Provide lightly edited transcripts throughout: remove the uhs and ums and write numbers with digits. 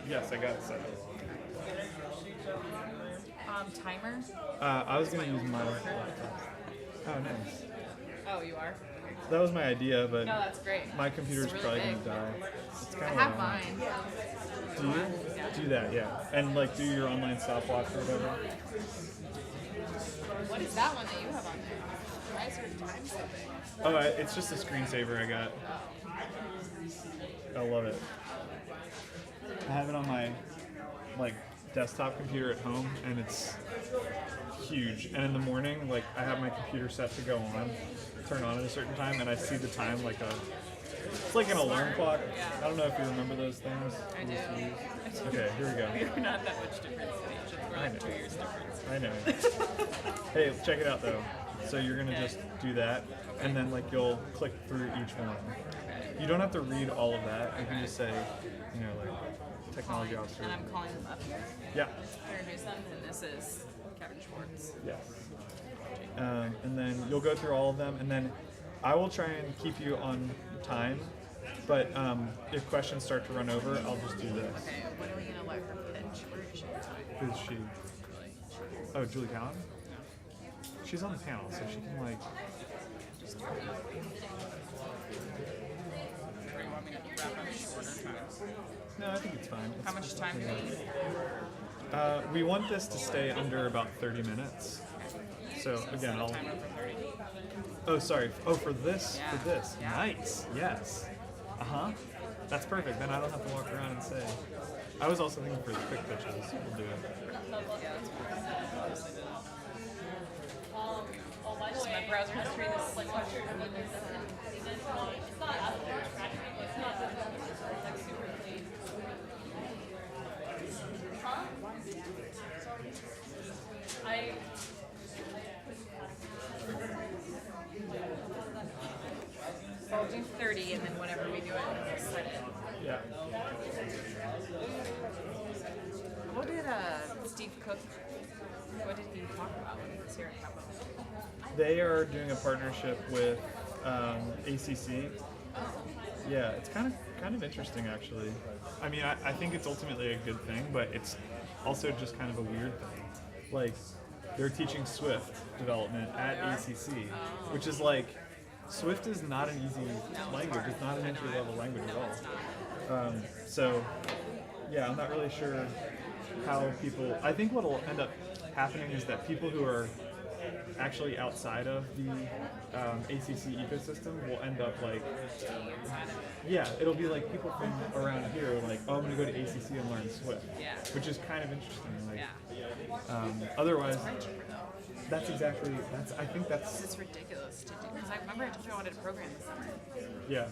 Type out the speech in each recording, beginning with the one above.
Yes, I got it set up. Timer? I was going to use my laptop. Oh, nice. Oh, you are? That was my idea, but No, that's great. my computer's It's really probably going big. to die. It's I kind of have mine. Do you? Do that, yeah. And like do your online stopwatch or whatever. What is that one that you have on there? Why is your time so big? Oh, it's just a screensaver I got. I love it. I have it on my like desktop computer at home, and it's huge. And in the morning, like I have my computer set to go on, turn on at a certain time, and I see the time like it's like an alarm clock. I don't know if you remember those things. I do. Okay, here we go. We're not that much difference in age. We're like 2 years difference. I know. Hey, check it out though. So you're gonna just do that, and then like you'll click through each one. You don't have to read all of that. You can just say, you know, like technology officer. And I'm calling them up here. Yeah. Introduce them, and this is Kevin Schwartz. Yes. And then you'll go through all of them, and then I will try and keep you on time. But if questions start to run over, I'll just do this. Okay, when are we gonna let her pitch? Where is she? Who's she? Oh, Julie Cowan? She's on the panel, so she can like. Just where do you want me to wrap up shorter time? No, I think it's fine. How much time do we need? We want this to stay under about 30 minutes. So again, I'll. Timer for 30. Oh, sorry. Oh, for this. Yeah. For this. Yeah. Nice. Yes. That's perfect. Then I don't have to walk around and say. I was also thinking for the quick pitches. We'll do it. Yeah, that's cool. So my browser history, this is like what I'll do 30 and then whenever we do it, we'll set it. Yeah. What did Steve Cook, what did he talk about when he was here at Capital? They are doing a partnership with ACC. Yeah, it's kind of interesting actually. I mean, I think it's ultimately a good thing, but it's also just kind of a weird thing. Like, they're teaching Swift development at ACC, which is like, Swift is not an easy language. It's not an entry-level language at all. So, yeah, I'm not really sure how people. I think what will end up happening is that people who are actually outside of the ACC ecosystem will end up like, yeah, it'll be like people from around here like, oh, I'm gonna go to ACC and learn Swift, which is kind of interesting. Like, otherwise, that's exactly I think that's. It's ridiculous to do because I remember I told you I wanted to program this summer. Yeah,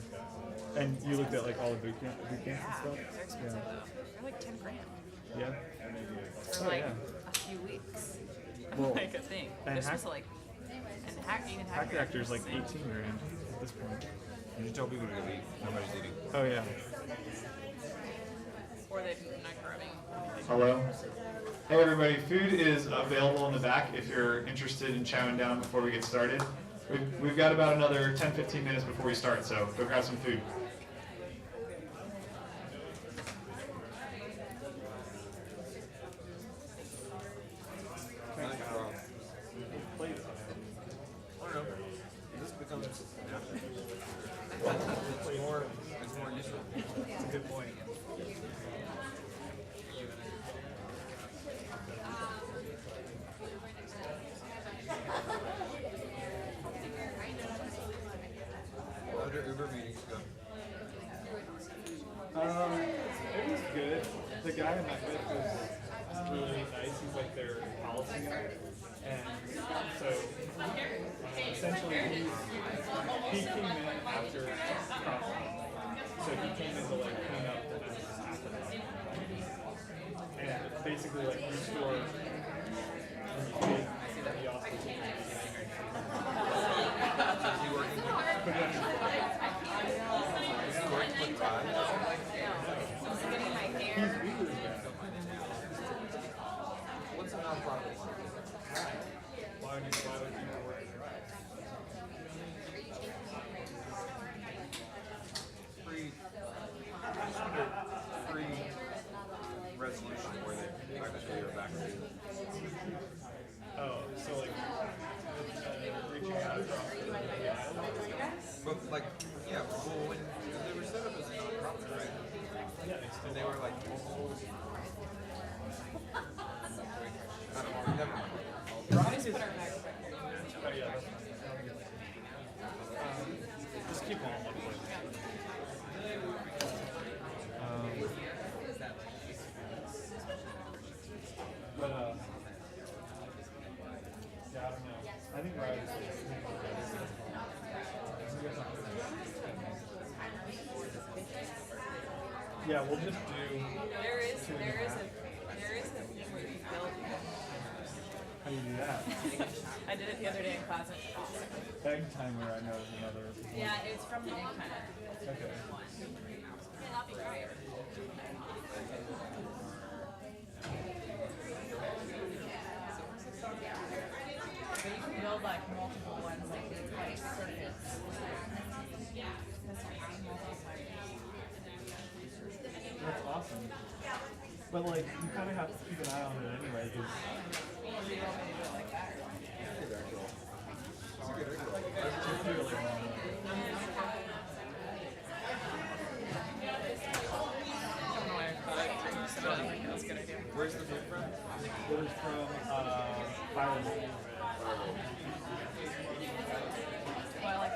and you looked at like all the boot camps and Yeah, stuff. they're expensive though. They're like 10 grand Yeah. for like a few weeks. Well, Like a thing. and They're supposed to like, and even Hack Reactor is like 18 grand at this point. You just tell people to eat. Nobody's eating. Oh yeah. or they're not grabbing. Hello. Hey everybody, food is available in the back if you're interested in chowing down before we get started. We've got about another 10-15 minutes before we start, so go grab some food. This becomes it's more useful. That's a good point. How do Uber meetings go? It was good. The guy I met with was really nice. He's like their policy guy. And so essentially he came in after Kickoff. So he came in to like clean up the mess after that. And basically like restore the office. Is he working with Ryan? What's a nonprofit? Why would you work? Free. were like multiple. I don't know. Never mind. Rise is. Oh, yeah, that's fine. Just keep on one point. But yeah, I don't know. I think Rise is. Yeah, we'll just do. There is a thing where you build. How do you do that? I did it the other day in class. And it's awesome. Egg timer, I know, is another. Yeah, it's from the egg timer. Okay. Yeah, that'd be great. But you can build like multiple ones, like circuits. That's awesome. But like, you kind of have to keep an eye on it anyway, because. Where's the food from? It was from Ireland. Well, I like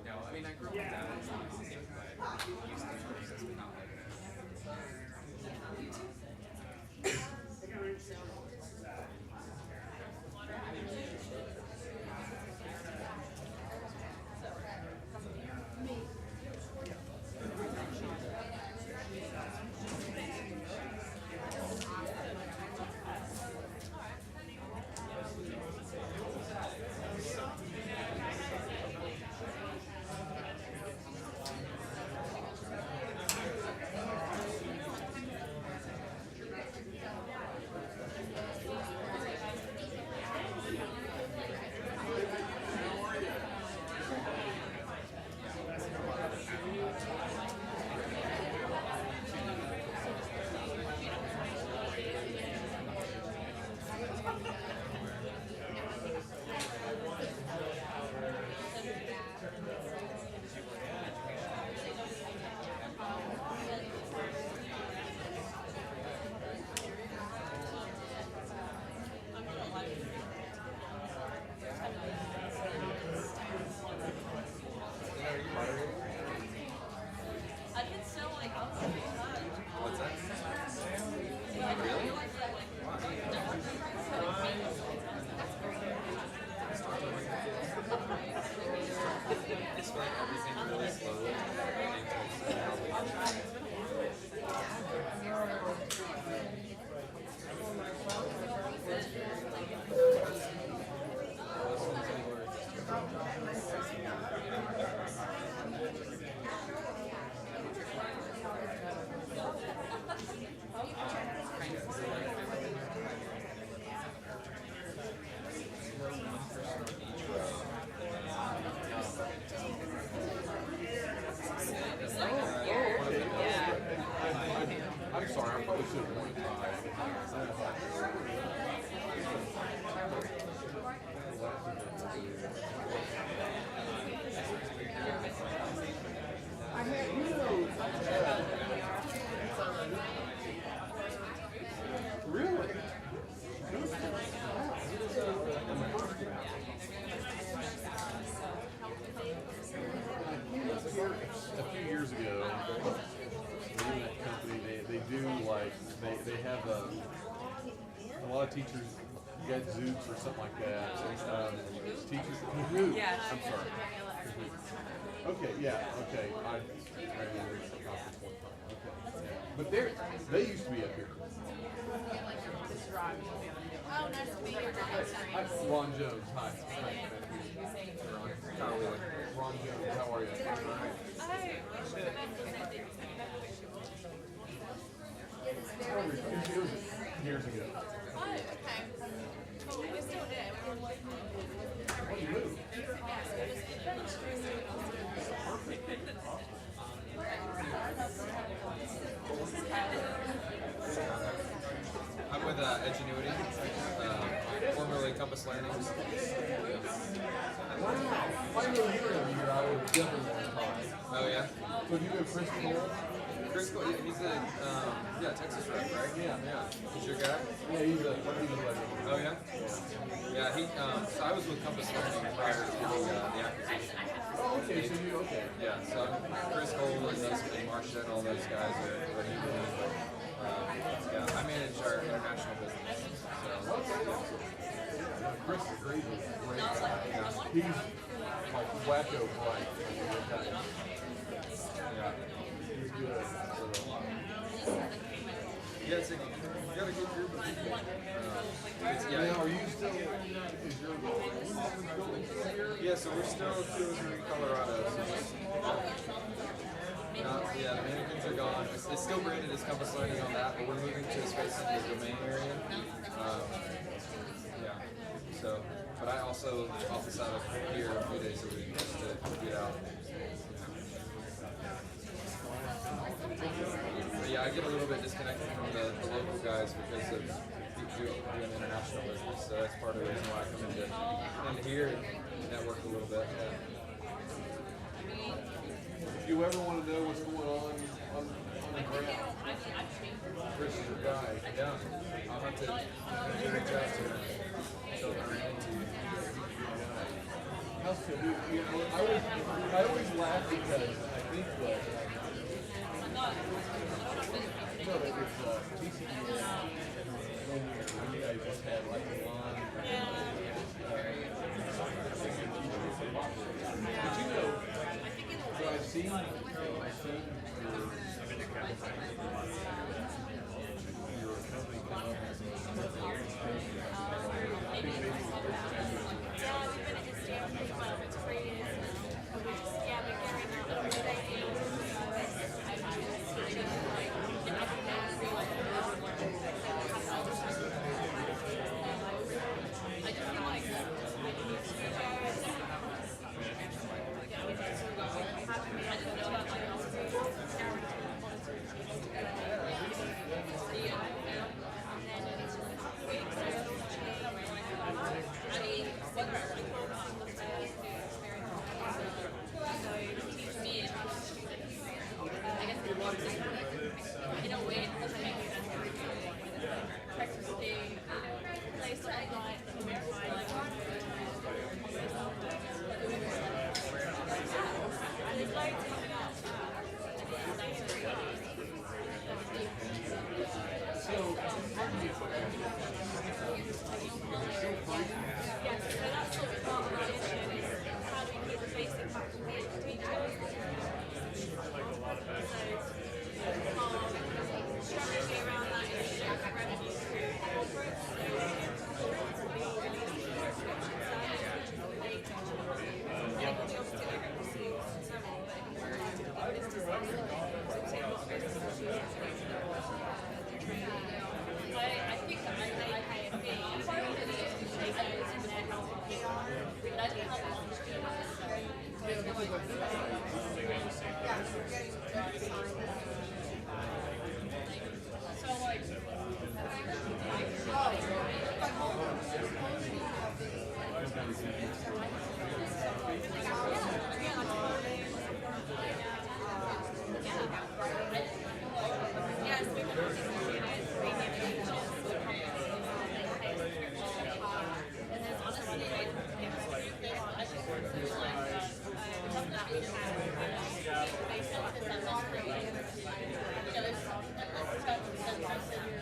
No, I mean I grew up with that, but used to process, but not like A few years ago, in that company, they do like, they have a lot of teachers, you got Zoops or something like that. Teachers, Kahoot. Yeah. I'm sorry. Kahoot. Okay, yeah, okay. I remember this conference one time. Okay. But they used to be up here. Oh, nice to meet you. Hi, Ron Jones, hi. Ron Jones, how are you? It was years ago. Edgenuity, formerly Compass Learning. Wow. If I know you were here, I would definitely want to talk. Oh yeah? So do you know Chris Cole? Chris Cole, he's a Texas rep, right? Yeah. He's your guy? Yeah, he's a legend. Oh yeah? Yeah, so I was with Compass Learning prior to the acquisition. Oh, okay, so you, okay. Yeah, so Chris Cole and Marcia and all those guys are here. Yeah, I manage our international business. So, Chris is great. Great guy. He's like wacko bright. yeah. He's good. Yeah, you got a good group of people. Now, are you still, is your office building still here? Yeah, so we're still in Colorado. The mannequins are gone. It's still branded as Compass Learning on that, but we're moving to a space in the domain area. So, but I also office out of here a few days a week just to get out. But yeah, I get a little bit disconnected from the local guys because of doing international business. So that's part of the reason why I come into here and network a little bit. Yeah. If you ever want to know what's going on the ground, Chris is your guy. Yeah, I'll have to reach out to him. So I ran into you. How so? You know, I always laugh because I think that TCDA, when you guys just had like a line. But you know, so I've seen your company come up as a big baby.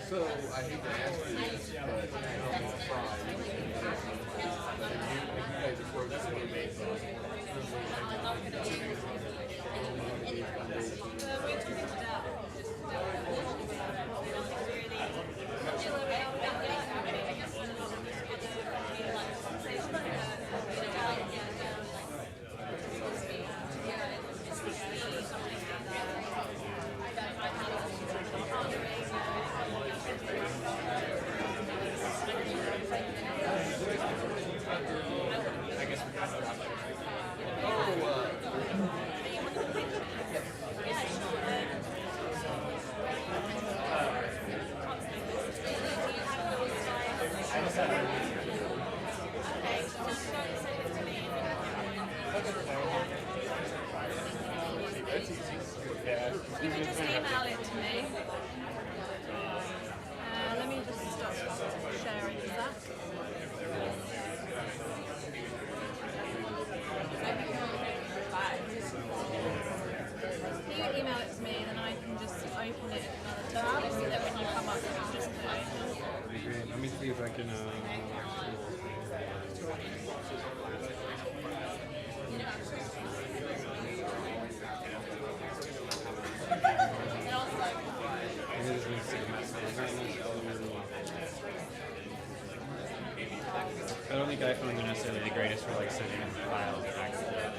So I hate to ask you this, but I'm on Friday. If you guys approach open it in another tab so that when you come up, you can just put it open. That'd be great. Let me see if I can. I don't think iPhones are necessarily the greatest for like sending files back and forth.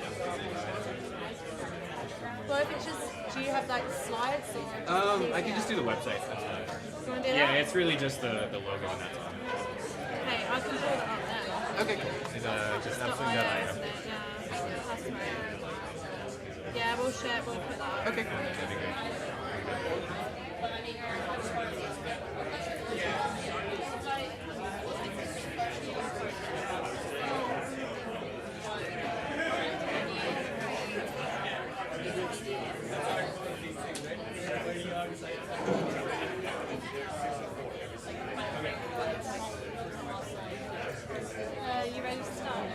Well, if it's just, do you have like slides or? I can just do the website. Do you want to do Yeah, that? it's really just the logo and that's all. Okay, I can pull it up now. Okay, cool. It's just It's absolutely that item. isn't it? Yeah. Customer. Yeah, we'll share. We'll put that up. Okay, cool. That'd be great. You ready to start?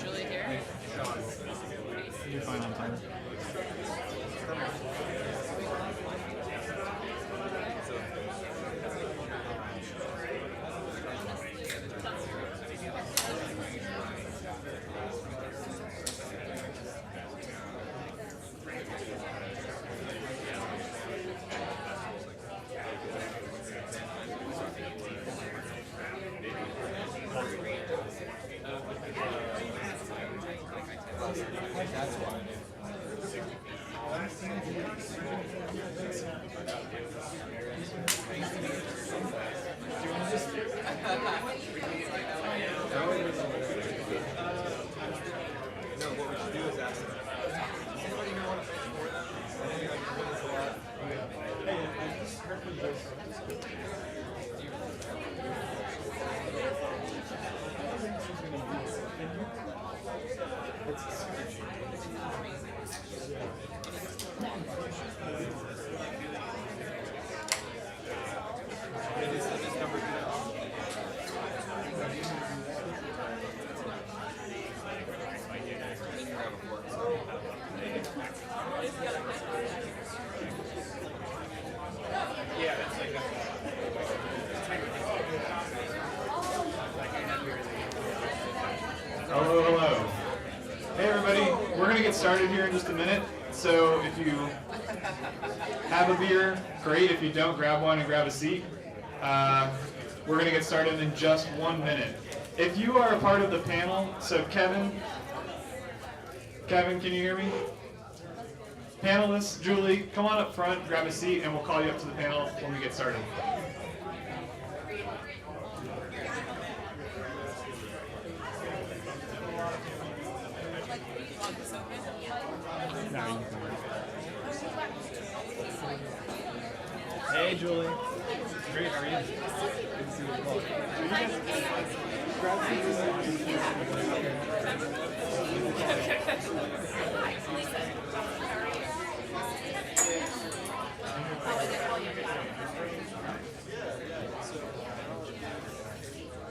Julie here. You're fine on time. Hello, hello. Hey everybody, we're going to get started here in just a minute. So if you have a beer, great. If you don't, grab one and grab a seat. We're going to get started in just 1 minute. If you are a part of the panel, so Kevin, can you hear me? Panelists, Julie, come on up front, grab a seat, and we'll call you up to the panel when we get started. Hey, Julie. Great, how are you? Good to see you as well.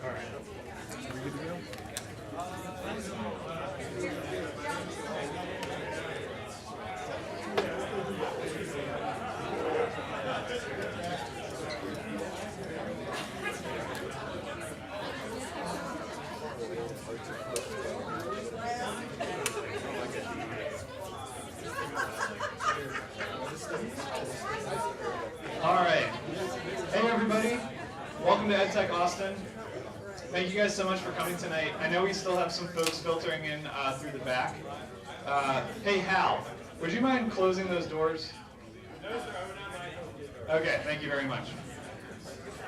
All right. Are we good to go? All right. Hey, everybody. Welcome to EdTech Austin. Thank you guys so much for coming tonight. I know we still have some folks filtering in through the back. Hey, Hal, would you mind closing those doors? No, sir. Okay, thank you very much.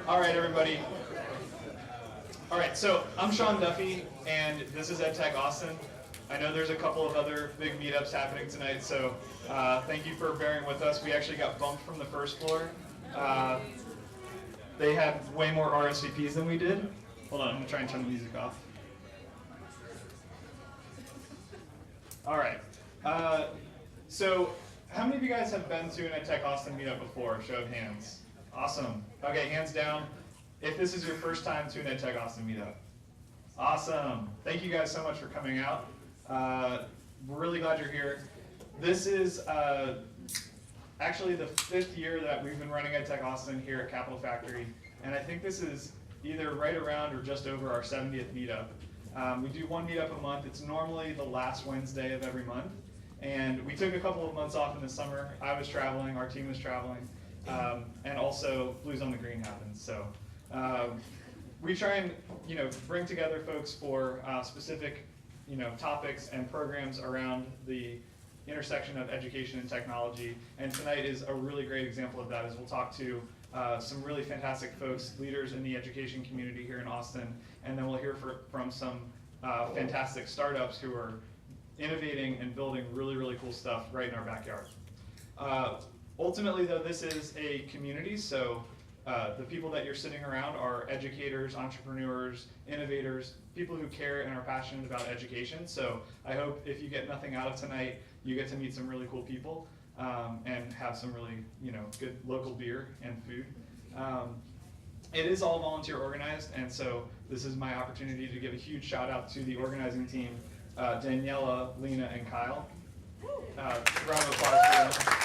All right, everybody. All right, so I'm Sean Duffy, and this is EdTech Austin. I know there's a couple of other big meetups happening tonight, so thank you for bearing with us. We actually got bumped from the first floor. They had way more RSVPs than we did. Hold on, I'm gonna try and turn the music off. All right. So how many of you guys have been to an EdTech Austin meetup before? Show of hands. Awesome. Okay, hands down. If this is your first time to an EdTech Austin meetup. Awesome. Thank you guys so much for coming out. We're really glad you're here. This is actually the 5th year that we've been running EdTech Austin here at Capital Factory, and I think this is either right around or just over our 70th meetup. We do one meetup a month. It's normally the last Wednesday of every month, and we took a couple of months off in the summer. I was traveling, our team was traveling, and also Blues on the Green happened. So we try and bring together folks for specific topics and programs around the intersection of education and technology, and tonight is a really great example of that, as we'll talk to some really fantastic folks, leaders in the education community here in Austin, and then we'll hear from some fantastic startups who are innovating and building really, really cool stuff right in our backyard. Ultimately, though, this is a community, so the people that you're sitting around are educators, entrepreneurs, innovators, people who care and are passionate about education. So I hope if you get nothing out of tonight, you get to meet some really cool people and have some really good local beer and food. It is all volunteer organized, and so this is my opportunity to give a huge shout out to the organizing team, Daniela, Lena, and Kyle. Round of applause for them.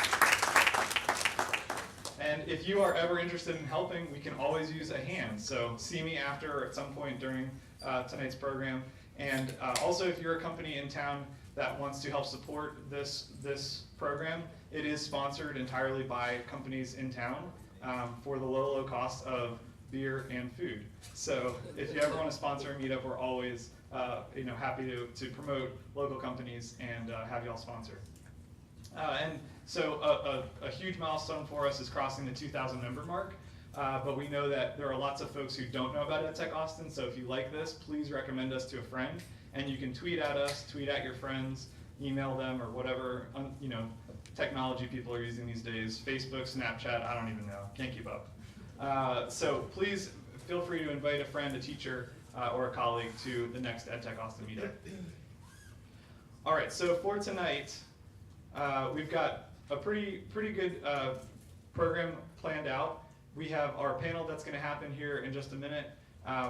And if you are ever interested in helping, we can always use a hand. So see me after or at some point during tonight's program. And also, if you're a company in town that wants to help support this program, it is sponsored entirely by companies in town for the low cost of beer and food. So if you ever want to sponsor a meetup, we're always happy to promote local companies and have y'all sponsor. And so a huge milestone for us is crossing the 2,000 member mark, but we know that there are lots of folks who don't know about EdTech Austin, so if you like this, please recommend us to a friend, and you can tweet at us, tweet at your friends, email them, or whatever technology people are using these days, Facebook, Snapchat, I don't even know, can't keep up. So please feel free to invite a friend, a teacher, or a colleague to the next EdTech Austin meetup. All right, so for tonight, we've got a pretty good program planned out. We have our panel that's going to happen here in just a minute.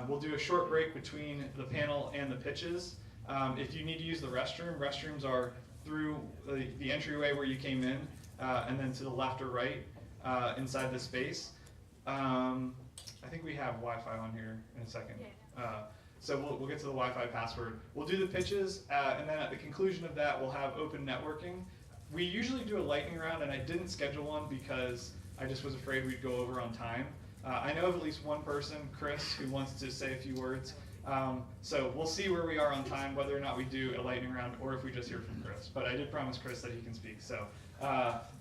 We'll do a short break between the panel and the pitches. If you need to use the restrooms are through the entryway where you came in, and then to the left or right inside the space. I think we have Wi-Fi on here in a second. So we'll get to the Wi-Fi password. We'll do the pitches, and then at the conclusion of that, we'll have open networking. We usually do a lightning round, and I didn't schedule one because I just was afraid we'd go over on time. I know of at least one person, Chris, who wants to say a few words. So we'll see where we are on time, whether or not we do a lightning round or if we just hear from Chris. But I did promise Chris that he can speak. So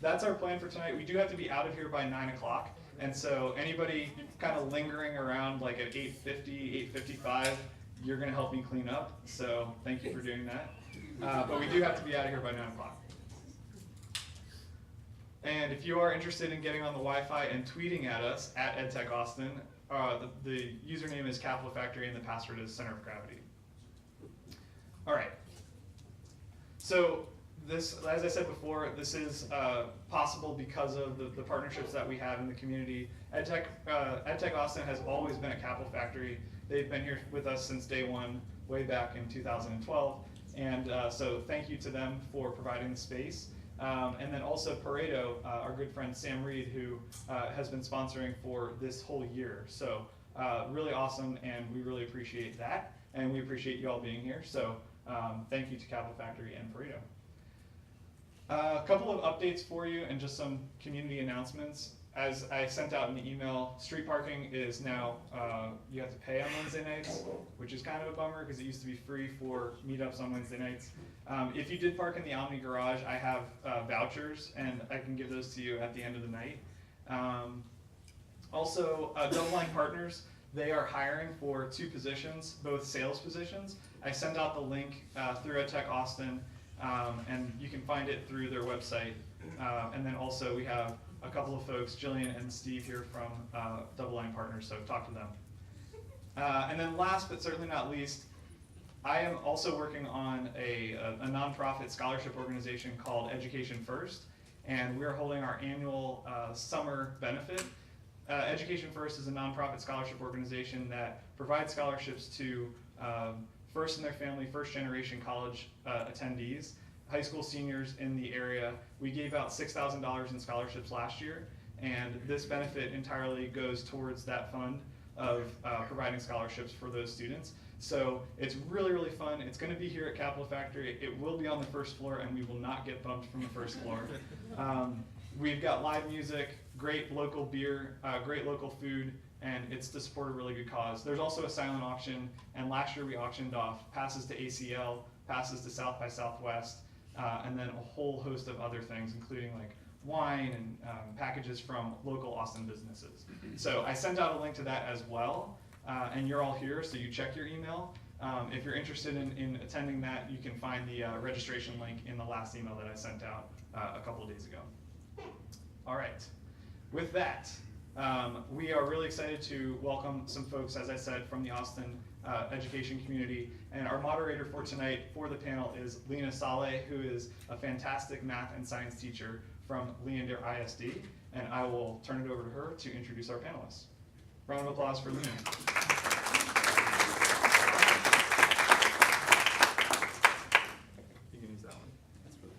that's our plan for tonight. We do have to be out of here by 9 o'clock. And so anybody kind of lingering around like at 8:50, 8:55, you're going to help me clean up. So thank you for doing that. But we do have to be out of here by 9 o'clock. And if you are interested in getting on the Wi-Fi and tweeting at us at EdTech Austin, the username is Capital Factory and the password is Center of Gravity. All right. So this, as I said before, this is possible because of the partnerships that we have in the community. EdTech Austin has always been at Capital Factory. They've been here with us since day one, way back in 2012. And so thank you to them for providing the space. And then also Pareto, our good friend Sam Reed, who has been sponsoring for this whole year. So really awesome, and we really appreciate that. And we appreciate you all being here. So thank you to Capital Factory and Pareto. A couple of updates for you and just some community announcements. As I sent out in the email, street parking is now, you have to pay on Wednesday nights, which is kind of a bummer because it used to be free for meetups on Wednesday nights. If you did park in the Omni Garage, I have vouchers, and I can give those to you at the end of the night. Also, Double Line Partners, they are hiring for 2 positions, both sales positions. I sent out the link through EdTech Austin, and you can find it through their website. And then also we have a couple of folks, Jillian and Steve here from Double Line Partners, so talk to them. And then last but certainly not least, I am also working on a nonprofit scholarship organization called Education First, and we're holding our annual summer benefit. Education First is a nonprofit scholarship organization that provides scholarships to first in their family, first generation college attendees, high school seniors in the area. We gave out $6,000 in scholarships last year, and this benefit entirely goes towards that fund of providing scholarships for those students. So it's really, really fun. It's going to be here at Capital Factory. It will be on the first floor, and we will not get bumped from the first floor. We've got live music, great local beer, great local food, and it's to support a really good cause. There's also a silent auction, and last year we auctioned off passes to ACL, passes to South by Southwest, and then a whole host of other things, including like wine and packages from local Austin businesses. So I sent out a link to that as well, and you're all here, so you check your email. If you're interested in attending that, you can find the registration link in the last email that I sent out a couple of days ago. All right, with that, we are really excited to welcome some folks, as I said, from the Austin education community. And our moderator for tonight for the panel is Lena Saleh, who is a fantastic math and science teacher from Leander ISD. And I will turn it over to her to introduce our panelists. Round of applause for Lena. You can use that one. That's for the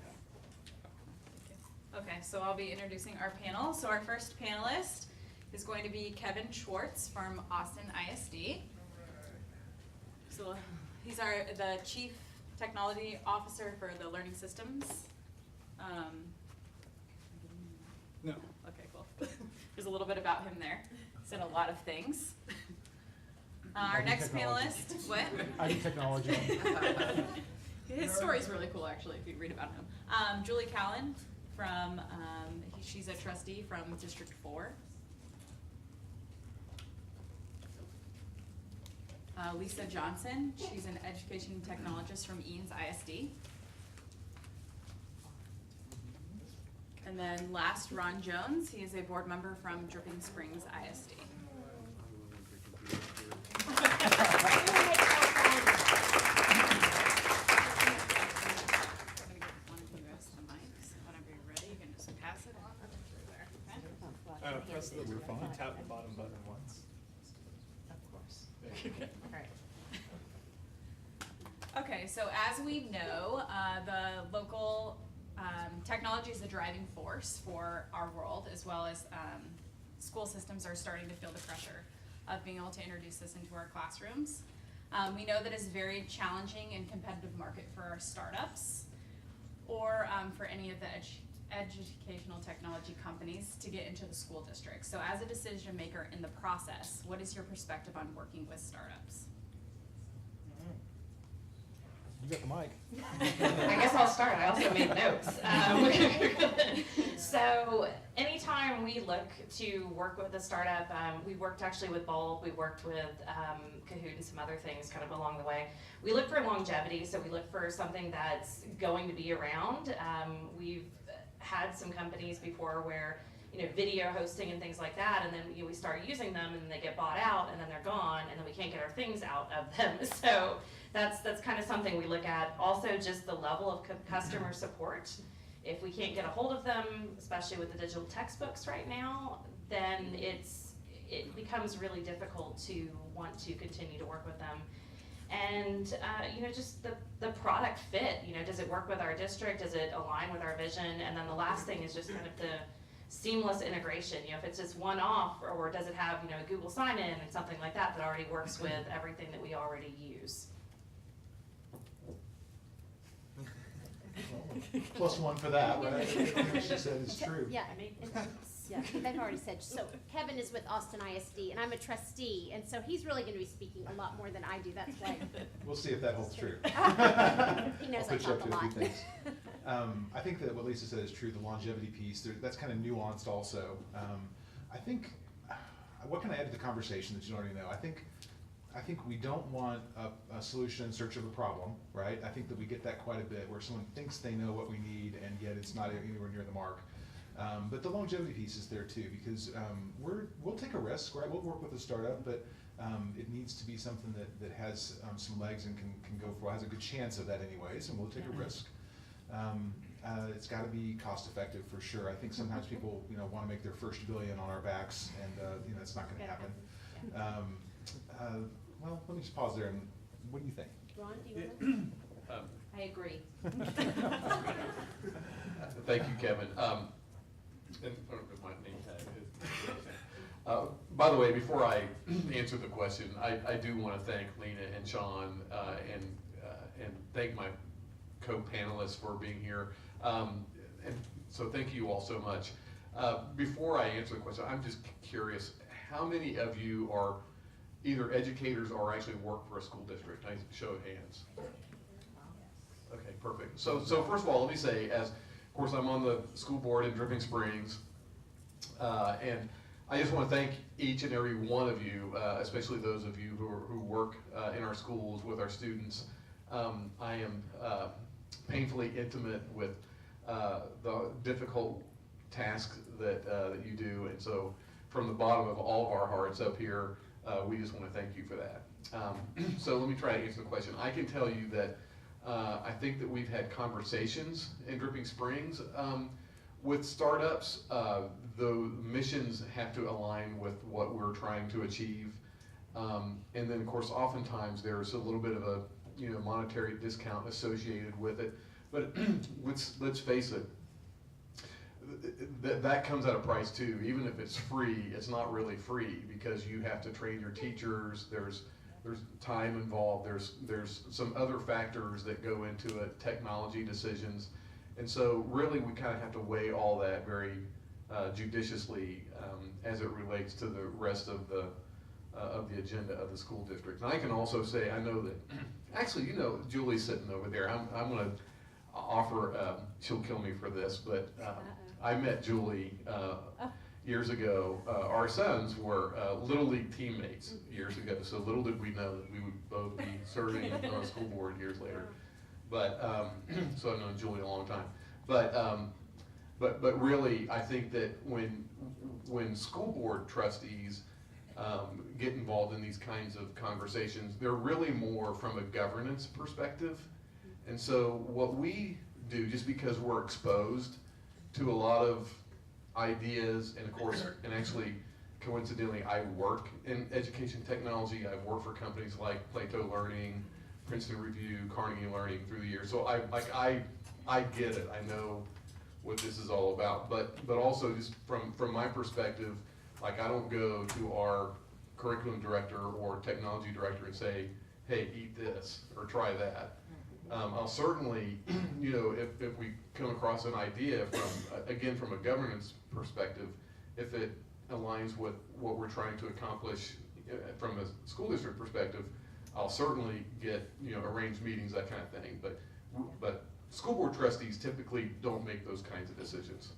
Okay, so I'll be introducing our panel. So our first panelist is going to be Kevin Schwartz from Austin ISD. So he's the Chief Technology Officer for the Learning Systems. No. Okay, cool. There's a little bit about him there. He's done a lot of things. Our next panelist, what? I do technology. His story's really cool, actually, if you read about him. Julie Callan from, she's a trustee from District 4. Lisa Johnson, she's an education technologist from Eanes ISD. And then last, Ron Jones, he is a board member from Dripping Springs ISD. Press the tap the bottom button once. Of course. Right. Okay, so as we know, the local technology is the driving force for our world, as well as school systems are starting to feel the pressure of being able to introduce this into our classrooms. We know that it's a very challenging and competitive market for our startups or for any of the educational technology companies to get into the school district. So as a decision maker in the process, what is your perspective on working with startups? You got the mic. I guess I'll start. I also made notes. So anytime we look to work with a startup, we worked actually with Bulb, we worked with Kahoot and some other things kind of along the way. We look for longevity, so we look for something that's going to be around. We've had some companies before where, you know, video hosting and things like that, and then we start using them and they get bought out and then they're gone and then we can't get our things out of them. So that's kind of something we look at. Also just the level of customer support. If we can't get a hold of them, especially with the digital textbooks right now, then it becomes really difficult to want to continue to work with them. And you know, just the product fit, you know, does it work with our district? Does it align with our vision? And then the last thing is just kind of the seamless integration. You know, if it's just one-off, or does it have, you know, a Google sign-in and something like that that already works with everything that we already use? +1 for that, right? Everything she said is true. Yeah, yeah, they've already said. So Kevin is with Austin ISD, and I'm a trustee, and so he's really going to be speaking a lot more than I do. That's why. We'll see if that holds true. He knows I'll I put you talk up a to a lot. few things. I think that what Lisa said is true, the longevity piece, that's kind of nuanced also. I think, what can I add to the conversation that you already know? I think we don't want a solution in search of a problem, right? I think that we get that quite a bit, where someone thinks they know what we need and yet it's not anywhere near the mark. But the longevity piece is there too, because we'll take a risk, right? We'll work with a startup, but it needs to be something that has some legs and can go for, has a good chance of that anyways, and we'll take a risk. It's got to be cost effective for sure. I think sometimes people, you know, want to make their first billion on our backs, and you know, it's not going to happen. Well, let me just pause there. And What do you think? Ron, do you want to? I agree. Thank you, Kevin. And my name tag is. By the way, before I answer the question, I do want to thank Lena and Sean and thank my co-panelists for being here. And so thank you all so much. Before I answer the question, I'm just curious, how many of you are either educators or actually work for a school district? I show of hands. Okay, perfect. So first of all, let me say, of course, I'm on the school board in Dripping Springs, and I just want to thank each and every one of you, especially those of you who work in our schools with our students. I am painfully intimate with the difficult tasks that you do, and so from the bottom of all of our hearts up here, we just want to thank you for that. So let me try to answer the question. I can tell you that I think that we've had conversations in Dripping Springs with startups. The missions have to align with what we're trying to achieve, and then of course oftentimes there's a little bit of a monetary discount associated with it. But let's face it, that comes at a price too. Even if it's free, it's not really free because you have to train your teachers. There's time involved. There's some other factors that go into it, technology decisions, and so really we kind of have to weigh all that very judiciously as it relates to the rest of the agenda of the school district. And I can also say I know that actually Julie's sitting over there. I'm going to offer. She'll kill me for this, but I met Julie years ago. Our sons were Little League teammates years ago, so little did we know that we would both be serving on a school board years later. But so I've known Julie a long time. But really, I think that when school board trustees get involved in these kinds of conversations, they're really more from a governance perspective. And so what we do, just because we're exposed to a lot of ideas, and of course, and actually coincidentally, I work in education technology. I've worked for companies like Plato Learning, Princeton Review, Carnegie Learning through the years. So I get it. I know what this is all about. But also just from my perspective, like I don't go to our curriculum director or technology director and say, hey, eat this or try that. I'll certainly, if we come across an idea from a governance perspective, if it aligns with what we're trying to accomplish from a school district perspective, I'll certainly arrange meetings, that kind of thing. But school board trustees typically don't make those kinds of decisions.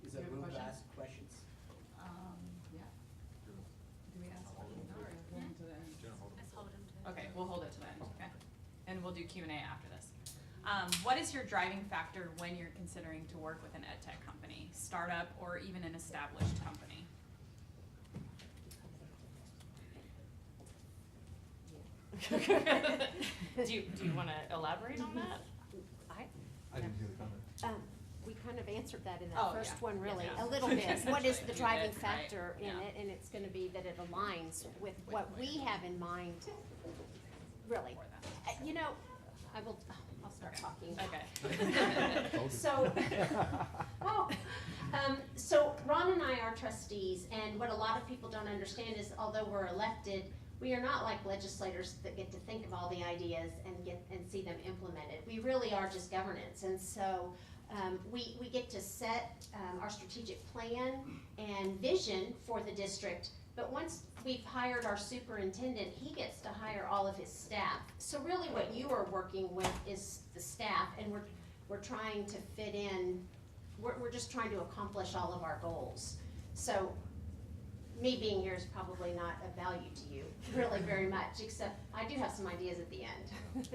Is that room to ask questions? Yeah. Do we ask questions now or hold them to the end? Let's hold them to. Okay, we'll hold it to the end, okay? And we'll do Q&A after this. What is your driving factor when you're considering to work with an EdTech company, startup, or even an established company? Do you want to elaborate on that? I didn't hear the comment. We kind of answered that in that Oh, first yeah. one, really, Yeah. a little bit. What is the You driving did, right, factor in yeah. it? And it's gonna be that it aligns with what we have in mind, really. I'll start talking. Okay. So Ron and I are trustees, and what a lot of people don't understand is although we're elected, we are not like legislators that get to think of all the ideas and see them implemented. We really are just governance, and so we get to set our strategic plan and vision for the district, but once we've hired our superintendent, he gets to hire all of his staff. So really what you are working with is the staff, and we're trying to fit in, we're just trying to accomplish all of our goals. So me being here is probably not of value to you, really very much, except I do have some ideas at the end.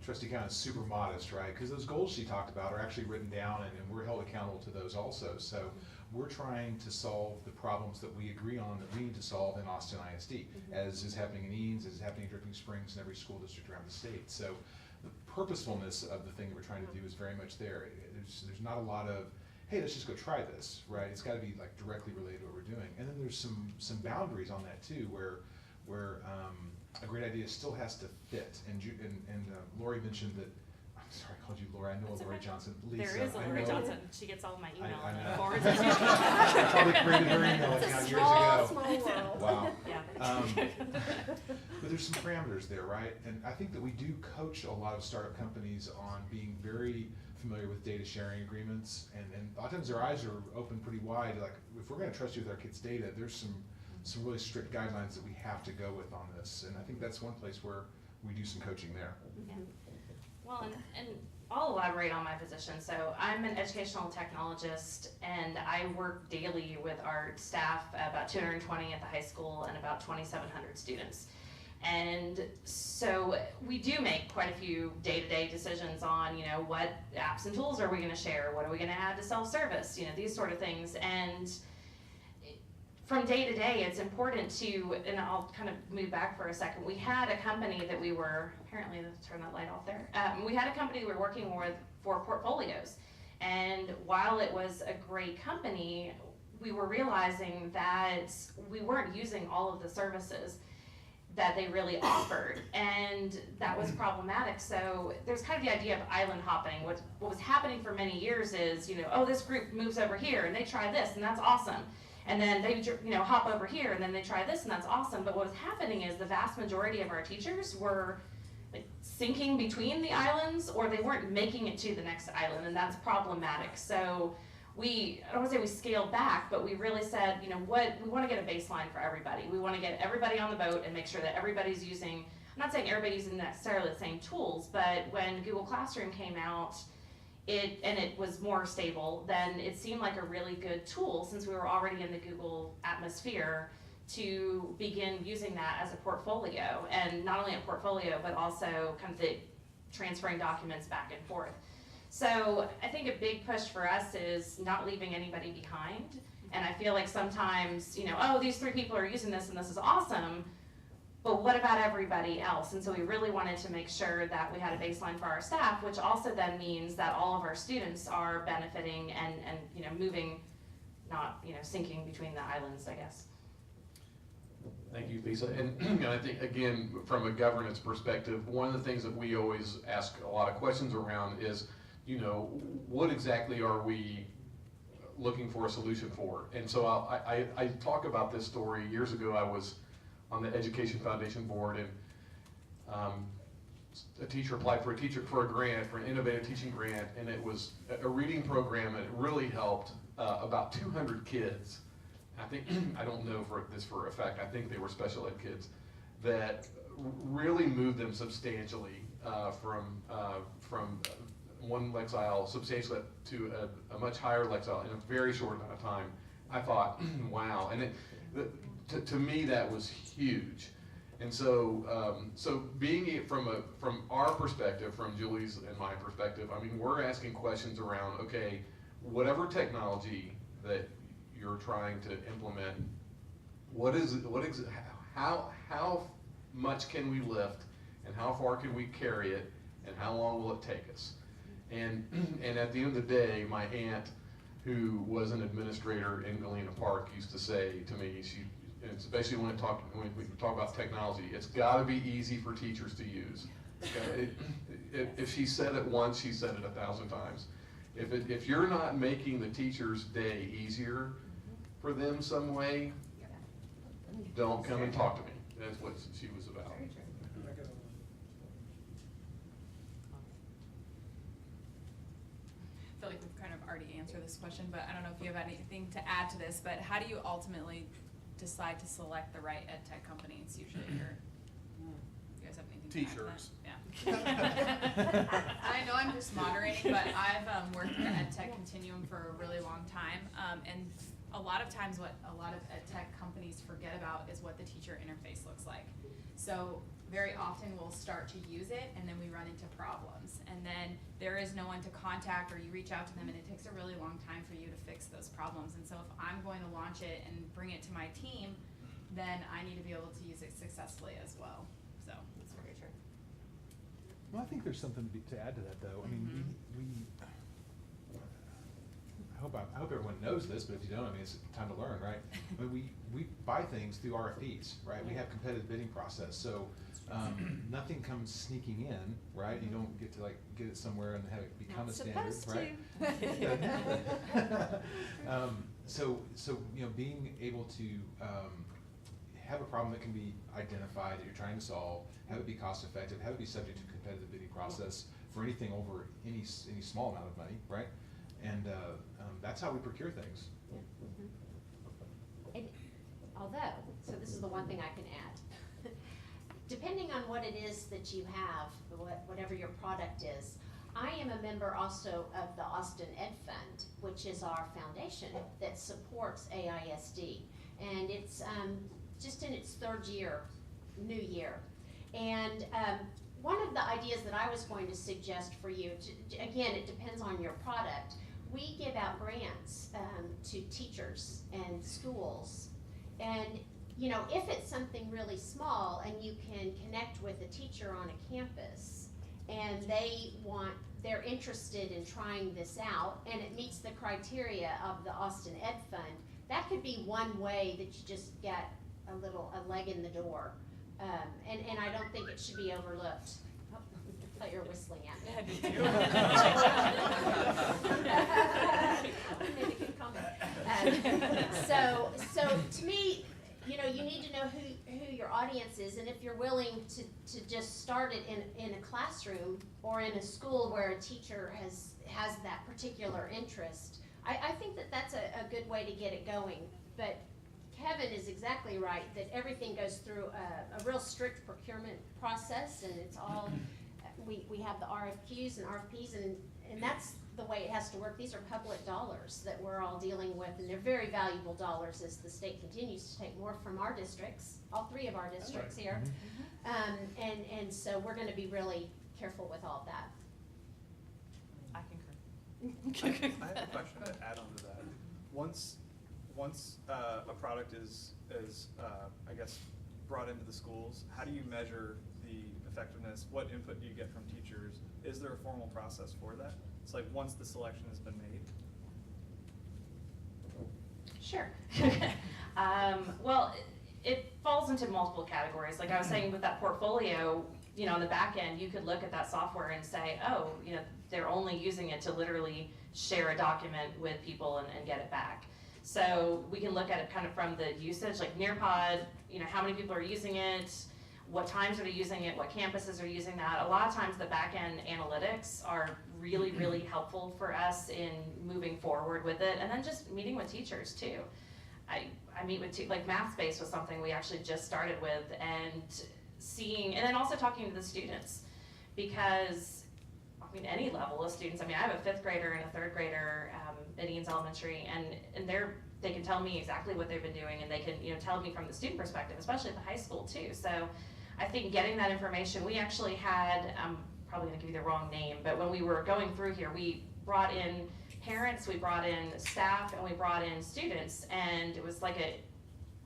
Trustee Count is super modest, right? Because those goals she talked about are actually written down, and we're held accountable to those also. So we're trying to solve the problems that we agree on that we need to solve in Austin ISD, as is happening in Eanes, as is happening in Dripping Springs, and every school district around the state. So the purposefulness of the thing that we're trying to do is very much there. There's not a lot of, hey, let's just go try this, right? It's got to be like directly related to what we're doing. And then there's some boundaries on that too, where a great idea still has to fit. And Lori mentioned that. I'm sorry, I called you Lori. I know a Lori Johnson. Lisa, There is a I Lori know- Johnson. She gets all of my email I and know. forwards it to me. I probably created her email It's account a years small, ago. small world. Wow. Yeah. But there's some parameters there, right? And I think that we do coach a lot of startup companies on being very familiar with data sharing agreements, and a lot of times their eyes are open pretty wide. Like, if we're going to trust you with our kids' data, there's some really strict guidelines that we have to go with on this. And I think that's one place where we do some coaching there. Yeah. Well, and I'll elaborate on my position. So I'm an educational technologist, and I work daily with our staff, about 220 at the high school and about 2,700 students. And so we do make quite a few day-to-day decisions on, what apps and tools are we going to share? What are we going to add to self-service? These sort of things. And from day to day, it's important to, and I'll kind of move back for a second. We had a company that we were, apparently, let's turn that light off there. We had a company we were working with for portfolios. And while it was a great company, we were realizing that we weren't using all of the services that they really offered, and that was problematic. So there's kind of the idea of island hopping. What was happening for many years is, this group moves over here and they try this and that's awesome. And then they, hop over here and then they try this and that's awesome. But what was happening is the vast majority of our teachers were like sinking between the islands, or they weren't making it to the next island, and that's problematic. So I don't want to say we scaled back, but we really said, we want to get a baseline for everybody. We want to get everybody on the boat and make sure that everybody's using, I'm not saying everybody's using necessarily the same tools, but when Google Classroom came out, it was more stable, then it seemed like a really good tool, since we were already in the Google atmosphere, to begin using that as a portfolio. And not only a portfolio, but also kind of the transferring documents back and forth. So I think a big push for us is not leaving anybody behind. And I feel like sometimes, these 3 people are using this and this is awesome, but what about everybody else? And so we really wanted to make sure that we had a baseline for our staff, which also then means that all of our students are benefiting and moving, not, sinking between the islands, I guess. Thank you, Lisa. And I think, again, from a governance perspective, one of the things that we always ask a lot of questions around is, what exactly are we looking for a solution for? And so I talk about this story. Years ago, I was on the Education Foundation board, and a teacher applied for a grant, for an innovative teaching grant, and it was a reading program, and it really helped about 200 kids. I don't know for a fact, I think they were special ed kids, that really moved them substantially from one Lexile substantially to a much higher Lexile in a very short amount of time. I thought, wow, and to me that was huge. And so, being it from our perspective, from Julie's and my perspective, I mean, we're asking questions around, okay, whatever technology that you're trying to implement, how much can we lift, and how far can we carry it, and how long will it take us? And at the end of the day, my aunt, who was an administrator in Galena Park, used to say to me, and especially when we talk about technology, it's got to be easy for teachers to use. Okay? If she said it once, she said it 1,000 times. If you're not making the teacher's day easier for them some way, don't come and talk to me. That's what she was about. I feel like we've kind of already answered this question, but I don't know if you have anything to add to this, but how do you ultimately decide to select the right EdTech company? It's usually you guys have anything to add to that? Yeah. I know I'm just moderating, but I've worked in the EdTech continuum for a really long time, and a lot of times what a lot of EdTech companies forget about is what the teacher interface looks like. So very often we'll start to use it, and then we run into problems, and then there is no one to contact, or you reach out to them and it takes a really long time for you to fix those problems. And so if I'm going to launch it and bring it to my team, then I need to be able to use it successfully as well. So that's very true. Well, I think there's something to add to that, though. I mean, I I hope everyone knows this, but if you don't, I mean, it's time to learn, right? I mean, we buy things through RFPs, right? We have competitive bidding process, so nothing comes sneaking in, right? You don't get to like get it somewhere and have it become a standard, right? So you know, being able to have a problem that can be identified that you're trying to solve, have it be cost effective, have it be subject to a competitive bidding process for anything over any small amount of money, right? And that's how we procure things. And although, so this is the one thing I can add. Depending on what it is that you have, whatever your product is, I am a member also of the Austin Ed Fund, which is our foundation that supports AISD. And it's just in its new year. And one of the ideas that I was going to suggest for you, again, it depends on your product. We give out grants to teachers and schools. And you know, if it's something really small and you can connect with a teacher on a campus and they're interested in trying this out and it meets the criteria of the Austin Ed Fund, that could be one way that you just get a leg in the door. And I don't think it should be overlooked. Oh, I thought you were whistling at me. Made a good comment. So to me, you know, you need to know who your audience is, and if you're willing to just start it in a classroom or in a school where a teacher has that particular interest, I think that's a good way to get it going. But Kevin is exactly right that everything goes through a real strict procurement process, and it's all, we have the RFQs and RFPs, and that's the way it has to work. These are public dollars that we're all dealing with, and they're very valuable dollars as the state continues to take more from our districts, all three of our districts here. And so we're gonna be really careful with all of that. I concur. I have a question to add on to that. Once a product is I guess brought into the schools, how do you measure the effectiveness? What input do you get from teachers? Is there a formal process for that? It's like once the selection has been made. Sure. Well, it falls into multiple categories. Like I was saying with that portfolio, you know, on the back end, you could look at that software and say, oh, you know, they're only using it to literally share a document with people and get it back. So we can look at it kind of from the usage, like Nearpod, you know, how many people are using it, what times are they using it, what campuses are using that. A lot of times the back end analytics are really, really helpful for us in moving forward with it, and then just meeting with teachers too. I meet with, like Math Space was something we actually just started with, and seeing, and then also talking to the students, because I mean, any level of students. I mean, I have a 5th grader and a 3rd grader at Eanes Elementary, and they can tell me exactly what they've been doing, and they can, you know, tell me from the student perspective, especially at the high school too. So I think getting that information, we actually had, I'm probably gonna give you the wrong name, but when we were going through here, we brought in parents, we brought in staff, and we brought in students, and it was like a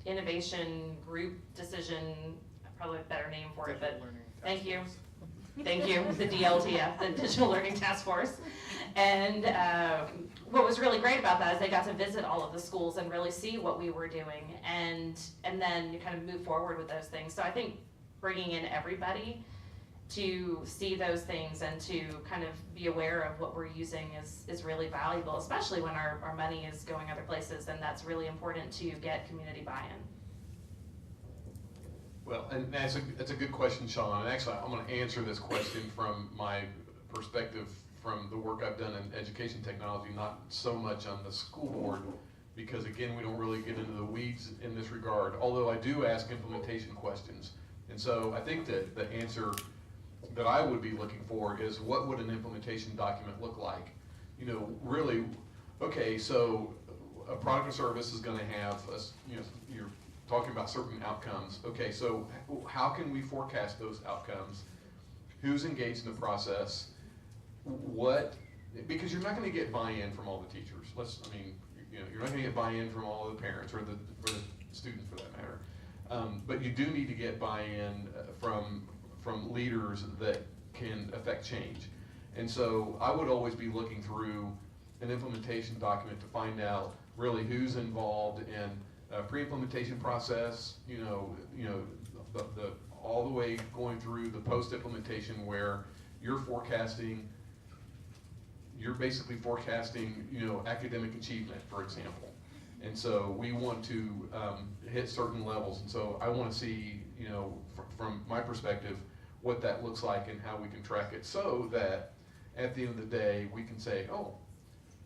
innovation group decision, probably a better name for it, but thank you. Thank you, the DLTF, the Digital Learning Task Force. And what was really great about that is they got to visit all of the schools and really see what we were doing, and then you kind of move forward with those things. So I think bringing in everybody to see those things and to kind of be aware of what we're using is really valuable, especially when our money is going other places, and that's really important to get community buy-in. Well, and that's a good question, Sean. And actually, I'm going to answer this question from my perspective from the work I've done in education technology, not so much on the school board, because again, we don't really get into the weeds in this regard, although I do ask implementation questions. And so I think that the answer that I would be looking for is, what would an implementation document look like? You know, really, okay, so a product or service is going to have, you know, you're talking about certain outcomes. Okay, so how can we forecast those outcomes? Who's engaged in the process? What, because you're not going to get buy-in from all the teachers. You know, you're not going to get buy-in from all of the parents or the students for that matter. But you do need to get buy-in from leaders that can affect change. And so I would always be looking through, an implementation document to find out really who's involved in pre-implementation process, the all the way going through the post-implementation where you're basically forecasting, academic achievement, for example. And so we want to hit certain levels. And so I want to see, from my perspective, what that looks like and how we can track it so that at the end of the day, we can say, oh,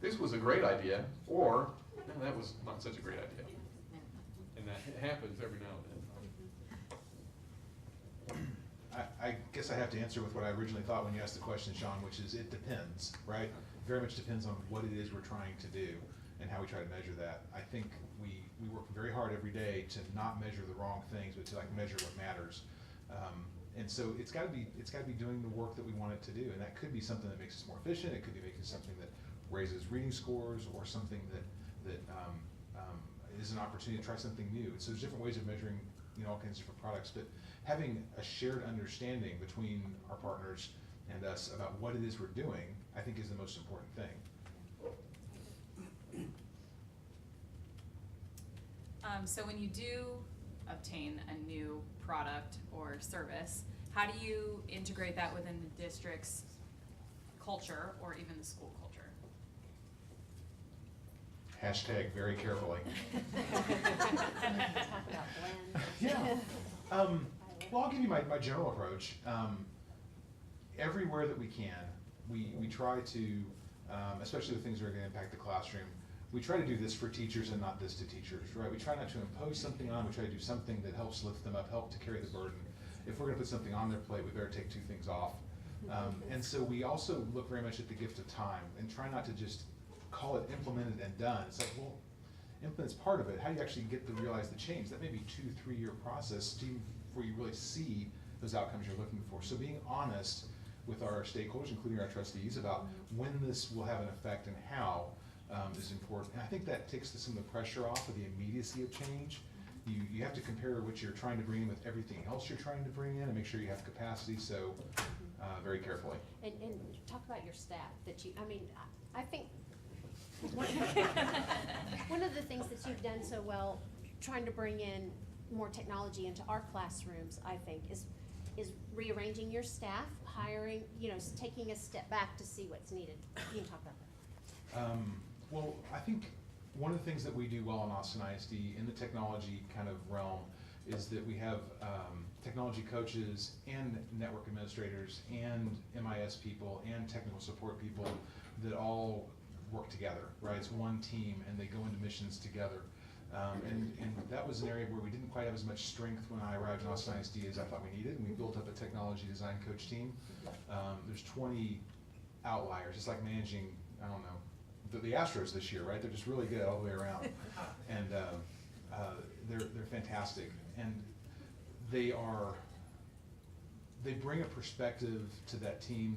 this was a great idea, or no, that was not such a great idea. And that happens every now and then. I guess I have to answer with what I originally thought when you asked the question, Sean, which is it depends, right? Very much depends on what it is we're trying to do and how we try to measure that. I think we work very hard every day to not measure the wrong things, but to measure what matters. And so it's got to be doing the work that we want it to do, and that could be something that makes us more efficient. It could be making something that raises reading scores, or something that is an opportunity to try something new. So there's different ways of measuring, all kinds of different products, but having a shared understanding between our partners and us about what it is we're doing, I think, is the most important thing. So when you do obtain a new product or service, how do you integrate that within the district's culture or even the school culture? Hashtag very carefully. Yeah. Well, I'll give you my general approach. Everywhere that we can, we try to, especially the things that are going to impact the classroom, we try to do this for teachers and not this to teachers, right? We try not to impose something on, we try to do something that helps lift them up, help to carry the burden. If we're going to put something on their plate, we better take two things off. And so we also look very much at the gift of time and try not to just call it implemented and done. It's like, well, implement's part of it. How do you actually get to realize the change? That may be 2-3 year process before you really see those outcomes you're looking for. So being honest with our stakeholders, including our trustees, about when this will have an effect and how is important. And I think that takes some of the pressure off of the immediacy of change. You have to compare what you're trying to bring in with everything else you're trying to bring in and make sure you have capacity, so very carefully. And talk about your staff I think one of the things that you've done so well, trying to bring in more technology into our classrooms, I think, is rearranging your staff, hiring, taking a step back to see what's needed. You can talk about that. Well, I think one of the things that we do well in Austin ISD in the technology kind of realm is that we have technology coaches and network administrators and MIS people and technical support people that all work together, right? It's one team and they go into missions together. And that was an area where we didn't quite have as much strength when I arrived in Austin ISD as I thought we needed, and we built up a technology design coach team. There's 20 outliers. It's like managing, I don't know, the Astros this year, right? They're just really good all the way around. And they're fantastic. And they bring a perspective to that team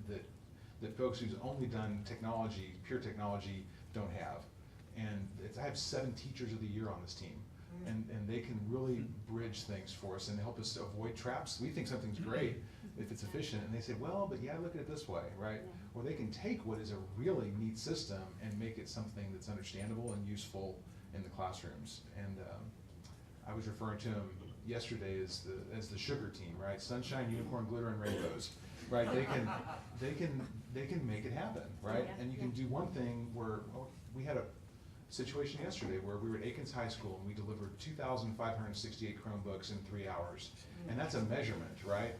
that folks who's only done technology, pure technology, don't have. And I have 7 teachers of the year on this team, and they can really bridge things for us and help us to avoid traps. We think something's great if it's efficient, and they say, well, but yeah, look at it this way, right? Or they can take what is a really neat system and make it something that's understandable and useful in the classrooms. And I was referring to them yesterday as the sugar team, right? Sunshine, unicorn, glitter, and rainbows, right? They can make it happen, right? And you can do one thing where we had a situation yesterday where we were at Aikens High School and we delivered 2,568 Chromebooks in 3 hours. And that's a measurement, right?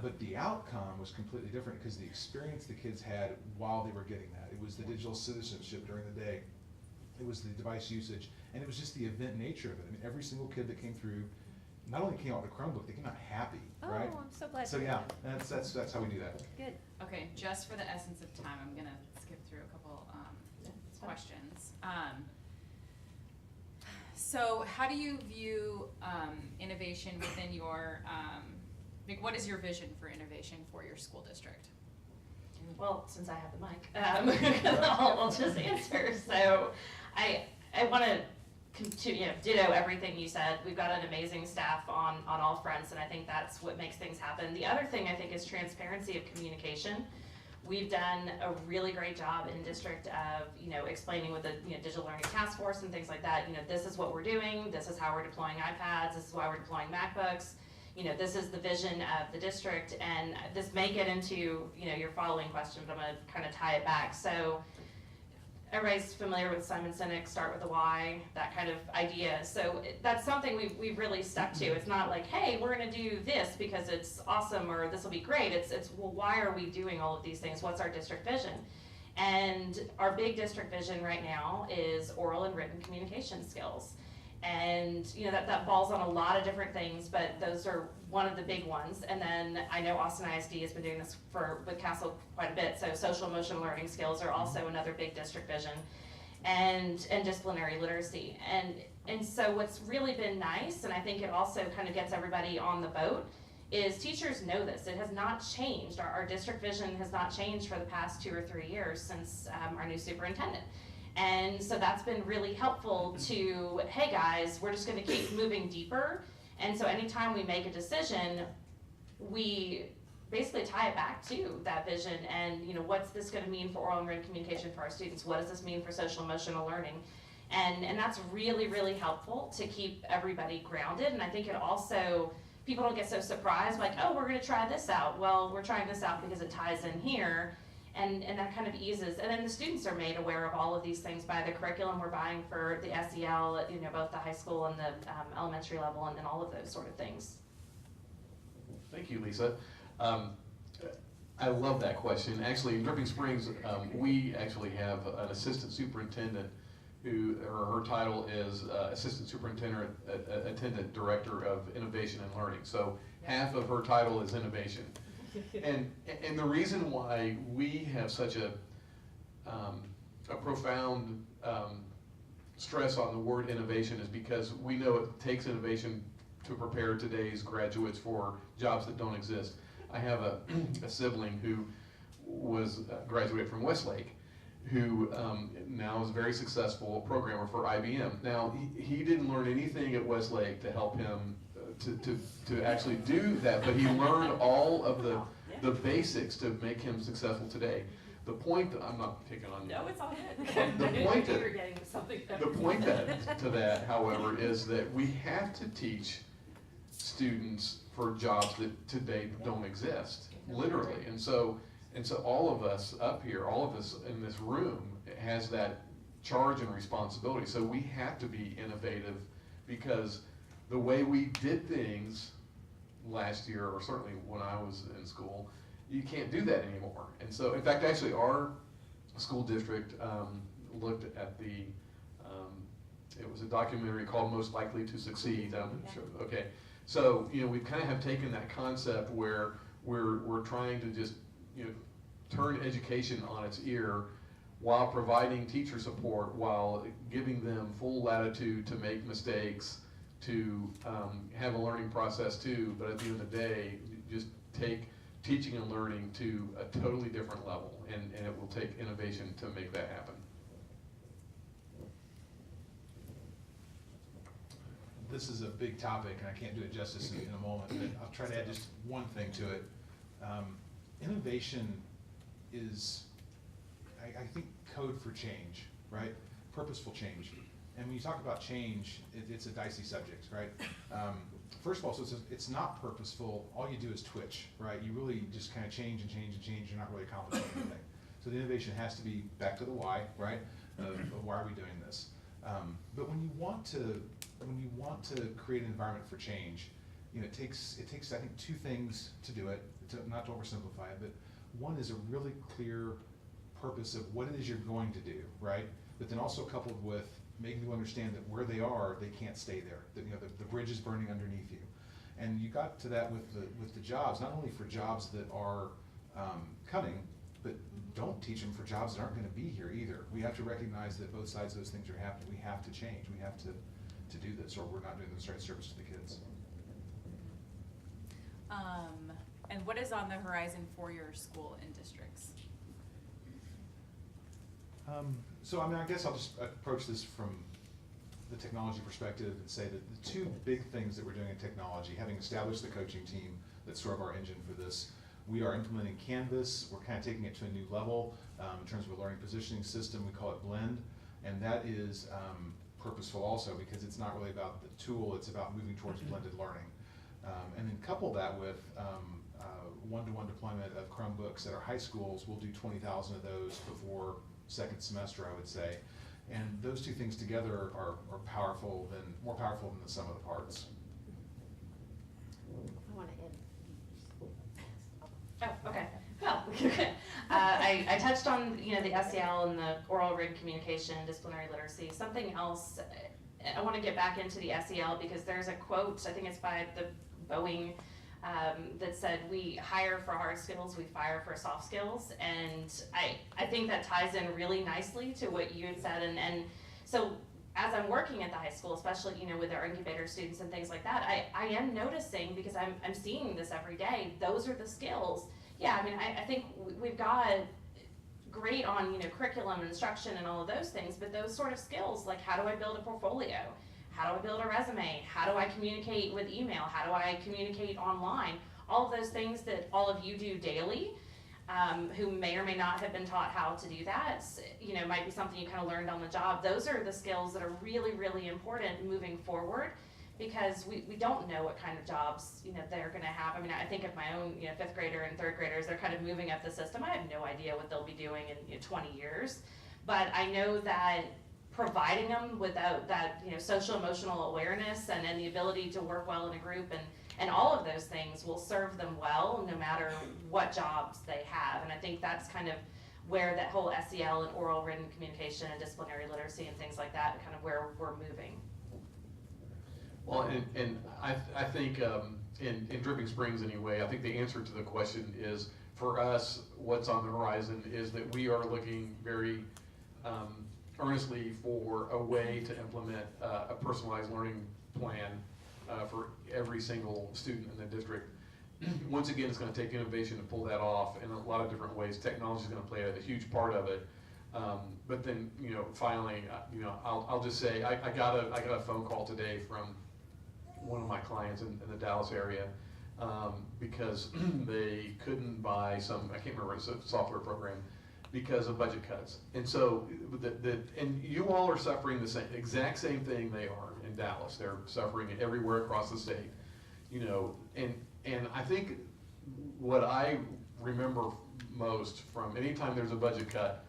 But the outcome was completely different because the experience the kids had while they were getting that. It was the digital citizenship during the day. It was the device usage. And it was just the event nature of it. I mean, every single kid that came through not only came out with a Chromebook, they came out happy, right? Oh, I'm so glad. So yeah, that's how we do that. Good. Okay, just for the essence of time, I'm gonna skip through a couple questions. So how do you view innovation within your, what is your vision for innovation for your school district? Well, since I have the mic, I'll just answer. So I want to ditto everything you said. We've got an amazing staff on all fronts, and I think that's what makes things happen. The other thing I think is transparency of communication. We've done a really great job in district of, explaining with the, digital learning task force and things like that, this is what we're doing, this is how we're deploying iPads, this is why we're deploying MacBooks, this is the vision of the district, and this may get into, your following question, but I'm gonna kind of tie it back. So everybody's familiar with Simon Sinek, start with the why, that kind of idea. So that's something we've really stuck to. It's not like, hey, we're gonna do this because it's awesome or this will be great. It's well, why are we doing all of these things? What's our district vision? And our big district vision right now is oral and written communication skills. And that falls on a lot of different things, but those are one of the big ones. And then I know Austin ISD has been doing this with Castle quite a bit, so social emotional learning skills are also another big district vision, and disciplinary literacy. And so what's really been nice, and I think it also kind of gets everybody on the boat, is teachers know this. It has not changed. Our district vision has not changed for the past 2 or 3 years since our new superintendent. And so that's been really helpful to, hey guys, we're just gonna keep moving deeper. And so anytime we make a decision, we basically tie it back to that vision and, what's this gonna mean for oral and written communication for our students? What does this mean for social emotional learning? And that's really, really helpful to keep everybody grounded. And I think it also, people don't get so surprised, like, oh, we're gonna try this out. Well, we're trying this out because it ties in here. And that kind of eases, and then the students are made aware of all of these things by the curriculum we're buying for the SEL, both the high school and the elementary level, and all of those sort of things. Thank you, Lisa. I love that question. Actually, in Dripping Springs, we actually have an assistant superintendent her title is Assistant Superintendent Director of Innovation and Learning. So half of her title is innovation. And the reason why we have such a profound stress on the word innovation is because we know it takes innovation to prepare today's graduates for jobs that don't exist. I have a sibling who was graduated from Westlake, who now is a very successful programmer for IBM. Now, he didn't learn anything at Westlake to help him to actually do that, but he learned all of the basics to make him successful today. The point that, I'm not picking on you. No, it's all good. The point you were getting something to that, however, is that we have to teach students for jobs that today don't exist, literally. And so all of us up here, all of us in this room has that charge and responsibility. So we have to be innovative, because the way we did things last year, or certainly when I was in school, you can't do that anymore. And so, in fact, actually our school district looked at it was a documentary called Most Likely to Succeed. Okay, so we kind of have taken that concept where we're trying to just turn education on its ear, while providing teacher support, while giving them full latitude to make mistakes, to have a learning process too, but at the end of the day, just take teaching and learning to a totally different level, and it will take innovation to make that happen. This is a big topic, and I can't do it justice in a moment, but I'll try to add just one thing to it. Innovation is, I think, code for change, right? Purposeful change. And when you talk about change, it's a dicey subject, right? First of all, so it's not purposeful. All you do is twitch, right? You really just kind of change and change and change. You're not really accomplishing anything. So the innovation has to be back to the why, right? Why are we doing this? But when you want to create an environment for change, it takes I think two things to do it. Not to oversimplify it, but one is a really clear purpose of what it is you're going to do, right? But then also coupled with making people understand that where they are, they can't stay there. That the bridge is burning underneath you. And you got to that with the jobs, not only for jobs that are coming, but don't teach them for jobs that aren't going to be here either. We have to recognize that both sides of those things are happening. We have to change. We have to do this, or we're not doing the right service to the kids. And what is on the horizon for your school and districts? So I guess I'll just approach this from the technology perspective and say that the two big things that we're doing in technology, having established the coaching team that's sort of our engine for this, We are implementing Canvas. We're kind of taking it to a new level in terms of a learning positioning system. We call it Blend, and that is purposeful also because it's not really about the tool, it's about moving towards blended learning. And then couple that with one-to-one deployment of Chromebooks at our high schools. We'll do 20,000 of those before second semester, I would say. And those two things together are more powerful than the sum of the parts. I want to end. Oh, okay. Well, I touched on, you know, the SEL and the oral written communication, disciplinary literacy. Something else, I want to get back into the SEL because there's a quote, I think it's by the Boeing, that said, we hire for hard skills, we fire for soft skills. And I think that ties in really nicely to what you had said. And so as I'm working at the high school, especially, you know, with our incubator students and things like that, I am noticing, because I'm seeing this every day, those are the skills. Yeah, I mean, I think we've got great on, you know, curriculum and instruction and all of those things, but those sort of skills, like how do I build a portfolio? How do I build a resume? How do I communicate with email? How do I communicate online? All of those things that all of you do daily, who may or may not have been taught how to do that, you know, might be something you kind of learned on the job. Those are the skills that are really, really important moving forward, because we don't know what kind of jobs, you know, they're gonna have. I mean, I think of my own, you know, 5th grader and 3rd graders, they're kind of moving up the system. I have no idea what they'll be doing in, you know, 20 years, but I know that providing them with that you know, social emotional awareness and the ability to work well in a group and all of those things will serve them well no matter what jobs they have. And I think that's kind of where that whole SEL and oral written communication and disciplinary literacy and things like that, kind of where we're moving. Well, and I think in Dripping Springs anyway, I think the answer to the question is, for us, what's on the horizon is that we are looking very earnestly for a way to implement a personalized learning plan for every single student in the district. Once again, it's going to take innovation to pull that off in a lot of different ways. Technology is going to play a huge part of it. But then, you know, finally, you know, I'll just say I got a phone call today from one of my clients in the Dallas area because they couldn't buy some, I can't remember, it's a software program, because of budget cuts. And so, and you all are suffering the exact same thing they are in Dallas. They're suffering it everywhere across the state, you know. And I think what I remember most from any time there's a budget cut,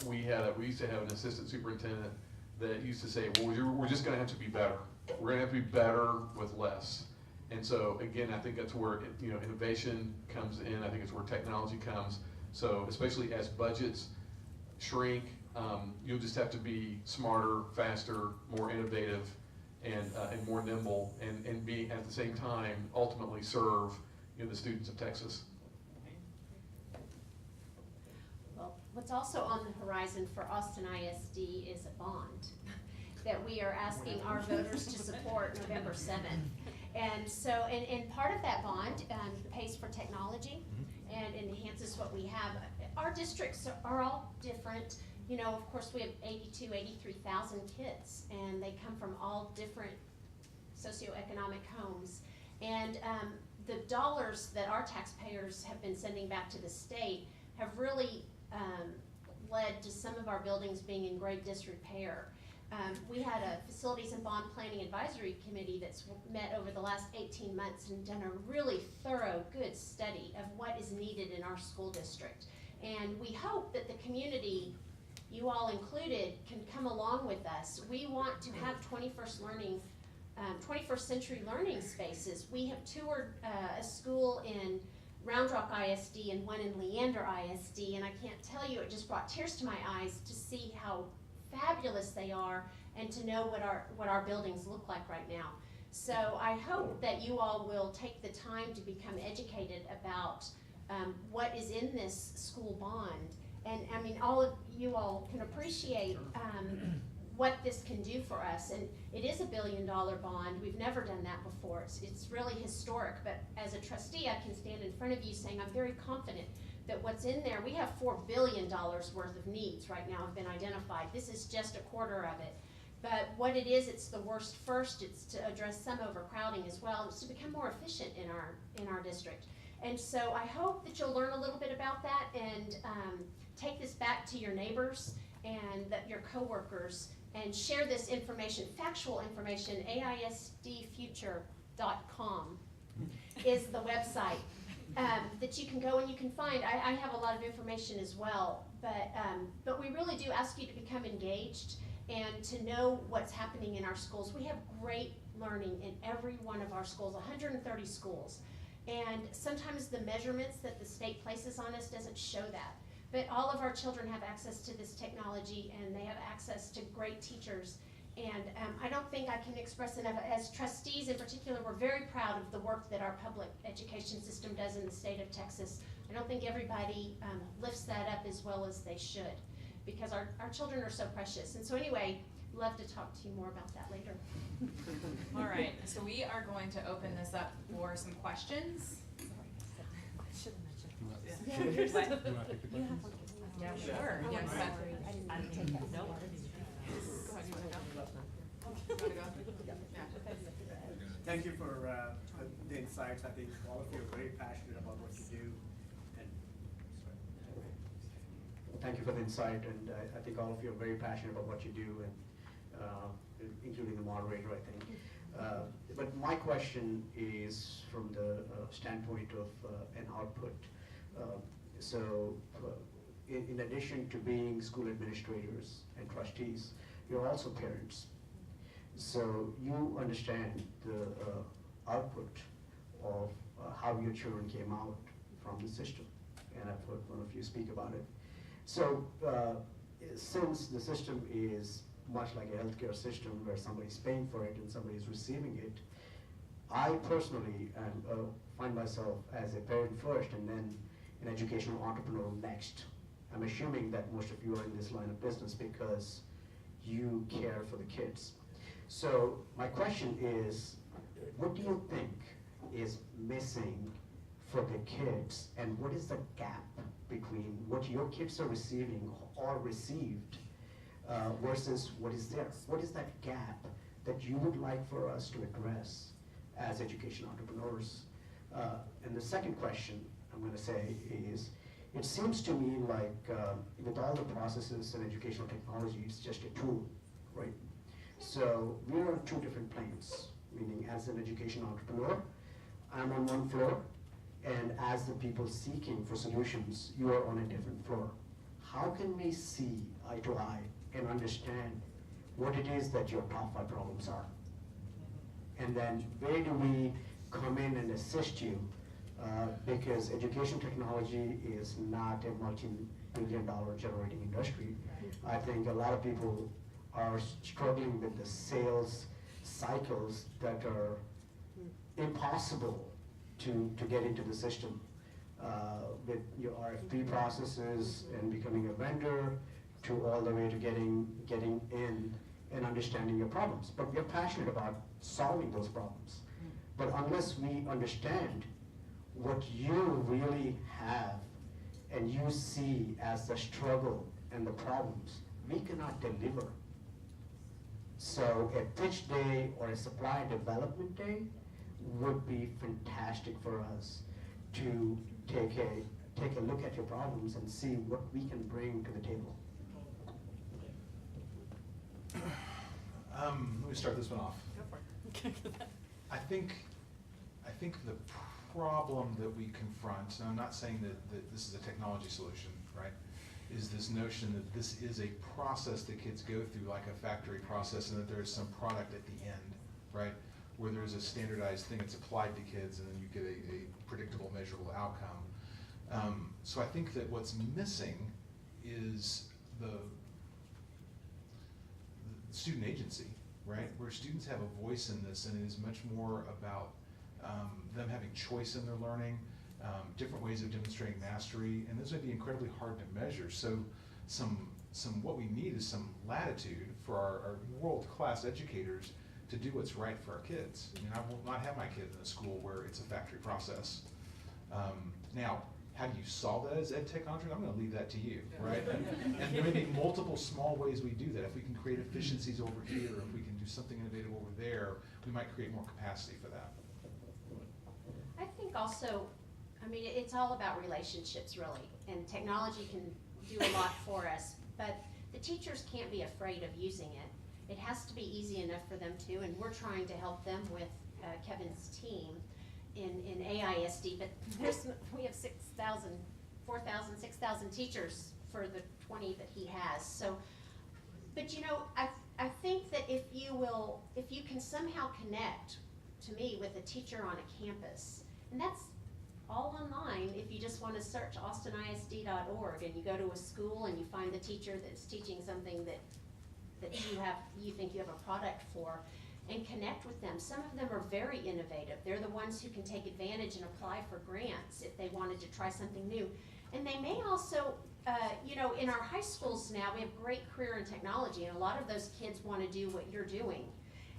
we used to have an assistant superintendent that used to say, well, we're just going to have to be better. We're going to have to be better with less. And so again, I think that's where you know, innovation comes in. I think it's where technology comes. So especially as budgets shrink, you'll just have to be smarter, faster, more innovative, and more nimble, and be at the same time ultimately serve, you know, the students of Texas. Well, what's also on the horizon for Austin ISD is a bond that we are asking our voters to support November 7th. And so, and part of that bond pays for technology and enhances what we have. Our districts are all different. You know, of course, we have 83,000 kids, and they come from all different socioeconomic homes. And the dollars that our taxpayers have been sending back to the state have really led to some of our buildings being in great disrepair. We had a Facilities and Bond Planning Advisory Committee that's met over the last 18 months and done a really thorough, good study of what is needed in our school district. And we hope that the community, you all included, can come along with us. We want to have 21st century learning spaces. We have toured a school in Round Rock ISD and one in Leander ISD, and I can't tell you, it just brought tears to my eyes to see how fabulous they are and to know what our buildings look like right now. So I hope that you all will take the time to become educated about what is in this school bond. And I mean, all of you all can appreciate what this can do for us. And it is $1 billion bond. We've never done that before. It's really historic. But as a trustee, I can stand in front of you saying I'm very confident that what's in there, we have $4 billion worth of needs right now have been identified. This is just a quarter of it. But what it is, it's the worst first. It's to address some overcrowding as well. It's to become more efficient in our district. And so I hope that you'll learn a little bit about that and take this back to your neighbors and your coworkers and share this information, factual information. AISDfuture.com is the website that you can go and you can find. I have a lot of information as well, but we really do ask you to become engaged and to know what's happening in our schools. We have great learning in every one of our schools, 130 schools. And sometimes the measurements that the state places on us doesn't show that. But all of our children have access to this technology and they have access to great teachers. And I don't think I can express enough. As trustees in particular, we're very proud of the work that our public education system does in the state of Texas. I don't think everybody lifts that up as well as they should, because our children are so precious. And so anyway, love to talk to you more about that later. All right, so we are going to open this up for some questions. Yeah, sure. Yeah, Thank you for the insights. I think all of you are very passionate about what you do. And thank you for the insight, and I think all of you are very passionate about what you do, and including the moderator, I think. But my question is from the standpoint of an output. In addition to being school administrators and trustees, you're also parents. So you understand the output of how your children came out from the system, and I've heard one of you speak about it. So since the system is much like a healthcare system where somebody's paying for it and somebody's receiving it, I personally find myself as a parent first and then an educational entrepreneur next. I'm assuming that most of you are in this line of business because you care for the kids. So my question is, what do you think is missing for the kids, and what is the gap between what your kids are receiving or received versus what is there? What is that gap that you would like for us to address as education entrepreneurs? And the second question I'm going to say is, it seems to me like with all the processes and educational technology, it's just a tool, right? So we're on two different planes, meaning as an education entrepreneur, I'm on one floor, and as the people seeking for solutions, you are on a different floor. How can we see eye to eye and understand what it is that your top 5 problems are? And then where do we come in and assist you? Because education technology is not a multi-billion-dollar generating industry. I think a lot of people are struggling with the sales cycles that are impossible to get into the system. With your RFP processes and becoming a vendor to all the way to getting in and understanding your problems. But we're passionate about solving those problems. But unless we understand what you really have and you see as the struggle and the problems, we cannot deliver. So a pitch day or a supply development day would be fantastic for us to take a look at your problems and see what we can bring to the table. Let me start this one off. I think the problem that we confront, and I'm not saying that this is a technology solution, right, is this notion that this is a process that kids go through like a factory process, and that there is some product at the end, right, where there's a standardized thing that's applied to kids and then you get a predictable, measurable outcome. So I think that what's missing is the student agency, right, where students have a voice in this, and it is much more about them having choice in their learning, different ways of demonstrating mastery, and those would be incredibly hard to measure. So what we need is some latitude for our world-class educators to do what's right for our kids. I mean, I will not have my kids in a school where it's a factory process. Now, how do you solve that as EdTech entrepreneurs? I'm going to leave that to you, right? And there may be multiple small ways we do that. If we can create efficiencies over here, if we can do something innovative over there, we might create more capacity for that. I think also I mean, it's all about relationships, really, and technology can do a lot for us, but the teachers can't be afraid of using it. It has to be easy enough for them to, and we're trying to help them with Kevin's team in AISD, but we have 4,000, 6,000 teachers for the 20 that he has. So, but you know, I think that if you can somehow connect, to me, with a teacher on a campus, and that's all online. If you just want to search austinisd.org and you go to a school and you find the teacher that's teaching something that you think you have a product for, and connect with them. Some of them are very innovative. They're the ones who can take advantage and apply for grants if they wanted to try something new. And they may also, you know, in our high schools now, we have great career in technology, and a lot of those kids want to do what you're doing.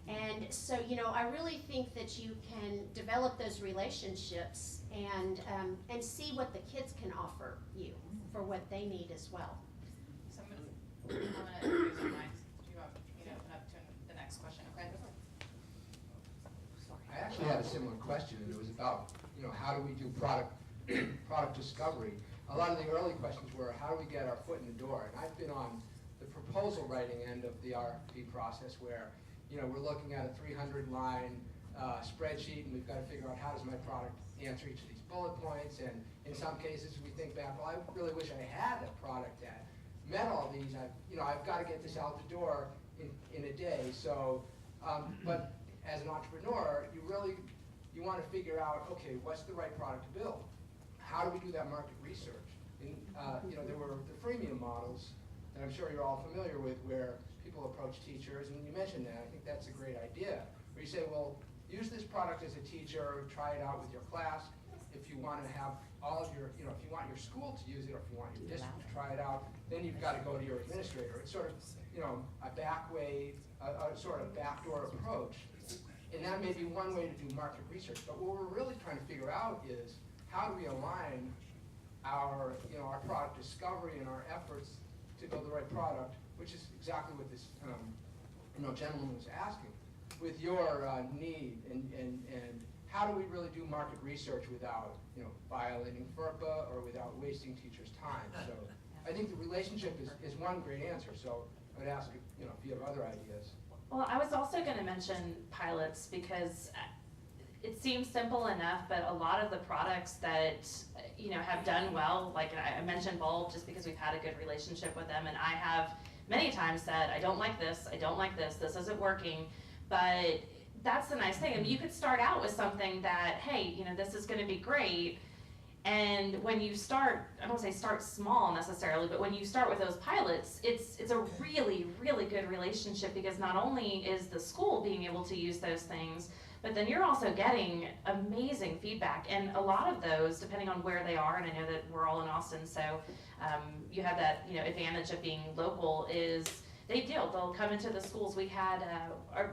And so, you know, I really think that you can develop those relationships and see what the kids can offer you for what they need as well. So I'm gonna use your mic. Do you want me to open up to the next question? Okay. I actually had a similar question, and it was about, you know, how do we do product discovery? A lot of the early questions were, how do we get our foot in the door? And I've been on the proposal writing end of the RFP process where, you know, we're looking at a 300-line spreadsheet, and we've got to figure out how does my product answer each of these bullet points. And in some cases, we think back, well, I really wish I had a product that met all these. I've got to get this out the door in a day. So, but as an entrepreneur, you want to figure out, okay, what's the right product to build? How do we do that market research? And, you know, there were the freemium models that I'm sure you're all familiar with, where people approach teachers, and you mentioned that. I think that's a great idea, where you say, well, use this product as a teacher, try it out with your class. If you want to have all of your, you know, if you want your school to use it, or if you want your district to try it out, then you've got to go to your administrator. It's sort of, you know, a back way, a sort of backdoor approach. And that may be one way to do market research. But what we're really trying to figure out is, how do we align our, you know, our product discovery and our efforts to build the right product, which is exactly what this, you know, gentleman was asking, with your need, and how do we really do market research without, you know, violating FERPA or without wasting teachers' time? So I think the relationship is one great answer. So I would ask, you know, if you have other ideas. Well, I was also going to mention pilots, because it seems simple enough, but a lot of the products that, you know, have done well, like I mentioned Bulb just because we've had a good relationship with them, and I have many times said, I don't like this, this isn't working, but that's the nice thing. I mean, you could start out with something that, hey, you know, this is going to be great, and when you start, I don't say start small necessarily, but when you start with those pilots, it's a really, really good relationship, because not only is the school being able to use those things, but then you're also getting amazing feedback. And a lot of those, depending on where they are, and I know that we're all in Austin, so you have that, you know, advantage of being local, is they'll come into the schools. We had,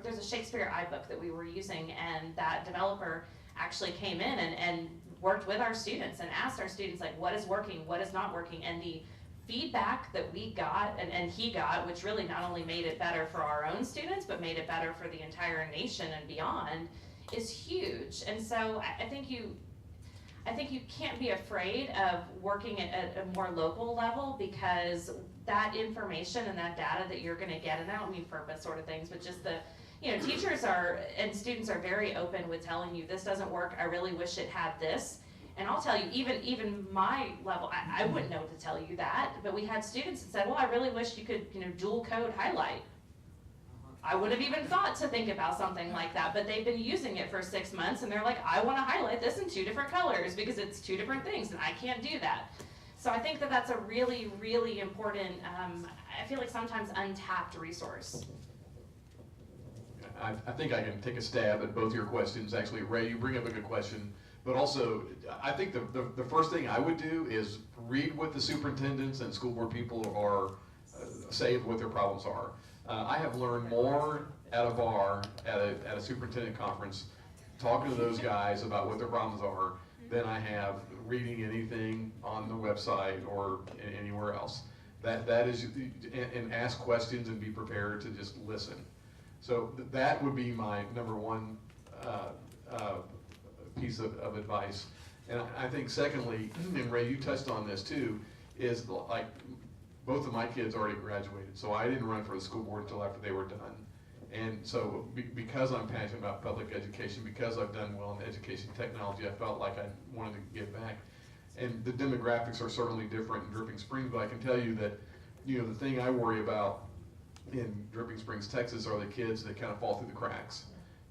there's a Shakespeare iBook that we were using, and that developer actually came in and worked with our students and asked our students, like, what is working, what is not working, and the feedback that we got and he got, which really not only made it better for our own students, but made it better for the entire nation and beyond, is huge. And so I think you can't be afraid of working at a more local level, because that information and that data that you're going to get, and I don't mean purpose sort of things, but just the, you know, teachers and students are very open with telling you, this doesn't work, I really wish it had this. And I'll tell you, even my level, I wouldn't know to tell you that, but we had students that said, well, I really wish you could, you know, dual code highlight. I would have even thought to think about something like that, but they've been using it for 6 months, and they're like, I want to highlight this in 2 different colors because it's 2 different things, and I can't do that. So I think that that's a really, really important, I feel like sometimes untapped resource. I think I can take a stab at both your questions. Actually, Ray, you bring up a good question. But also, I think the first thing I would do is read what the superintendents and school board people are say what their problems are. I have learned more at a bar, at a superintendent conference, talking to those guys about what their problems are, than I have reading anything on the website or anywhere else. That is, and ask questions and be prepared to just listen. So that would be my number one piece of advice. And I think secondly, and Ray, you touched on this too, is like both of my kids already graduated, so I didn't run for the school board until after they were done. And so because I'm passionate about public education, because I've done well in education technology, I felt like I wanted to give back. And the demographics are certainly different in Dripping Springs, but I can tell you that, you know, the thing I worry about in Dripping Springs, Texas, are the kids that kind of fall through the cracks.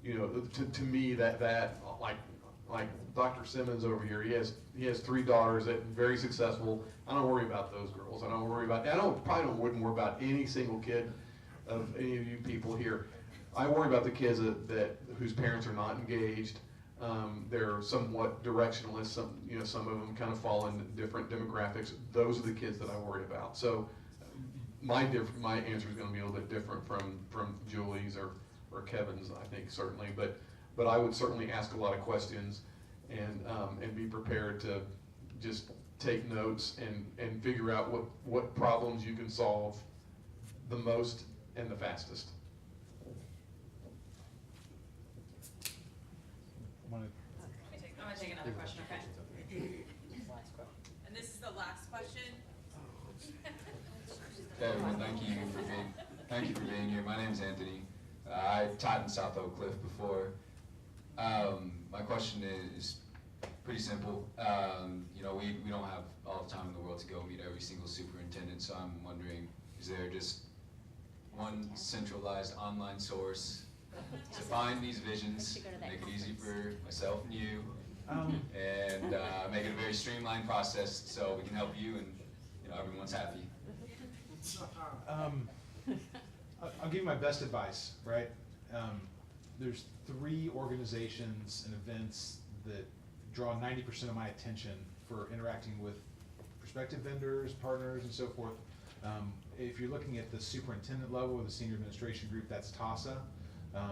You know, to me, that like Dr. Simmons over here, he has 3 daughters that are very successful. I don't worry about those girls. Wouldn't worry about any single kid of any of you people here. I worry about the kids that whose parents are not engaged. They're somewhat directionless. Some of them kind of fall into different demographics. Those are the kids that I worry about. So my answer is going to be a little bit different from Julie's or Kevin's, I think, certainly. But I would certainly ask a lot of questions and be prepared to just take notes and figure out what problems you can solve the most and the fastest. I'm gonna take another question, okay? And this is the last question. Okay, well, thank you for being here. My name is Anthony. I taught in South Oak Cliff before. My question is pretty simple. You know, we don't have all the time in the world to go meet every single superintendent, so I'm wondering, is there just one centralized online source to find these visions, make it easy for myself and you, and make it a very streamlined process so we can help you and, you know, everyone's happy? I'll give you my best advice, right? There's 3 organizations and events that draw 90% of my attention for interacting with prospective vendors, partners, and so forth. If you're looking at the superintendent level or the senior administration group, that's TASA.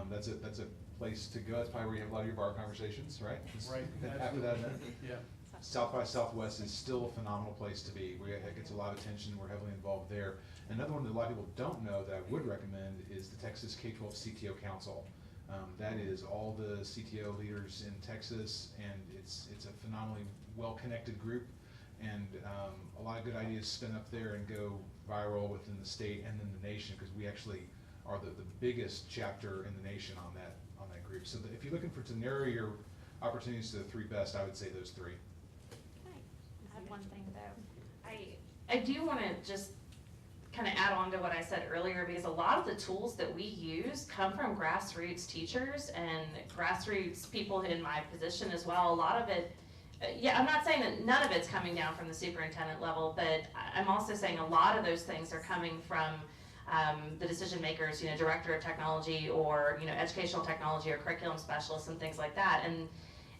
That's a place to go. That's probably where you have a lot of your bar conversations, right? Right. After that event. Yeah. South by Southwest is still a phenomenal place to be. It gets a lot of attention. We're heavily involved there. Another one that a lot of people don't know that I would recommend is the Texas K-12 CTO Council. That is all the CTO leaders in Texas, and it's a phenomenally well-connected group, and a lot of good ideas spin up there and go viral within the state and then the nation, because we actually are the biggest chapter in the nation on that group. So if you're looking to narrow your opportunities to the 3 best, I would say those 3. I have one thing though. I do want to just kind of add on to what I said earlier, because a lot of the tools that we use come from grassroots teachers and grassroots people in my position as well. A lot of it, I'm not saying that none of it's coming down from the superintendent level, but I'm also saying a lot of those things are coming from the decision makers, director of technology or, educational technology or curriculum specialists and things like that.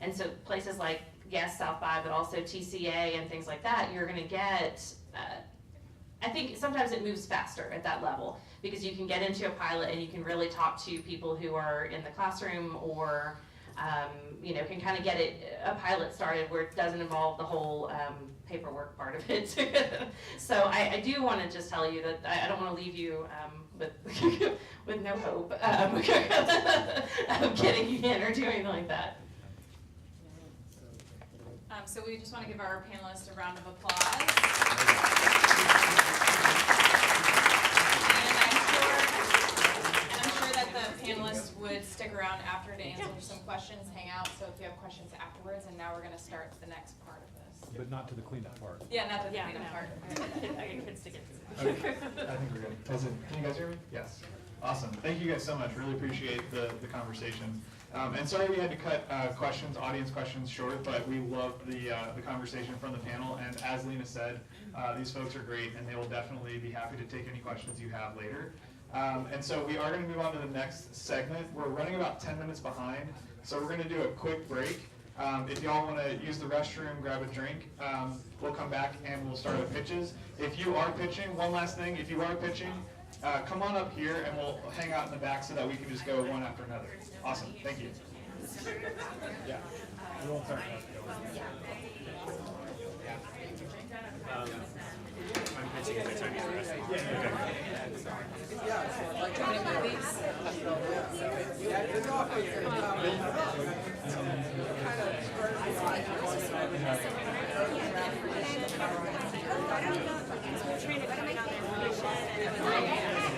And so places like, yes, South by, but also TCA and things like that, you're going to get, I think sometimes it moves faster at that level, because you can get into a pilot and you can really talk to people who are in the classroom or, can kind of get a pilot started where it doesn't involve the whole paperwork part of it. So I do want to just tell you that I don't want to leave you with no hope of getting in or doing anything like that. So we just want to give our panelists a round of applause. And I'm sure that the panelists would stick around after to answer some questions, hang out, so if you have questions afterwards, and now we're going to start the next part of this. But not to the cleanup part. Yeah, not the cleanup part. I could stick it. Okay. I think we're good. Can you guys hear me? Yes. Awesome. Thank you guys so much. Really appreciate the conversation. And sorry we had to cut audience questions short, but we loved the conversation from the panel. And as Lena said, these folks are great, and they will definitely be happy to take any questions you have later. And so we are going to move on to the next segment. We're running about 10 minutes behind, so we're going to do a quick break. If y'all want to use the restroom, grab a drink, we'll come back and we'll start with pitches. If you are pitching, one last thing, if you are pitching, come on up here and we'll hang out in the back so that we can just go one after another. Awesome, thank you. Yeah, we won't start now. I'm pitching at the time for the rest. trying to come in on their information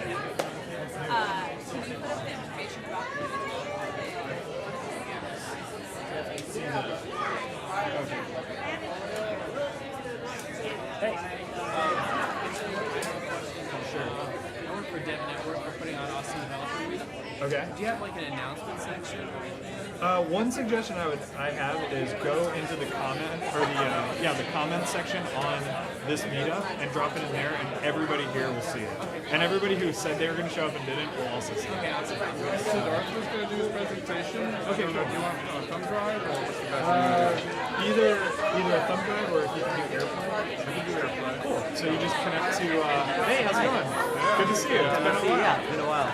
and it was like, can you put up the information about the Hey. Sure. I work for Dev Network. We're putting on Austin Developer Week. Okay. Do you have like an announcement section or anything? One suggestion I have is go into the comment or the comment section on this meetup and drop it in there, and everybody here will see it. And everybody who said they were going to show up and didn't will also see it. So Arthur's going to do his presentation. Okay, Do cool. you want a thumb drive or what's the best Either a thumb drive or if you can do AirPlay. I can do AirPlay. Cool. So you just connect to. Hey, how's it going? Good to see you. It's been a while. Yeah, been a while.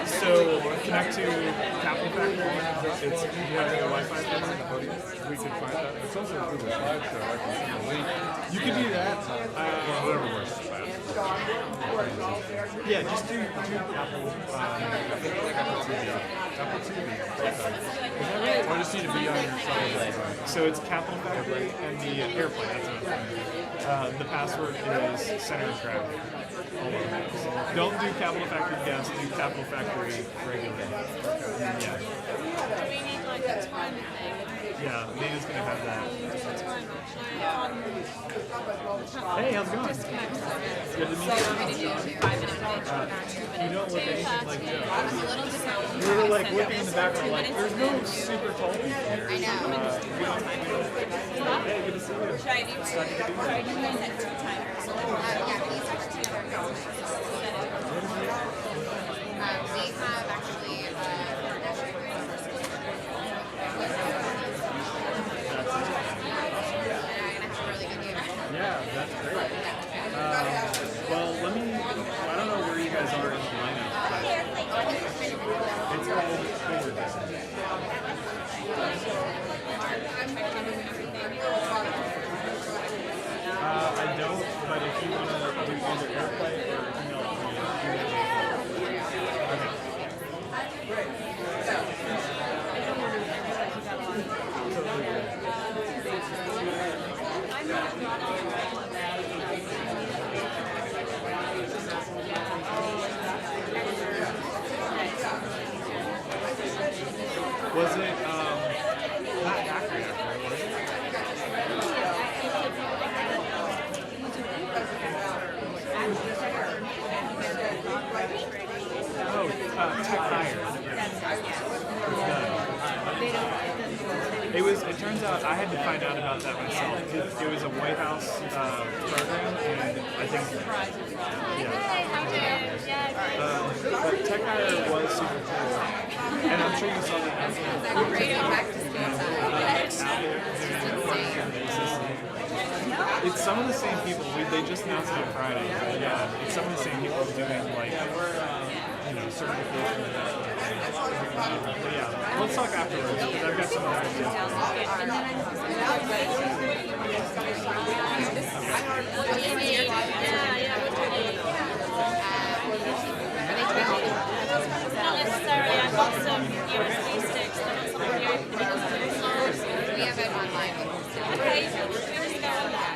So connect to Capital Factory. It's you have your Wi-Fi camera. We can find that. It's also through the slideshow. I can see the link. You can do that. Whatever works fast. Yeah, just do Apple. Apple TV. Okay. Or just need to be on your side. So it's Capital Factory and the AirPlay. That's what the password is center of gravity. Don't do Capital Factory guest. Do Capital Factory regular. Yeah. Do we need like a time thing? Yeah, Nina's gonna have that. Time actually on Hey, how's it going? disconnect. Good to meet you. 5-minute pitch or 2 minutes. You don't look anything like Joe. A little discount. You were like looking in the background, like there's no super tall people here. I know. Hey, good to see you. Should I do two? Should I do these at 2 timers? Yeah, these are 2 other goals. We have actually partnership agreement for school. Yeah, that's great. Well, let me. I don't know where you guys are in the lineup, but it's called Incubator. I don't, but if you want to do either AirPlay or email it to me, okay. Was it not accurate, was it? Oh, tech hire. It turns out I had to find out about that myself. It was a White House program, and I think, but tech hire was super cool. And I'm sure you saw the announcement. It's some of the same people. They just announced it on Friday. Yeah, it's some of the same people doing like, certification and that sort of thing. But yeah, let's talk afterwards because I've got some other ideas. Not necessarily. I've got some USB sticks that are something you open and it doesn't. We have it online. Okay, should we just go on that?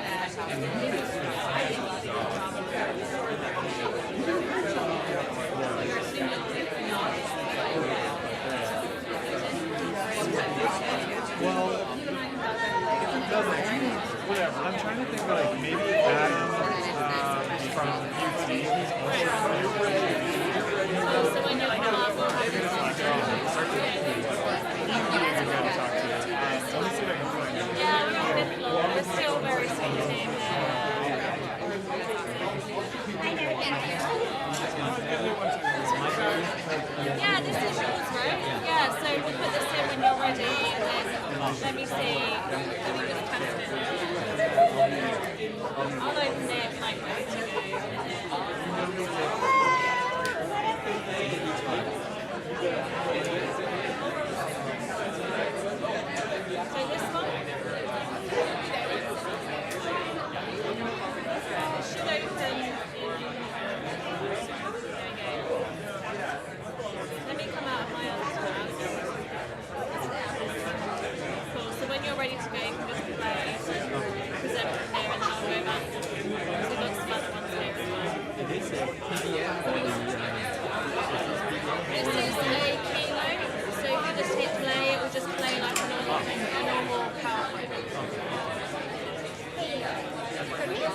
Well, whatever. I'm trying to think like maybe Adam from UT. He's So when you're not, we'll have your Yeah, we're on 5th floor. We're still very senior team Yeah, this is yours, right? Yeah, so we'll put this in when you're ready. And then, let me see. I'll open it like So this one? Should open. Let me come out of my other tab. Cool, so when you're ready to go, you can just play.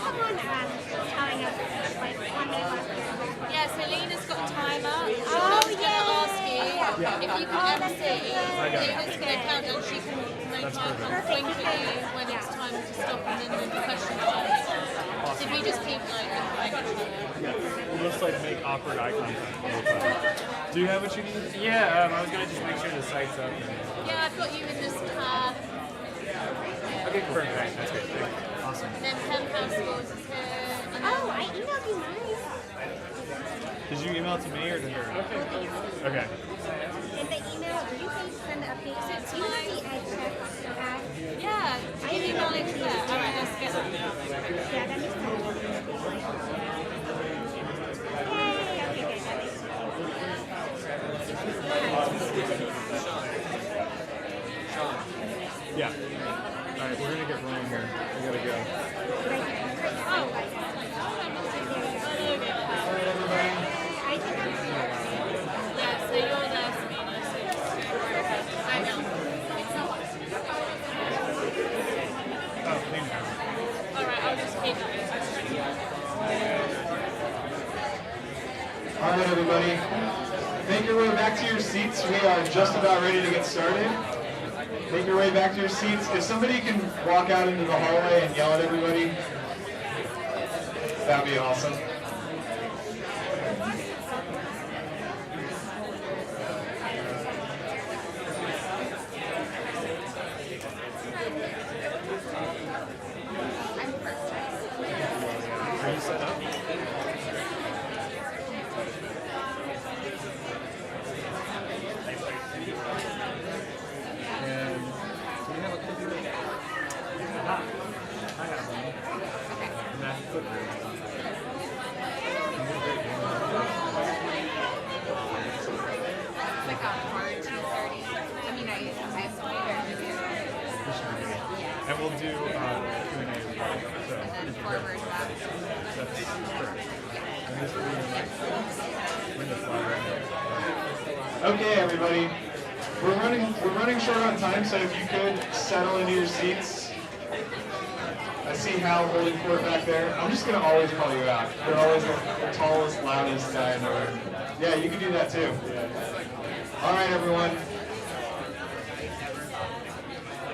someone telling us like 1 minute left? Yeah, so Lena's got a timer. Oh, She's going to ask you if you can MC. I got it. Lena's going to count down. She can make That's eye perfect. contact, wink at you when it's time to stop, and then the question starts. So if you just keep like, Yeah. We'll just like make awkward eye contact the whole time. Do you have what you need? Yeah, I was gonna just make sure the site's up. yeah, I've got you in this tab. Okay, perfect. That's great. Thank you. Awesome. And then pen pal scores is here. And then Oh, I emailed you mine. Did you email it to me or to her? Okay. In the email, you can send the updates. Do you have the EdTech ad? yeah, I email it to there. All right, let's get that. Yeah, that makes sense. Yay! Okay, good. That makes Yeah. All right, we're gonna get rolling here. We gotta go. Yeah, so you're there, Sabina. So I know. Oh, thank you. All right, I'll just keep that. All right, everybody. Make your way back to your seats. We are just about ready to get started. Make your way back to your seats. If somebody can walk out into the hallway and yell at everybody, that'd be awesome. Are you set up? And do we have a clicker? Ah, I have one. And that's a clicker. It's like a hard 2:30. I mean, I have to be there to do. Yeah. And we'll do Q&A as well. So, And then forward back. that's perfect. And this will be we're in the slide right now. Okay, everybody. We're running short on time, so if you could settle into your seats. I see Hal holding court back there. I'm just gonna always call you out. You're always the tallest, loudest guy in the room. Yeah, you can do that too. All right, everyone.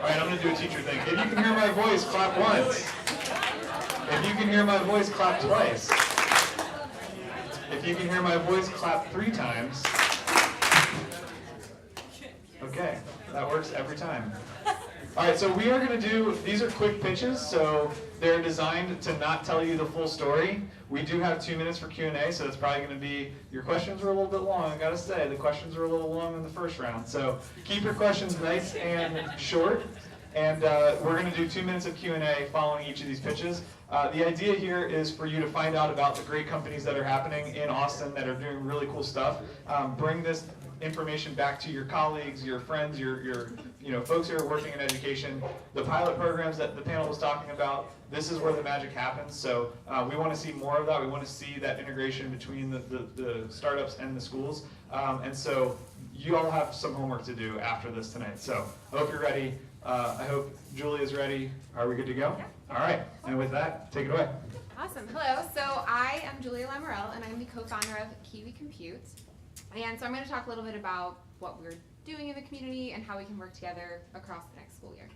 All right, I'm gonna do a teacher thing. If you can hear my voice, clap once. If you can hear my voice, clap twice. If you can hear my voice, clap 3 times. Okay, that works every time. All right, so we are going to do, these are quick pitches, so they're designed to not tell you the full story. We do have 2 minutes for Q&A, so it's probably going to be, your questions were a little bit long, I got to say. The questions were a little long in the first round. So keep your questions nice and short, and we're going to do 2 minutes of Q&A following each of these pitches. The idea here is for you to find out about the great companies that are happening in Austin that are doing really cool stuff. Bring this information back to your colleagues, your friends, your folks who are working in education. The pilot programs that the panel was talking about, this is where the magic happens. So we want to see more of that. We want to see that integration between the startups and the schools. And so you all have some homework to do after this tonight. So I hope you're ready. I hope Julie is ready. Are we good to go? All right. And with that, take it away. Awesome. Hello. So I am Julia Lamarelle, and I'm the co-founder of Kiwi Compute. And so I'm going to talk a little bit about what we're doing in the community and how we can work together across the next school year.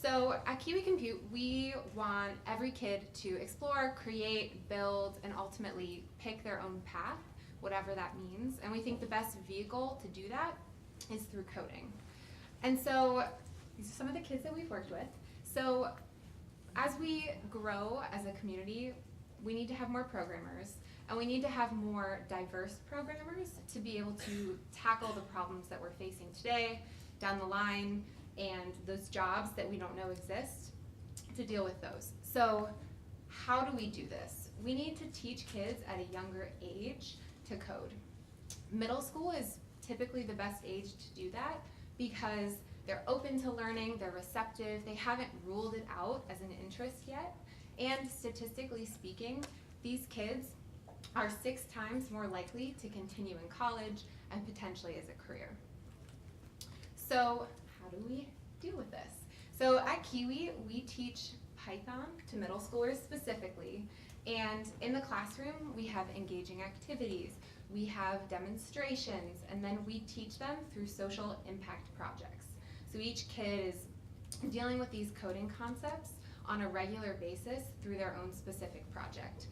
So at Kiwi Compute, we want every kid to explore, create, build, and ultimately pick their own path, whatever that means. And we think the best vehicle to do that is through coding. And so these are some of the kids that we've worked with. So as we grow as a community, we need to have more programmers. And we need to have more diverse programmers to be able to tackle the problems that we're facing today, down the line, and those jobs that we don't know exist, to deal with those. So how do we do this? We need to teach kids at a younger age to code. Middle school is typically the best age to do that because they're open to learning, they're receptive, they haven't ruled it out as an interest yet, and statistically speaking, these kids are 6 times more likely to continue in college and potentially as a career. So how do we deal with this? So at Kiwi, we teach Python to middle schoolers specifically. And in the classroom, we have engaging activities, we have demonstrations, and then we teach them through social impact projects. So each kid is dealing with these coding concepts on a regular basis through their own specific project.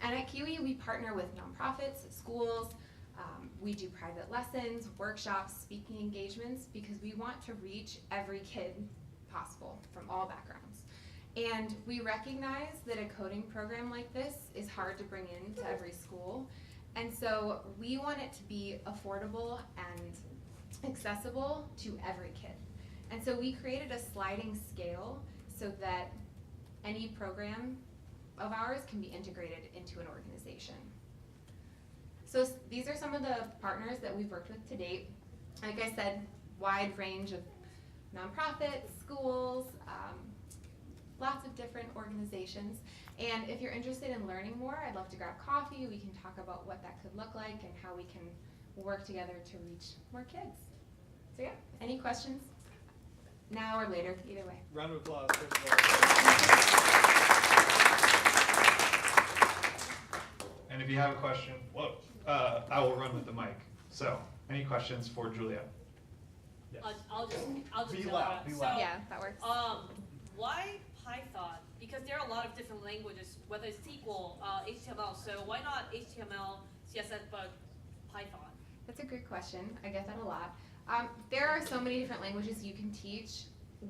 And at Kiwi, we partner with nonprofits, schools, we do private lessons, workshops, speaking engagements, because we want to reach every kid possible from all backgrounds. And we recognize that a coding program like this is hard to bring into every school. And so we want it to be affordable and accessible to every kid. And so we created a sliding scale so that any program of ours can be integrated into an organization. So these are some of the partners that we've worked with to date. Like I said, wide range of nonprofits, schools, lots of different organizations. And if you're interested in learning more, I'd love to grab coffee. We can talk about what that could look like and how we can work together to reach more kids. So yeah, any questions? Now or later, either way. Round of applause, first of all. And if you have a question, I will run with the mic. So, any questions for Julia? Yes. I'll just Be tell loud, her. be loud. Yeah, that works. Why Python? Because there are a lot of different languages, whether it's SQL, HTML. So why not HTML, CSS, but Python? That's a great question. I get that a lot. There are so many different languages you can teach.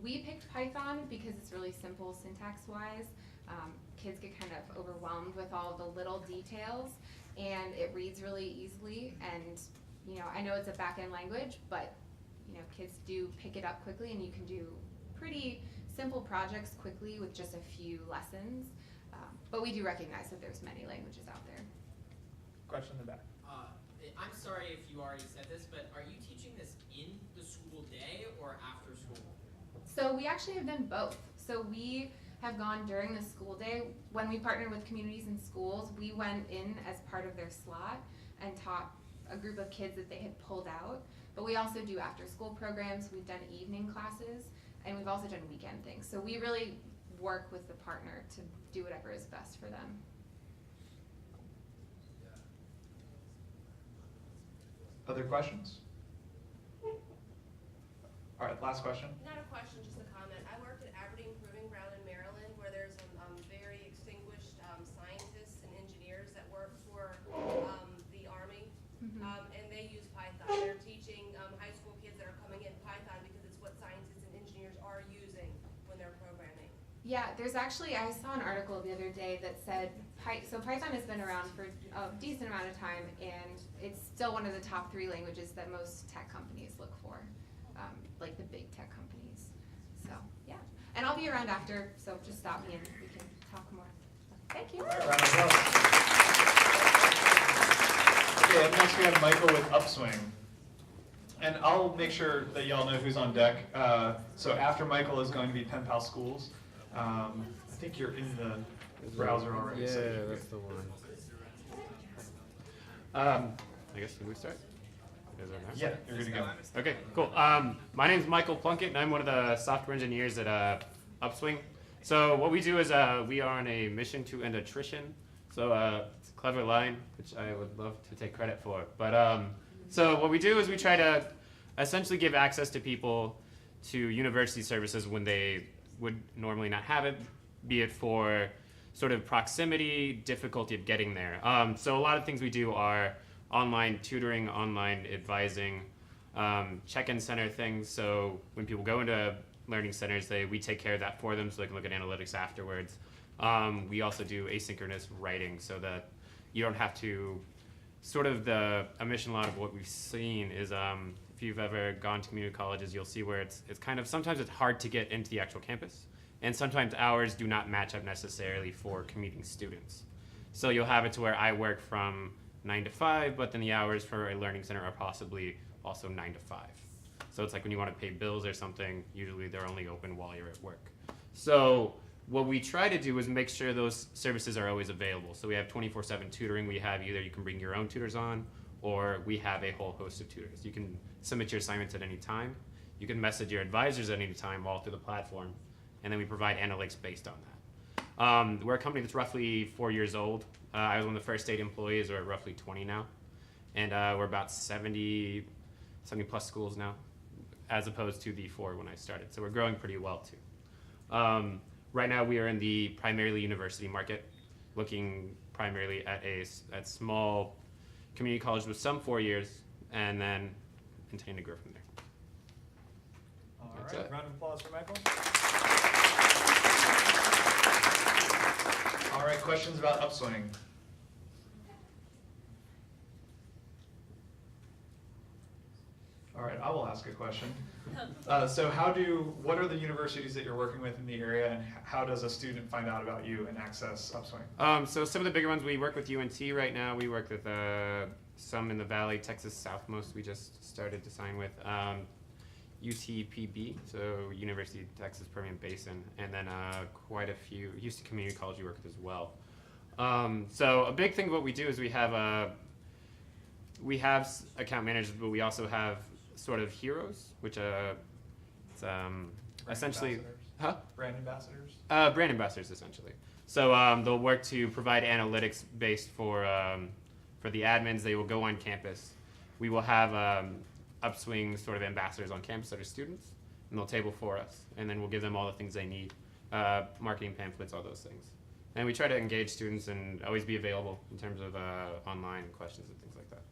We picked Python because it's really simple syntax-wise. Kids get kind of overwhelmed with all the little details, and it reads really easily. And I know it's a back-end language, but kids do pick it up quickly, and you can do pretty simple projects quickly with just a few lessons. But we do recognize that there's many languages out there. Question in the back. I'm sorry if you already said this, but are you teaching this in the school day or after school? So we actually have done both. So we have gone during the school day. When we partnered with communities and schools, we went in as part of their slot and taught a group of kids that they had pulled out. But we also do after school programs, we've done evening classes, and we've also done weekend things. So we really work with the partner to do whatever is best for them. Other questions? All right, last question. Not a question, just a comment. I worked at Aberdeen Proving Ground in Maryland, where there's some very extinguished scientists and engineers that work for the Army, and they use Python. They're teaching high school kids that are coming in Python because it's what scientists and engineers are using when they're programming. Yeah, there's actually, I saw an article the other day that said, so Python has been around for a decent amount of time, and it's still one of the top 3 languages that most tech companies look for, like the big tech companies. So, yeah. And I'll be around after, so just stop me and we can talk more. Thank you. All right, round of applause. Okay, up next we have Michael with Upswing. And I'll make sure that y'all know who's on deck. So after Michael is going to be Pen Pal Schools. I think you're in the browser already. Yeah, so that's the one. I guess can we start? Yeah, you're good to go. Okay, cool. My name's Michael Plunkett, and I'm one of the software engineers at Upswing. So what we do is we are on a mission to end attrition. So it's a clever line, which I would love to take credit for. But so what we do is we try to essentially give access to people to university services when they would normally not have it, be it for sort of proximity, difficulty of getting there. So a lot of things we do are online tutoring, online advising, check-in center things. So when people go into learning centers, we take care of that for them so they can look at analytics afterwards. We also do asynchronous writing so that you don't have to, sort of a mission a lot of what we've seen is if you've ever gone to community colleges, you'll see where it's kind of, sometimes it's hard to get into the actual campus. And sometimes hours do not match up necessarily for commuting students. So you'll have it to where I work from 9 to 5, but then the hours for a learning center are possibly also 9 to 5. So it's like when you want to pay bills or something, usually they're only open while you're at work. So what we try to do is make sure those services are always available. So we have 24/7 tutoring. We have either you can bring your own tutors on, or we have a whole host of tutors. You can submit your assignments at any time. You can message your advisors at any time all through the platform. and then we provide analytics based on that. We're a company that's roughly 4 years old. I was one of the first state employees. We're at roughly 20 now, and we're about 70 plus schools now, as opposed to the 4 when I started. So we're growing pretty well too. Right now we are in the primarily university market, looking primarily at small community college with some 4 years, and then continuing to grow from there. All That's right, it. round of applause for Michael. All right, questions about upswing? All right, I will ask a question. So what are the universities that you're working with in the area, and how does a student find out about you and access Upswing? So some of the bigger ones, we work with UNT right now. We work with some in the Valley, Texas Southmost we just started to sign with. UTPB, so University of Texas Permian Basin, and then quite a few, Houston Community College we work with as well. So a big thing of what we do is we have account managers, but we also have sort of heroes, which it's essentially, Brand ambassadors? Brand ambassadors, essentially. So they'll work to provide analytics based for the admins. They will go on campus. We will have Upswing sort of ambassadors on campus that are students, and they'll table for us, and then we'll give them all the things they need, marketing pamphlets, all those things. And we try to engage students and always be available in terms of online questions and things like that.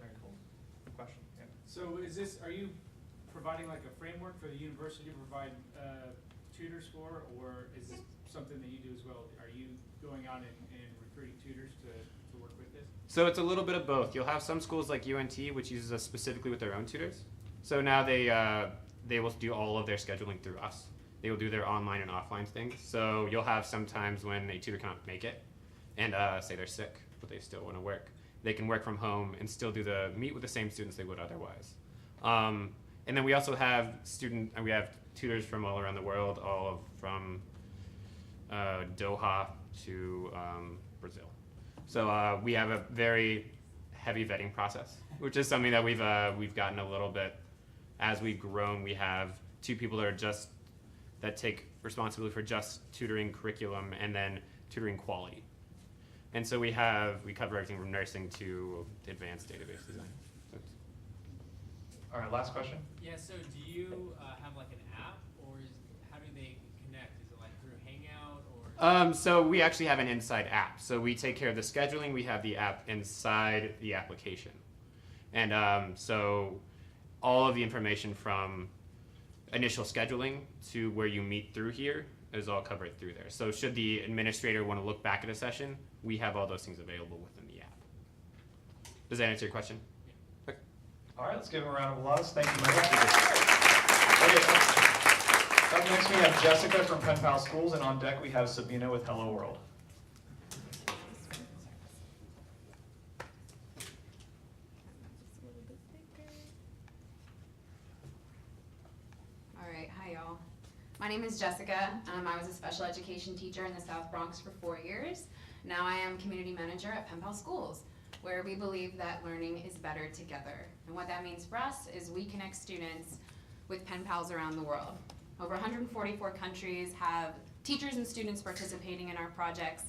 Very cool. Good question. Yeah. So are you providing like a framework for the university to provide tutors for, or is this something that you do as well? Are you going out and recruiting tutors to work with this? So it's a little bit of both. You'll have some schools like UNT, which uses us specifically with their own tutors. So now they will do all of their scheduling through us. They will do their online and offline things. So you'll have sometimes when a tutor cannot make it and say they're sick, but they still want to work. They can work from home and still meet with the same students they would otherwise. And then we also have we have tutors from all around the world, from Doha to Brazil. So we have a very heavy vetting process, which is something that we've gotten a little bit as we've grown. We have 2 people that take responsibility for just tutoring curriculum and then tutoring quality. And so we cover everything from nursing to advanced database design. All right, last question. Yeah, so do you have like an app, or how do they connect? Is it like through Hangout or? So we actually have an inside app. So we take care of the scheduling. We have the app inside the application. And so all of the information from initial scheduling to where you meet through here is all covered through there. So should the administrator want to look back at a session, we have all those things available within the app. Does that answer your question? Yeah. Okay. All right, let's give him a round of applause. Thank you, Michael. Okay, up next we have Jessica from Pen Pal Schools, and on deck we have Sabina with Hello World. My name is Jessica. I was a special education teacher in the South Bronx for 4 years. Now I am community manager at Pen Pal Schools, where we believe that learning is better together. And what that means for us is we connect students with pen pals around the world. Over 144 countries have teachers and students participating in our projects.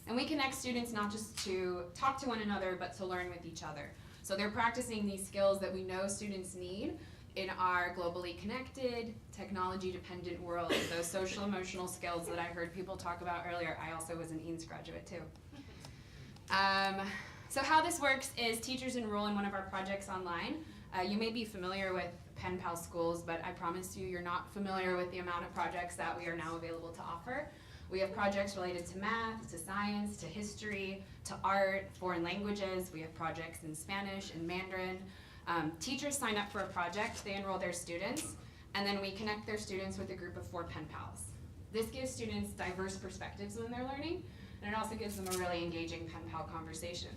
And we connect students not just to talk to one another, but to learn with each other. So they're practicing these skills that we know students need in our globally connected, technology-dependent world, those social emotional skills that I heard people talk about earlier. I also was an Eanes graduate too. So how this works is teachers enroll in one of our projects online. You may be familiar with Pen Pal Schools, but I promise you you're not familiar with the amount of projects that we are now available to offer. We have projects related to math, to science, to history, to art, foreign languages. We have projects in Spanish and Mandarin. Teachers sign up for a project, they enroll their students, and then we connect their students with a group of 4 pen pals. This gives students diverse perspectives when they're learning, and it also gives them a really engaging pen pal conversation.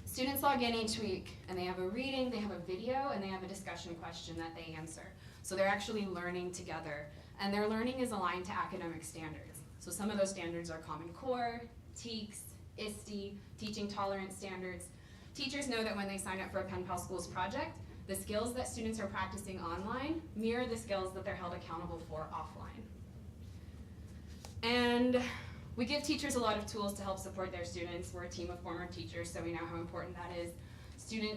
Students log in each week, and they have a reading, they have a video, and they have a discussion question that they answer. So they're actually learning together, and their learning is aligned to academic standards. So some of those standards are Common Core, TEKS, ISTE, teaching tolerance standards. Teachers know that when they sign up for a Pen Pal Schools project, the skills that students are practicing online mirror the skills that they're held accountable for offline. And we give teachers a lot of tools to help support their students. We're a team of former teachers, so we know how important that is.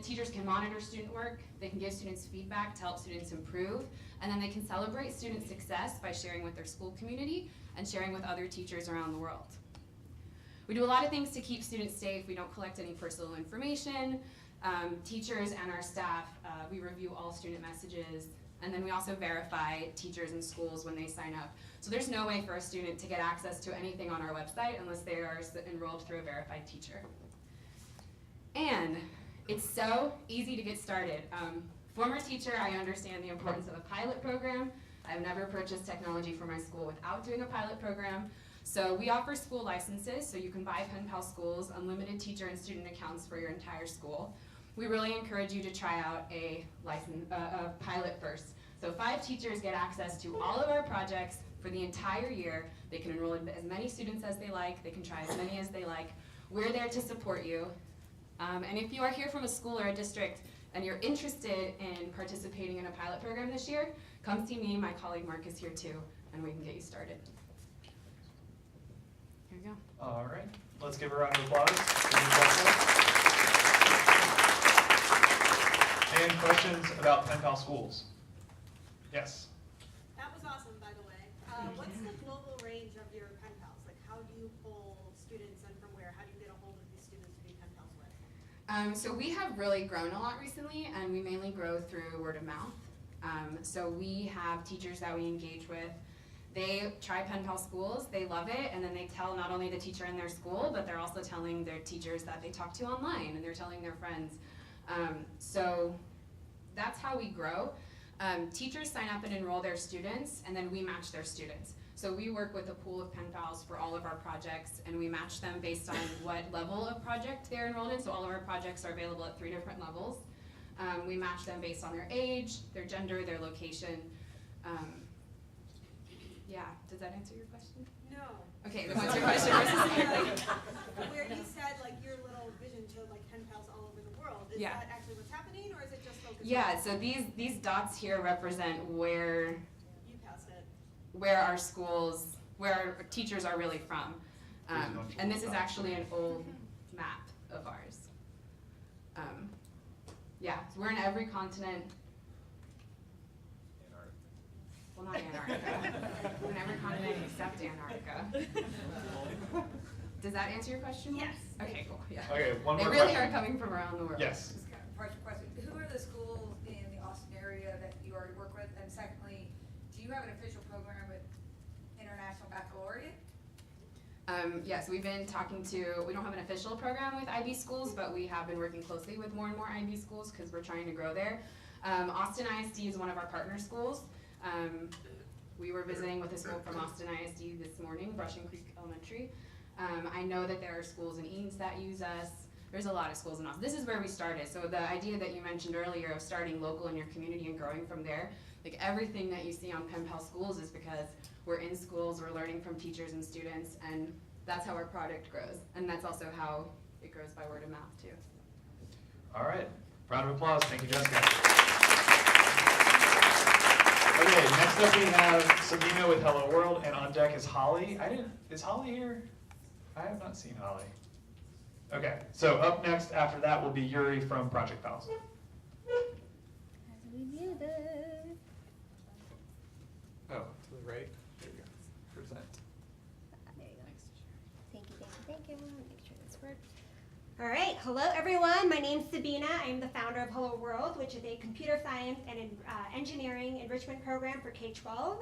Teachers can monitor student work, they can give students feedback to help students improve, and then they can celebrate student success by sharing with their school community and sharing with other teachers around the world. We do a lot of things to keep students safe. We don't collect any personal information. Teachers and our staff, we review all student messages, and then we also verify teachers and schools when they sign up. So there's no way for a student to get access to anything on our website unless they are enrolled through a verified teacher. And it's so easy to get started. Former teacher, I understand the importance of a pilot program. I've never purchased technology for my school without doing a pilot program. So we offer school licenses, so you can buy Pen Pal Schools, unlimited teacher and student accounts for your entire school. We really encourage you to try out a pilot first. So 5 teachers get access to all of our projects for the entire year. They can enroll as many students as they like. They can try as many as they like. We're there to support you. And if you are here from a school or a district and you're interested in participating in a pilot program this year, come see me. My colleague Mark is here too, and we can get you started. Here we go. All right, let's give a round of applause. And questions about Pen Pal Schools? Yes. That was awesome, by the way. What's the global range of your pen pals? Like, how do you pull students and from where? How do you get a hold of these students to be pen pals with? So we have really grown a lot recently, and we mainly grow through word of mouth. So we have teachers that we engage with. They try Pen Pal Schools, they love it, and then they tell not only the teacher in their school, but they're also telling their teachers that they talk to online, and they're telling their friends. So that's how we grow. Teachers sign up and enroll their students, and then we match their students. So we work with a pool of pen pals for all of our projects, and we match them based on what level of project they're enrolled in. So all of our projects are available at 3 different levels. We match them based on their age, their gender, their location. Yeah, does that answer your question? No. Okay, then what's your question? Where you said like your little vision to like pen pals all over the world. Is Yeah. that actually what's happening, or is it just focused Yeah, on so these dots here represent where you passed it? our schools, where our teachers are really from. And this is actually an old map of ours. Yeah, so we're in every continent. Well, not Antarctica. We're in every continent except Antarctica. Does that answer your question? Yes. Okay, cool. Yeah. Okay, one They more really question. are coming from around the world. Yes. Question. Who are the schools in the Austin area that you already work with? And secondly, do you have an official program with International Baccalaureate? Yes, we've been talking to, we don't have an official program with IB schools, but we have been working closely with more and more IB schools because we're trying to grow there. Austin ISD is one of our partner schools. We were visiting with a school from Austin ISD this morning, Brushing Creek Elementary. I know that there are schools in Eames that use us. There's a lot of schools in Austin. This is where we started. So the idea that you mentioned earlier of starting local in your community and growing from there, like everything that you see on Pen Pal Schools is because we're in schools, we're learning from teachers and students, and that's how our product grows. And that's also how it grows by word of mouth too. All right, round of applause. Thank you, Jessica. Okay, next up we have Sabina with Hello World, and on deck is Holly. Is Holly here? I have not seen Holly. Okay, so up next after that will be Yuri from Project Pals. Oh, to the right. There you go. Present. There you go. Thank you. Make sure this works. All right, hello everyone. My name's Sabina. I'm the founder of Hello World, which is a computer science and engineering enrichment program for K-12.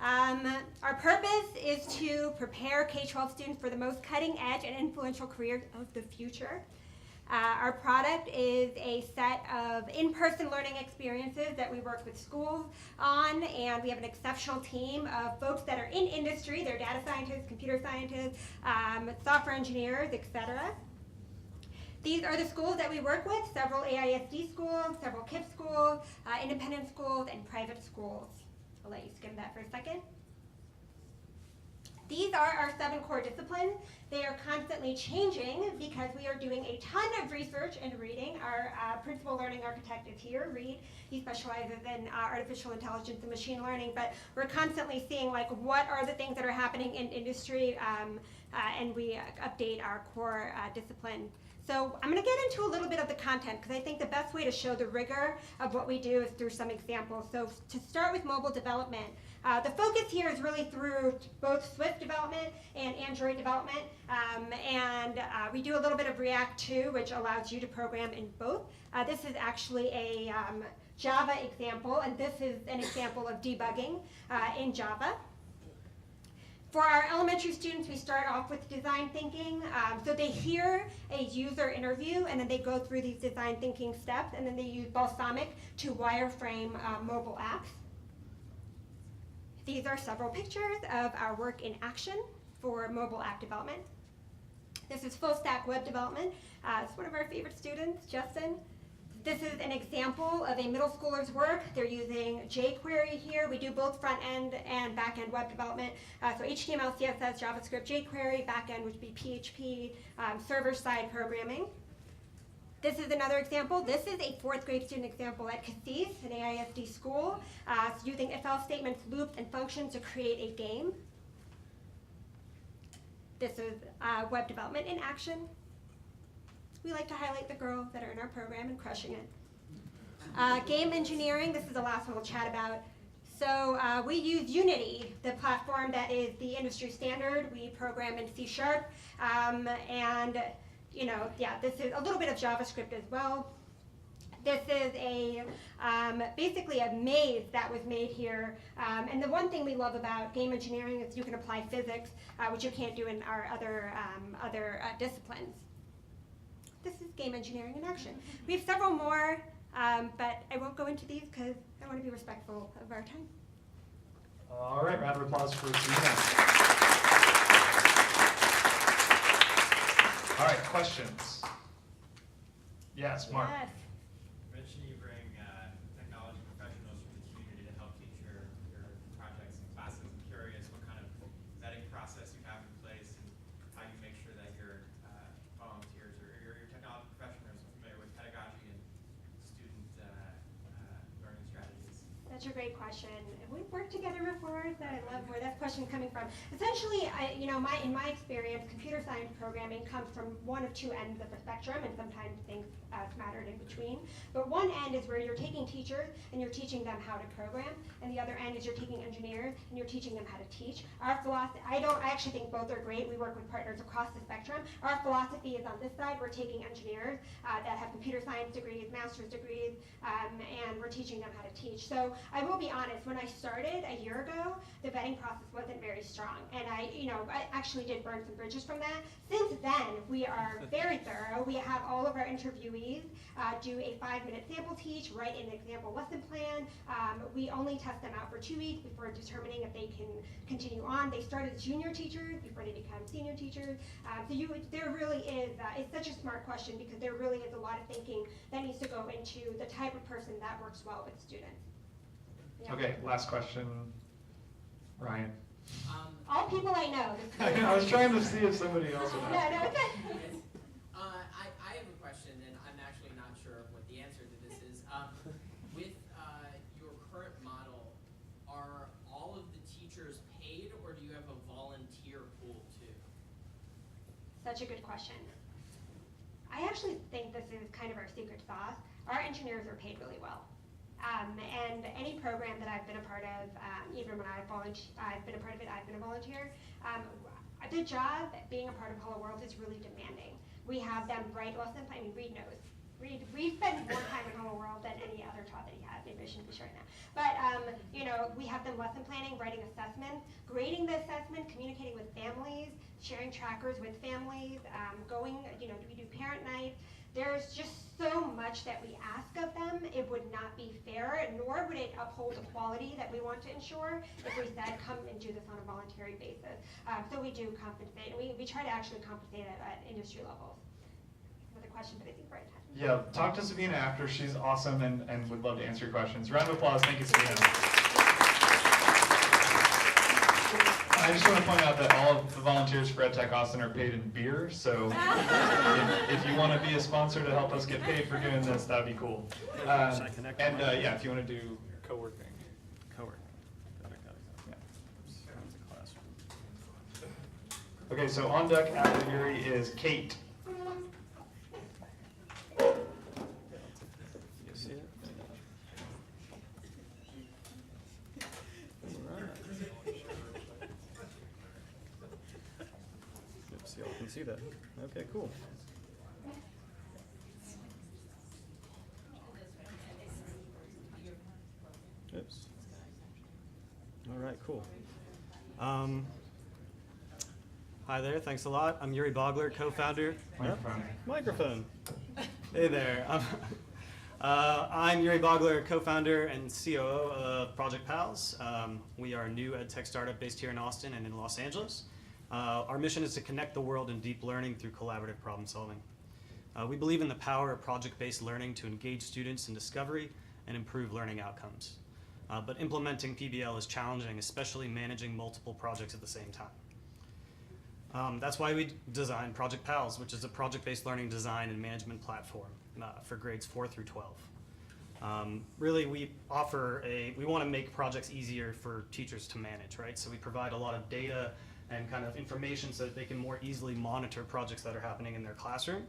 Our purpose is to prepare K-12 students for the most cutting edge and influential careers of the future. Our product is a set of in-person learning experiences that we work with schools on, and we have an exceptional team of folks that are in industry. They're data scientists, computer scientists, software engineers, etc. These are the schools that we work with, several AISD schools, several KIPP schools, independent schools, and private schools. I'll let you skim that for a second. These are our 7 core disciplines. They are constantly changing because we are doing a ton of research and reading. Our principal learning architect is here, Reed. He specializes in artificial intelligence and machine learning, but we're constantly seeing like what are the things that are happening in industry, and we update our core discipline. So I'm going to get into a little bit of the content because I think the best way to show the rigor of what we do is through some examples. So to start with mobile development, the focus here is really through both Swift development and Android development, and we do a little bit of React too, which allows you to program in both. This is actually a Java example, and this is an example of debugging in Java. For our elementary students, we start off with design thinking. So they hear a user interview, and then they go through these design thinking steps, and then they use Balsamiq to wireframe mobile apps. These are several pictures of our work in action for mobile app development. This is full stack web development. It's one of our favorite students, Justin. This is an example of a middle schooler's work. They're using jQuery here. We do both front end and back end web development. So HTML, CSS, JavaScript, jQuery, back end would be PHP, server side programming. This is another example. This is a 4th grade student example at Cassis, an AISD school, using if-else statements, loops, and functions to create a game. This is web development in action. We like to highlight the girls that are in our program and crushing it. Game engineering, this is the last one we'll chat about. So we use Unity, the platform that is the industry standard. We program in C#, and this is a little bit of JavaScript as well. This is basically a maze that was made here. And the one thing we love about game engineering is you can apply physics, which you can't do in our other disciplines. This is game engineering in action. We have several more, but I won't go into these because I want to be respectful of our time. All right, round of applause for Serena. All right, questions? Yes, Mark. Yes. You mentioned you bring technology professionals from the community to help teach your projects and classes. I'm curious what kind of vetting process you have in place and how you make sure that your volunteers or your technology professionals are familiar with pedagogy and student learning strategies. Such a great question. We've worked together before, so I love where that question's coming from. Essentially, in my experience, computer science programming comes from one of 2 ends of the spectrum, and sometimes things mattered in between. But one end is where you're taking teachers and you're teaching them how to program, and the other end is you're taking engineers and you're teaching them how to teach. Our philosophy, I actually think both are great. We work with partners across the spectrum. Our philosophy is on this side, we're taking engineers that have computer science degrees, master's degrees, and we're teaching them how to teach. So I will be honest, when I started a year ago, the vetting process wasn't very strong, and I actually did burn some bridges from that. Since then, we are very thorough. We have all of our interviewees do a 5-minute sample teach, write an example lesson plan. We only test them out for 2 weeks before determining if they can continue on. They start as junior teachers before they become senior teachers. There really is, it's such a smart question because there really is a lot of thinking that needs to go into the type of person that works well with students. Yeah. Okay, last question. Ryan. All people I know. I was trying to see if somebody else would ask. No, it's okay. I have a question, and I'm actually not sure what the answer to this is. With your current model, are all of the teachers paid, or do you have a volunteer pool too? Such a good question. I actually think this is kind of our secret sauce. Our engineers are paid really well. And any program that I've been a part of, even when I've been a part of it, I've been a volunteer. The job, being a part of Hello World, is really demanding. We have them write lesson plans. I mean, Reed knows. Reed spends more time in Hello World than any other job that he has. Maybe I shouldn't be sharing that. But we have them lesson planning, writing assessments, grading the assessment, communicating with families, sharing trackers with families, we do parent nights. There's just so much that we ask of them. It would not be fair, nor would it uphold the quality that we want to ensure if we said, come and do this on a voluntary basis. So we do compensate, and we try to actually compensate at industry levels. Another question, but I think we're at time. Yeah, talk to Sabina after. She's awesome and would love to answer your questions. Round of applause. Thank you, Sabina. I just want to point out that all of the volunteers for EdTech Austin are paid in beer, so if you want to be a sponsor to help us get paid for doing this, that would be cool. And yeah, if you want to do co-working. Okay, so on deck after Yuri is Kate. So y'all can see that. Okay, cool. Oops. All right, cool. Hi there, thanks a lot. I'm Yuri Bogler, co-founder. Microphone. Hey there. I'm Yuri Bogler, co-founder and COO of Project Pals. We are a new EdTech startup based here in Austin and in Los Angeles. Our mission is to connect the world in deep learning through collaborative problem solving. We believe in the power of project-based learning to engage students in discovery and improve learning outcomes. But implementing PBL is challenging, especially managing multiple projects at the same time. That's why we designed Project Pals, which is a project-based learning design and management platform for grades 4 through 12. Really, we want to make projects easier for teachers to manage, right? So we provide a lot of data and kind of information so that they can more easily monitor projects that are happening in their classroom.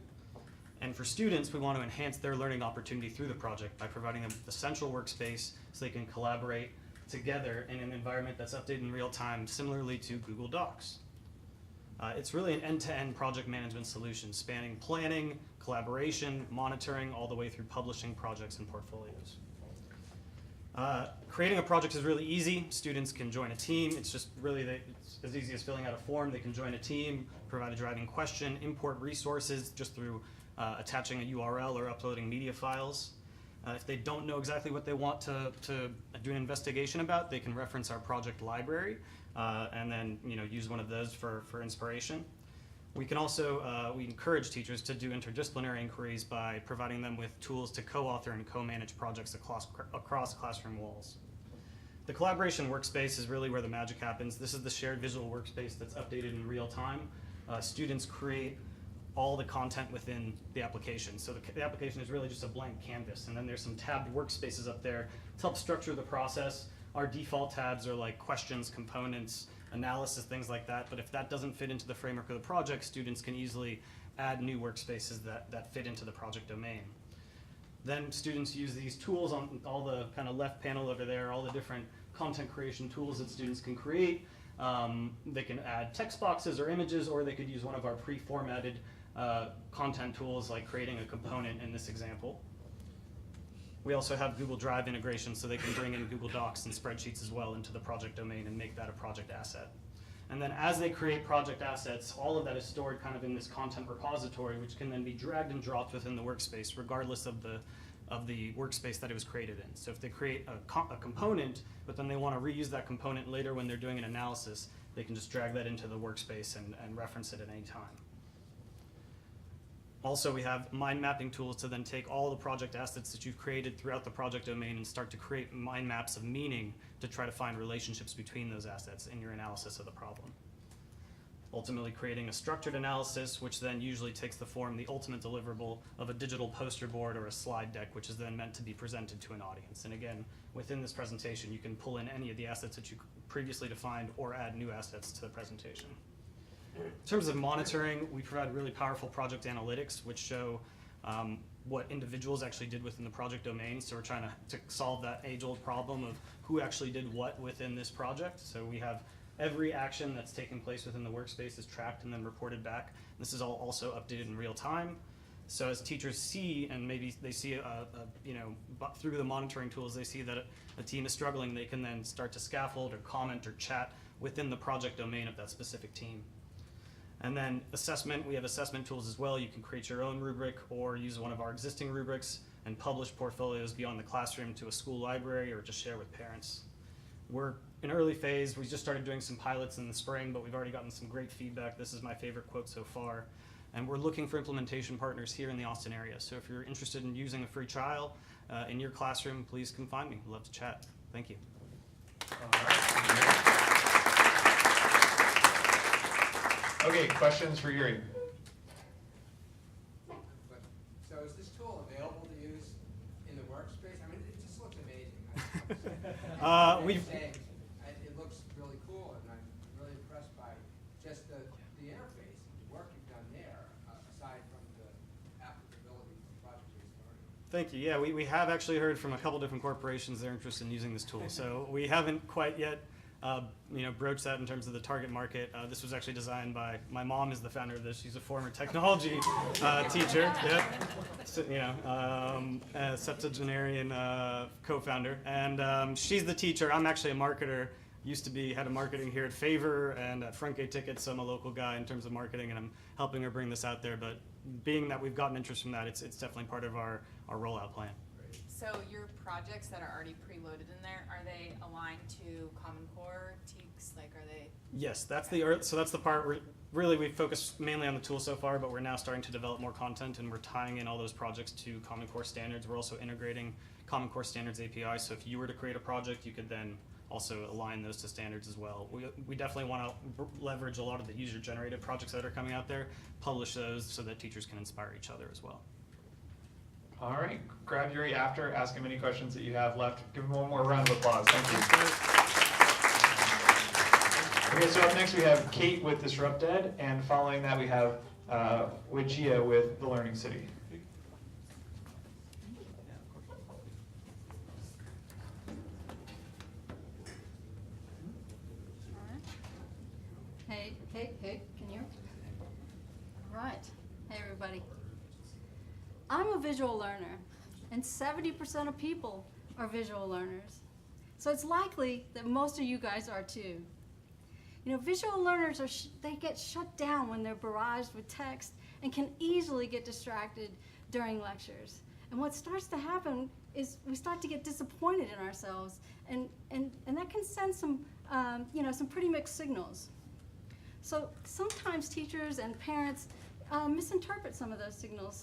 And for students, we want to enhance their learning opportunity through the project by providing them the central workspace so they can collaborate together in an environment that's updated in real time, similarly to Google Docs. It's really an end-to-end project management solution spanning planning, collaboration, monitoring, all the way through publishing projects and portfolios. Creating a project is really easy. Students can join a team. It's just really it's as easy as filling out a form. They can join a team, provide a driving question, import resources just through attaching a URL or uploading media files. If they don't know exactly what they want to do an investigation about, they can reference our project library and then use one of those for inspiration. We can also we encourage teachers to do interdisciplinary inquiries by providing them with tools to co-author and co-manage projects across classroom walls. The collaboration workspace is really where the magic happens. This is the shared visual workspace that's updated in real time. Students create all the content within the application. So the application is really just a blank canvas, and then there's some tabbed workspaces up there to help structure the process. Our default tabs are like questions, components, analysis, things like that, but if that doesn't fit into the framework of the project, students can easily add new workspaces that fit into the project domain. Then students use these tools on all the kind of left panel over there, all the different content creation tools that students can create. They can add text boxes or images, or they could use one of our pre-formatted content tools like creating a component in this example. We also have Google Drive integration so they can bring in Google Docs and spreadsheets as well into the project domain and make that a project asset. And then as they create project assets, all of that is stored kind of in this content repository, which can then be dragged and dropped within the workspace regardless of the workspace that it was created in. So if they create a component, but then they want to reuse that component later when they're doing an analysis, they can just drag that into the workspace and reference it at any time. Also, we have mind mapping tools to then take all the project assets that you've created throughout the project domain and start to create mind maps of meaning to try to find relationships between those assets in your analysis of the problem. Ultimately creating a structured analysis, which then usually takes the form, the ultimate deliverable of a digital poster board or a slide deck, which is then meant to be presented to an audience. And again, within this presentation, you can pull in any of the assets that you previously defined or add new assets to the presentation. In terms of monitoring, we provide really powerful project analytics, which show what individuals actually did within the project domain. So we're trying to solve that age-old problem of who actually did what within this project. So we have every action that's taking place within the workspace is tracked and then reported back. This is all also updated in real time. So as teachers see, and maybe they see, through the monitoring tools, they see that a team is struggling, they can then start to scaffold or comment or chat within the project domain of that specific team. And then assessment, we have assessment tools as well. You can create your own rubric or use one of our existing rubrics and publish portfolios beyond the classroom to a school library or just share with parents. We're in early phase. We just started doing some pilots in the spring, but we've already gotten some great feedback. This is my favorite quote so far. And we're looking for implementation partners here in the Austin area. So if you're interested in using a free trial in your classroom, please come find me. I'd love to chat. Thank you. All right. Okay, questions for Yuri? So is this tool available to use in the workspace? I mean, it just looks amazing. It looks really cool, and I'm really impressed by just the interface, the work you've done there, aside from the applicability for project-based learning. Thank you. Yeah, we have actually heard from a couple different corporations that are interested in using this tool. So we haven't quite yet broached that in terms of the target market. This was actually designed by, my mom is the founder of this. She's a former technology teacher. Yeah. So, septuagenarian co-founder. And she's the teacher. I'm actually a marketer. Used to be head of marketing here at Favor and at Frontgate Tickets. So I'm a local guy in terms of marketing, and I'm helping her bring this out there. But being that we've gotten interest from that, it's definitely part of our rollout plan. So your projects that are already preloaded in there, are they aligned to Common Core TEKS? Like, are they? Yes, that's the part where really we focused mainly on the tool so far, but we're now starting to develop more content, and we're tying in all those projects to Common Core standards. We're also integrating Common Core standards API, so if you were to create a project, you could then also align those to standards as well. We definitely want to leverage a lot of the user-generated projects that are coming out there, publish those so that teachers can inspire each other as well. All right, grab Yuri after, ask him any questions that you have left. Give him one more round of applause. Thank you. Okay, so up next we have Kate with Disrupt Ed, and following that we have Wijia with The Learning City. Hey, can you? All right. Hey, everybody. I'm a visual learner, and 70% of people are visual learners. So it's likely that most of you guys are too. Visual learners, they get shut down when they're barraged with text and can easily get distracted during lectures. And what starts to happen is we start to get disappointed in ourselves, and that can send some pretty mixed signals. So sometimes teachers and parents misinterpret some of those signals.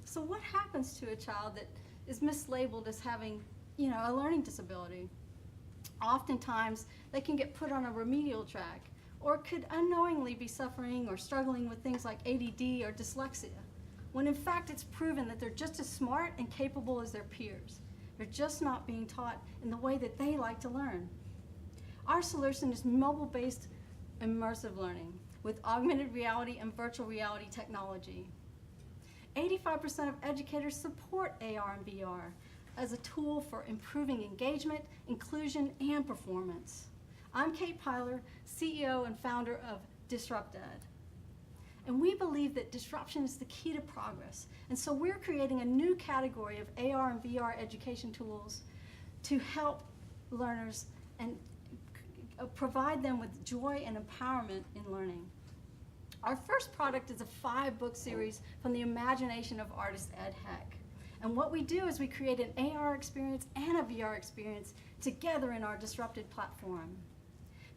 So what happens to a child that is mislabeled as having, a learning disability? Oftentimes, they can get put on a remedial track, or could unknowingly be suffering or struggling with things like ADD or dyslexia, when in fact it's proven that they're just as smart and capable as their peers. They're just not being taught in the way that they like to learn. Our solution is mobile-based immersive learning with augmented reality and virtual reality technology. 85% of educators support AR and VR as a tool for improving engagement, inclusion, and performance. I'm Kate Pyler, CEO and founder of Disrupt Ed. And we believe that disruption is the key to progress. And so we're creating a new category of AR and VR education tools to help learners and provide them with joy and empowerment in learning. Our first product is a 5-book series from the imagination of artist Ed Heck. And what we do is we create an AR experience and a VR experience together in our disrupted platform.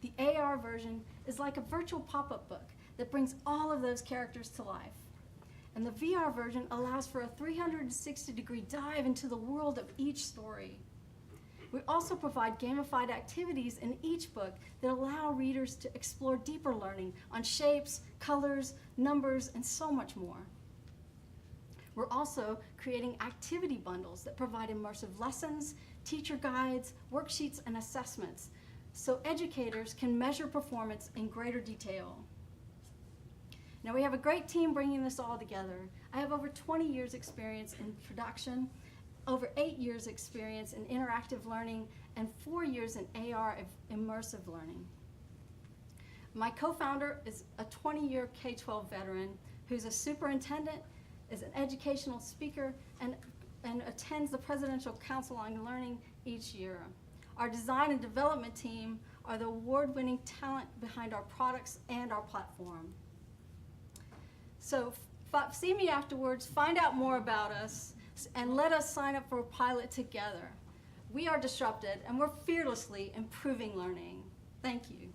The AR version is like a virtual pop-up book that brings all of those characters to life. And the VR version allows for a 360-degree dive into the world of each story. We also provide gamified activities in each book that allow readers to explore deeper learning on shapes, colors, numbers, and so much more. We're also creating activity bundles that provide immersive lessons, teacher guides, worksheets, and assessments, so educators can measure performance in greater detail. Now, we have a great team bringing this all together. I have over 20 years experience in production, over 8 years experience in interactive learning, and 4 years in AR immersive learning. My co-founder is a 20-year K-12 veteran who's a superintendent, is an educational speaker, and attends the Presidential Council on Learning each year. Our design and development team are the award-winning talent behind our products and our platform. So see me afterwards, find out more about us, and let us sign up for a pilot together. We are disrupted, and we're fearlessly improving learning. Thank you.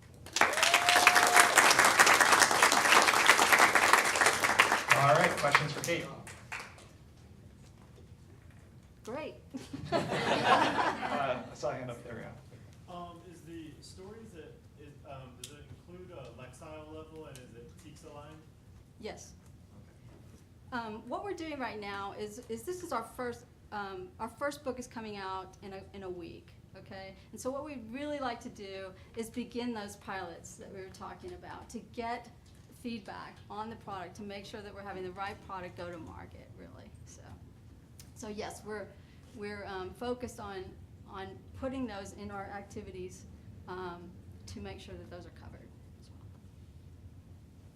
All right, questions for Kate? Great. I saw a hand up there, Is the stories does it include a Lexile level, and is it TEKS aligned? Yes. What we're doing right now is this is our first book is coming out in a week, okay? And so what we'd really like to do is begin those pilots that we were talking about to get feedback on the product to make sure that we're having the right product go to market, really. So yes, we're focused on putting those in our activities to make sure that those are covered as well.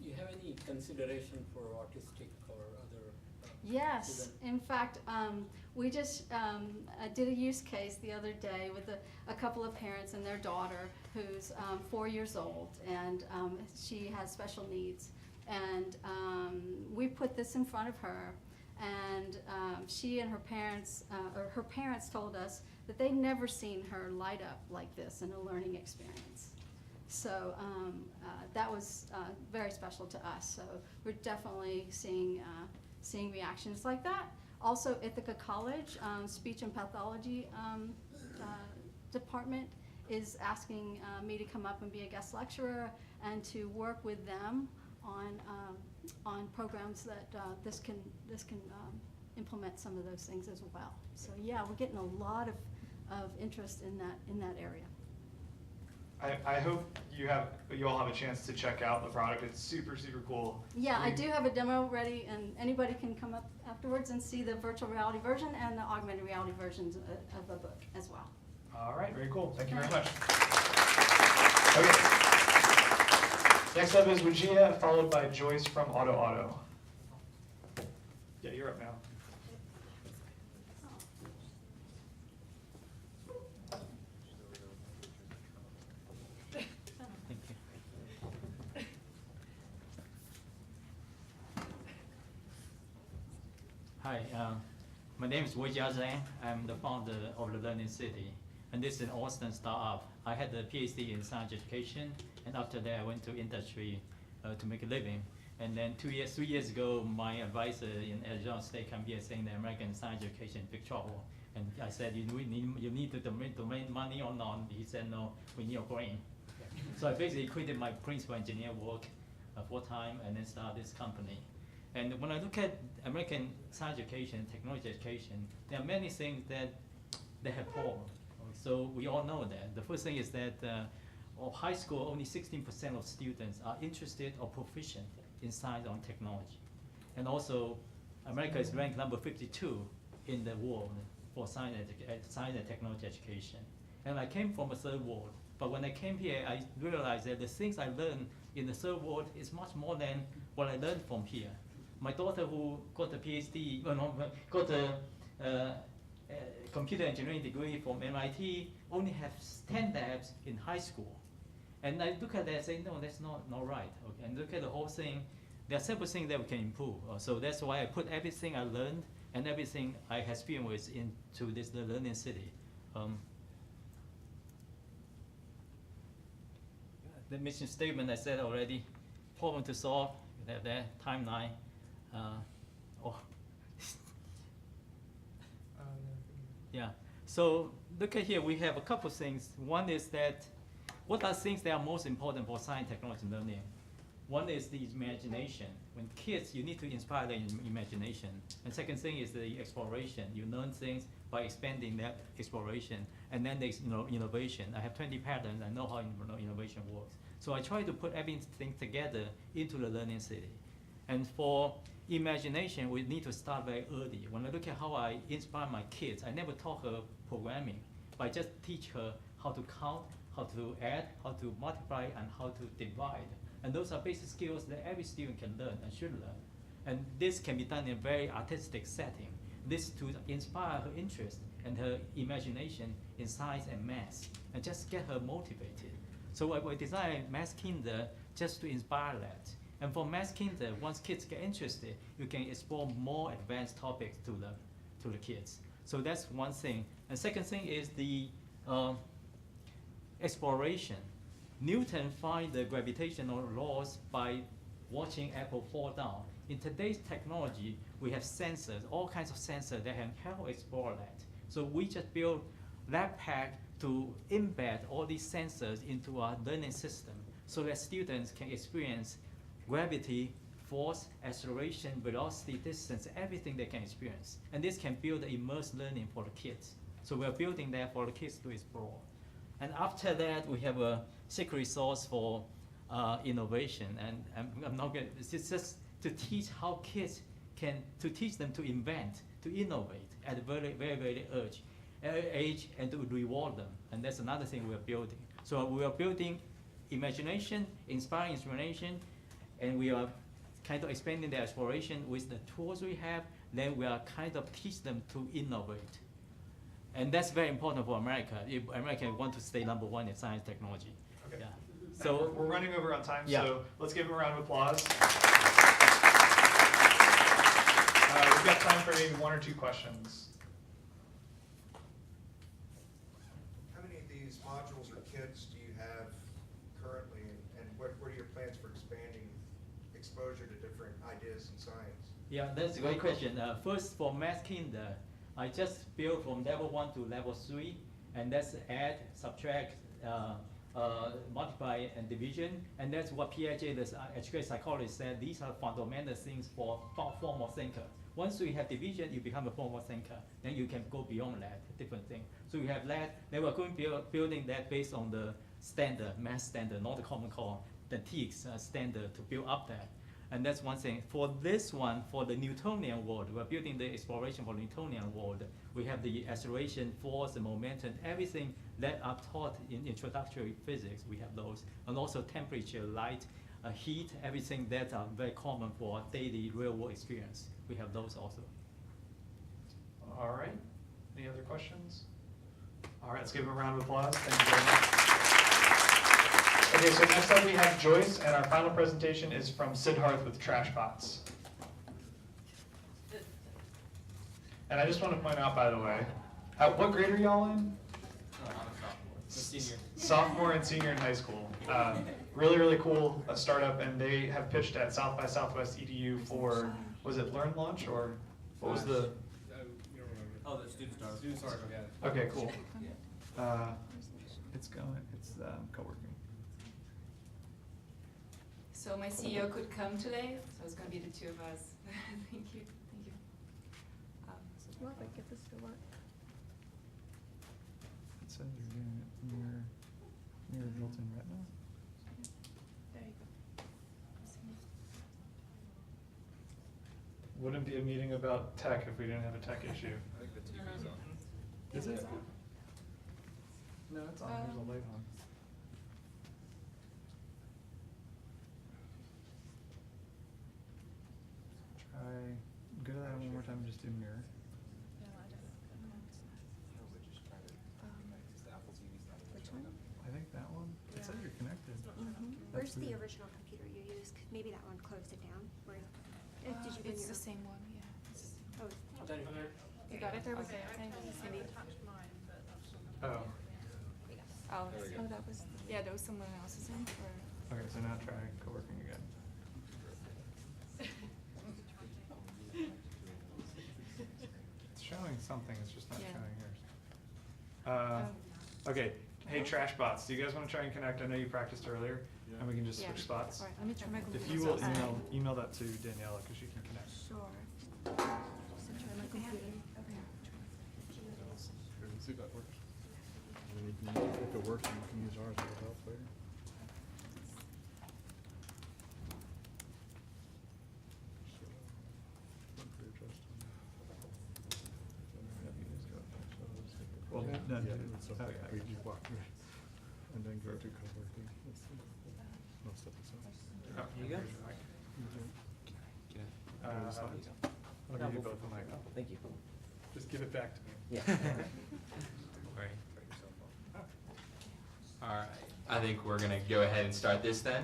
You have any consideration for autistic or other Yes, students? in fact, we just did a use case the other day with a couple of parents and their daughter who's 4 years old, and she has special needs. And we put this in front of her, and she and her parents told us that they'd never seen her light up like this in a learning experience. So that was very special to us. So we're definitely seeing reactions like that. Also, Ithaca College Speech and Pathology Department is asking me to come up and be a guest lecturer and to work with them on programs that this can implement some of those things as well. So yeah, we're getting a lot of interest in that area. I hope you all have a chance to check out the product. It's super, super cool. Yeah, I do have a demo ready, and anybody can come up afterwards and see the virtual reality version and the augmented reality versions of the book as well. All right, very cool. Thank you very much. Okay. Next up is Wijia, followed by Joyce from Auto. Yeah, you're up now. Hi, my name is Wijia Zhang. I'm the founder of the Learning City, and this is an Austin startup. I had a PhD in science education, and after that I went to industry to make a living. And then 3 years ago, my advisor in Arizona State came here saying that American science education is big trouble. And I said, you need to donate money or not? He said, no, we need your brain. So I basically quitted my principal engineer work full-time and then started this company. And when I look at American science education, technology education, there are many things that they have problems. So we all know that. The first thing is that of high school, only 16% of students are interested or proficient in science or technology. And also, America is ranked number 52 in the world for science and technology education. And I came from a third world, but when I came here, I realized that the things I learned in the third world is much more than what I learned from here. My daughter, who got a PhD, got a computer engineering degree from MIT, only has 10 labs in high school. And I look at that and say, no, that's not right. Okay? And look at the whole thing. There are several things that we can improve. So that's why I put everything I learned and everything I have experienced into this Learning City. The mission statement I said already, problem to solve, that timeline. Yeah, so look at here, we have a couple things. One is that, what are things that are most important for science, technology, learning? One is the imagination. When kids, you need to inspire their imagination. And second thing is the exploration. You learn things by expanding that exploration. And then there's innovation. I have 20 patents, I know how innovation works. So I try to put everything together into the Learning City. And for imagination, we need to start very early. When I look at how I inspire my kids, I never taught her programming, but I just teach her how to count, how to add, how to multiply, and how to divide. And those are basic skills that every student can learn and should learn. And this can be done in a very artistic setting. This to inspire her interest and her imagination in science and math, and just get her motivated. So I designed Math Kinder just to inspire that. And for Math Kinder, once kids get interested, you can explore more advanced topics to the kids. So that's one thing. And second thing is the exploration. Newton found the gravitational laws by watching apple fall down. In today's technology, we have sensors, all kinds of sensors that can help explore that. So we just built lab pack to embed all these sensors into our learning system so that students can experience gravity force, acceleration, velocity, distance, everything they can experience. And this can build immersed learning for the kids. So we're building that for the kids to explore. And after that, we have a secret sauce for innovation. And I'm not going to, it's just to teach how kids to teach them to invent, to innovate at a very, very, very early age, and to reward them. And that's another thing we're building. So we are building imagination, inspiring imagination, and we are kind of expanding the exploration with the tools we have. Then we are kind of teach them to innovate. And that's very important for America. If America want to stay #1 in science technology. Okay. Yeah. So we're running over on time, Yeah. so let's give him a round of applause. We've got time for maybe 1 or 2 questions. How many of these modules or kits do you have currently, and what are your plans for expanding exposure to different ideas in science? Yeah, that's a great question. First, for math kinder, I just built from level 1 to level 3, and that's add, subtract, multiply, and division. And that's what Piaget, the educational psychologist, said. These are fundamental things for formal thinker. Once you have division, you become a formal thinker. Then you can go beyond that, different thing. So we have that. Then we're going to building that based on the standard, math standard, not the common core, the TX standard to build up that. And that's one thing. For this one, for the Newtonian world, we're building the exploration for the Newtonian world. We have the acceleration, force, the momentum, everything that are taught in introductory physics. We have those. And also temperature, light, heat, everything that are very common for daily real world experience. We have those also. All right. Any other questions? All right, let's give him a round of applause. Thank you very much. Okay, so next up we have Joyce, and our final presentation is from Siddharth with Trashbots. And I just want to point out, by the way, what grade are y'all in? Senior. Sophomore and senior in high school. Really, really cool startup, and they have pitched at South by Southwest EDU for, was it Learn Launch, or what was the? Oh, the Student Start. Yeah. Okay, cool. It's co-working. So my CEO could come today, so it's going to be the two of us. Thank you. Thank you. Well, if I get this to work. It says you're doing it near built-in retina. There you go. Wouldn't be a meeting about tech if we didn't have a tech issue. I think the TV's on. Is it? No, it's on. There's a light on. Try, go to that one more time and just do mirror. Which one? I think that one. It says you're connected. Where's That's the weird. original computer you used? Maybe that one closed it down. Where, did you bring It's your the own? same one, yeah. Oh, You got it? Okay. Cindy. Oh. Oh, that was, yeah, that was someone else's in, or? Okay, so now try co-working again. It's showing something, it's just not Yeah. showing yours. Okay, hey Trashbots, do you guys want to try and connect? I know you practiced earlier, and we can just Yeah. switch spots. All right, let me try my If computer. you will Sorry. email that to Daniela, because she can connect. Sure. Just try my computer. Okay. See if that works. If it works, you can use ours as well later. Well, no, yeah, dude. it's okay. We just walk through it and then go to co-working. Most of it's on. You go? I'll give you both a mic. Thank you. Just give it back to me. Yeah. Right. All right. I think we're going to go ahead and start this then.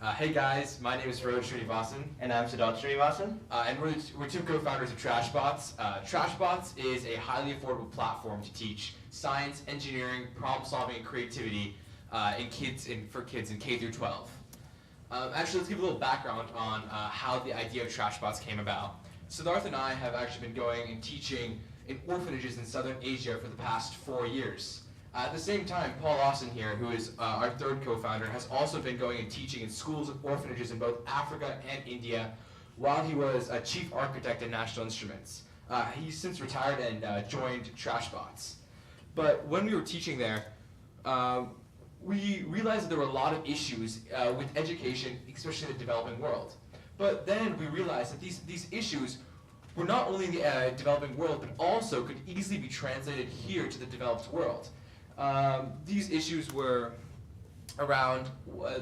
Hey guys, my name is Roj Srinivasan. And I'm Siddharth Srinivasan. And we're two co-founders of Trashbots. Trashbots is a highly affordable platform to teach science, engineering, problem solving, and creativity for kids in K through 12. Actually, let's give a little background on how the idea of Trashbots came about. Siddharth and I have actually been going and teaching in orphanages in Southern Asia for the past 4 years. At the same time, Paul Austin here, who is our third co-founder, has also been going and teaching in schools and orphanages in both Africa and India while he was a chief architect at National Instruments. He's since retired and joined TrashBots. But when we were teaching there, we realized that there were a lot of issues with education, especially in the developing world. But then we realized that these issues were not only in the developing world, but also could easily be translated here to the developed world. These issues were around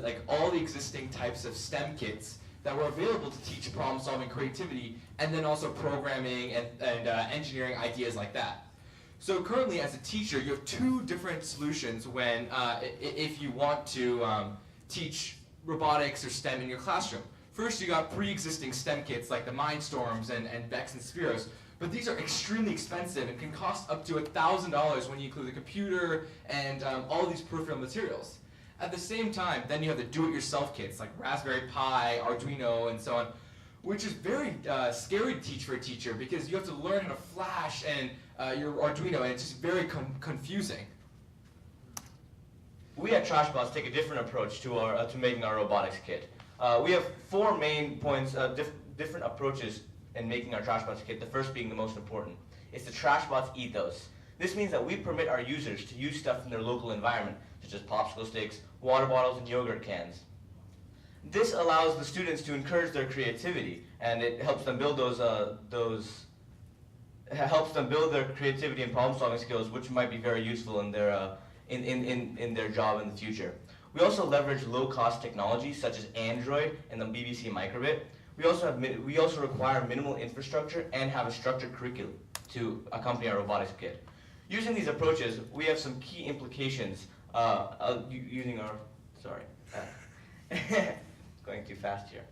like all the existing types of STEM kits that were available to teach problem-solving, creativity, and then also programming and engineering ideas like that. So currently, as a teacher, you have two different solutions when if you want to teach robotics or STEM in your classroom. First, you got pre-existing STEM kits like the Mindstorms and Vex and Spiros, but these are extremely expensive and can cost up to $1,000 when you include the computer and all these peripheral materials. At the same time, then you have the do-it-yourself kits like Raspberry Pi, Arduino, and so on, which is very scary to teach for a teacher because you have to learn how to flash and your Arduino, and it's just very confusing. We at TrashBots take a different approach to making our robotics kit. We have 4 main points, different approaches in making our TrashBots kit, the first being the most important. It's the TrashBots ethos. This means that we permit our users to use stuff from their local environment, such as popsicle sticks, water bottles, and yogurt cans. This allows the students to encourage their creativity, and it helps them build their creativity and problem-solving skills, which might be very useful in their in their job in the future. We also leverage low-cost technology such as Android and the BBC Microbit. We also require minimal infrastructure and have a structured curriculum to accompany our robotics kit. Using these approaches, we have some key implications using our, sorry, going too fast here.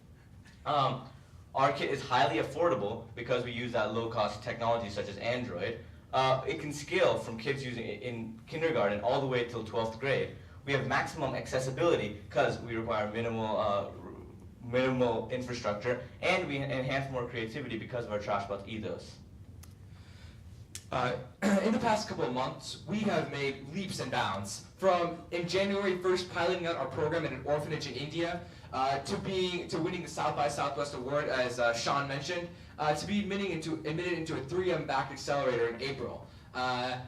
Our kit is highly affordable because we use that low-cost technology such as Android. It can scale from kids using it in kindergarten all the way till 12th grade. We have maximum accessibility because we require minimal infrastructure, and we enhance more creativity because of our TrashBots ethos. In the past couple of months, we have made leaps and bounds from in January 1st piloting out our program in an orphanage in India to winning the South by Southwest award, as Sean mentioned, to be admitted into a 3M-backed accelerator in April.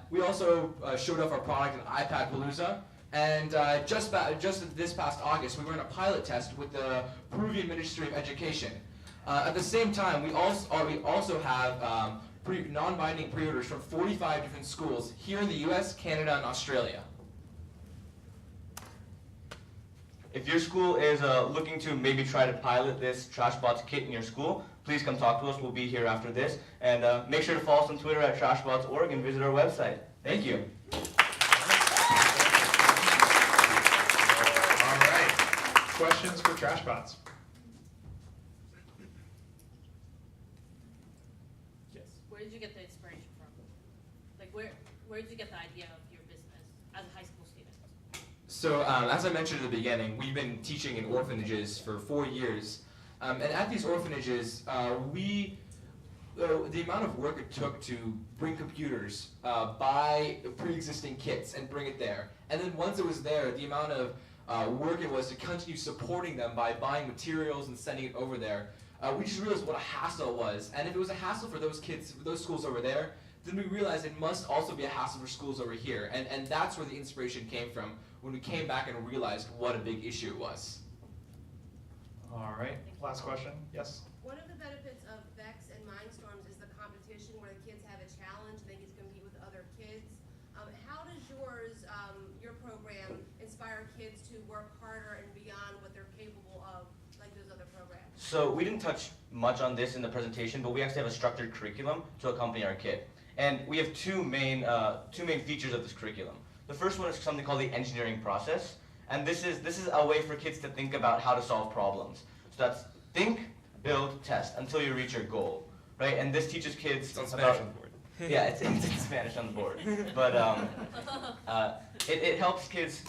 We also showed off our product in iPad Palooza, and just this past August, we were in a pilot test with the Peruvian Ministry of Education. At the same time, we also have non-binding pre-orders from 45 different schools here in the US, Canada, and Australia. If your school is looking to maybe try to pilot this TrashBots kit in your school, please come talk to us. We'll be here after this. And make sure to follow us on Twitter at TrashBots.org and visit our website. Thank you. All right. Questions for TrashBots? Where did you get the inspiration from? Like, where did you get the idea of your business as a high school student? So as I mentioned at the beginning, we've been teaching in orphanages for 4 years. And at these orphanages, the amount of work it took to bring computers, buy pre-existing kits and bring it there. And then once it was there, the amount of work it was to continue supporting them by buying materials and sending it over there. We just realized what a hassle it was. And if it was a hassle for those kids, for those schools over there, then we realized it must also be a hassle for schools over here. And that's where the inspiration came from, when we came back and realized what a big issue it was. All right, last question, yes? One of the benefits of Vex and Mindstorms is the competition where the kids have a challenge, they get to compete with other kids. How does your program inspire kids to work harder and beyond what they're capable of, like those other programs? So we didn't touch much on this in the presentation, but we actually have a structured curriculum to accompany our kit. And we have two main features of this curriculum. The first one is something called the engineering process. And this is a way for kids to think about how to solve problems. So that's think, build, test until you reach your goal, right? And this teaches kids It's Spanish on the board. Yeah, it's in Spanish on the board. But it helps kids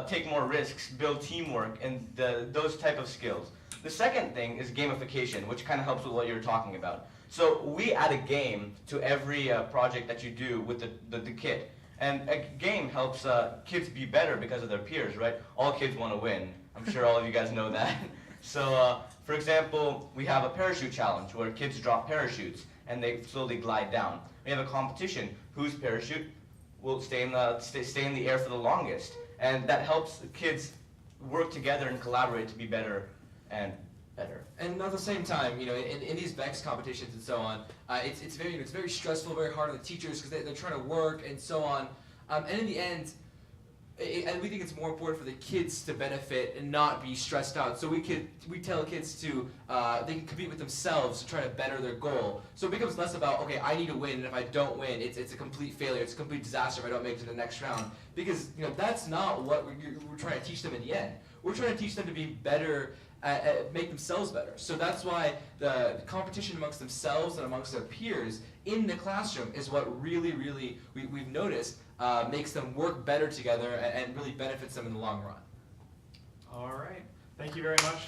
take more risks, build teamwork, and those type of skills. The second thing is gamification, which kind of helps with what you're talking about. So we add a game to every project that you do with the kit. And a game helps kids be better because of their peers, right? All kids want to win. I'm sure all of you guys know that. So, for example, we have a parachute challenge where kids drop parachutes and they slowly glide down. We have a competition whose parachute will stay in the air for the longest, and that helps kids work together and collaborate to be better and better. And at the same time, you know, in these VEX competitions and so on, it's very stressful, very hard on the teachers because they're trying to work and so on. And in the end, and we think it's more important for the kids to benefit and not be stressed out. So we tell kids to they can compete with themselves to try to better their goal. So it becomes less about, okay, I need to win, and if I don't win, it's a complete failure. It's a complete disaster if I don't make it to the next round. Because that's not what we're trying to teach them in the end. We're trying to teach them to be better. Make themselves better. So that's why the competition amongst themselves and amongst their peers in the classroom is what really, really we've noticed makes them work better together and really benefits them in the long run. All right. Thank you very much.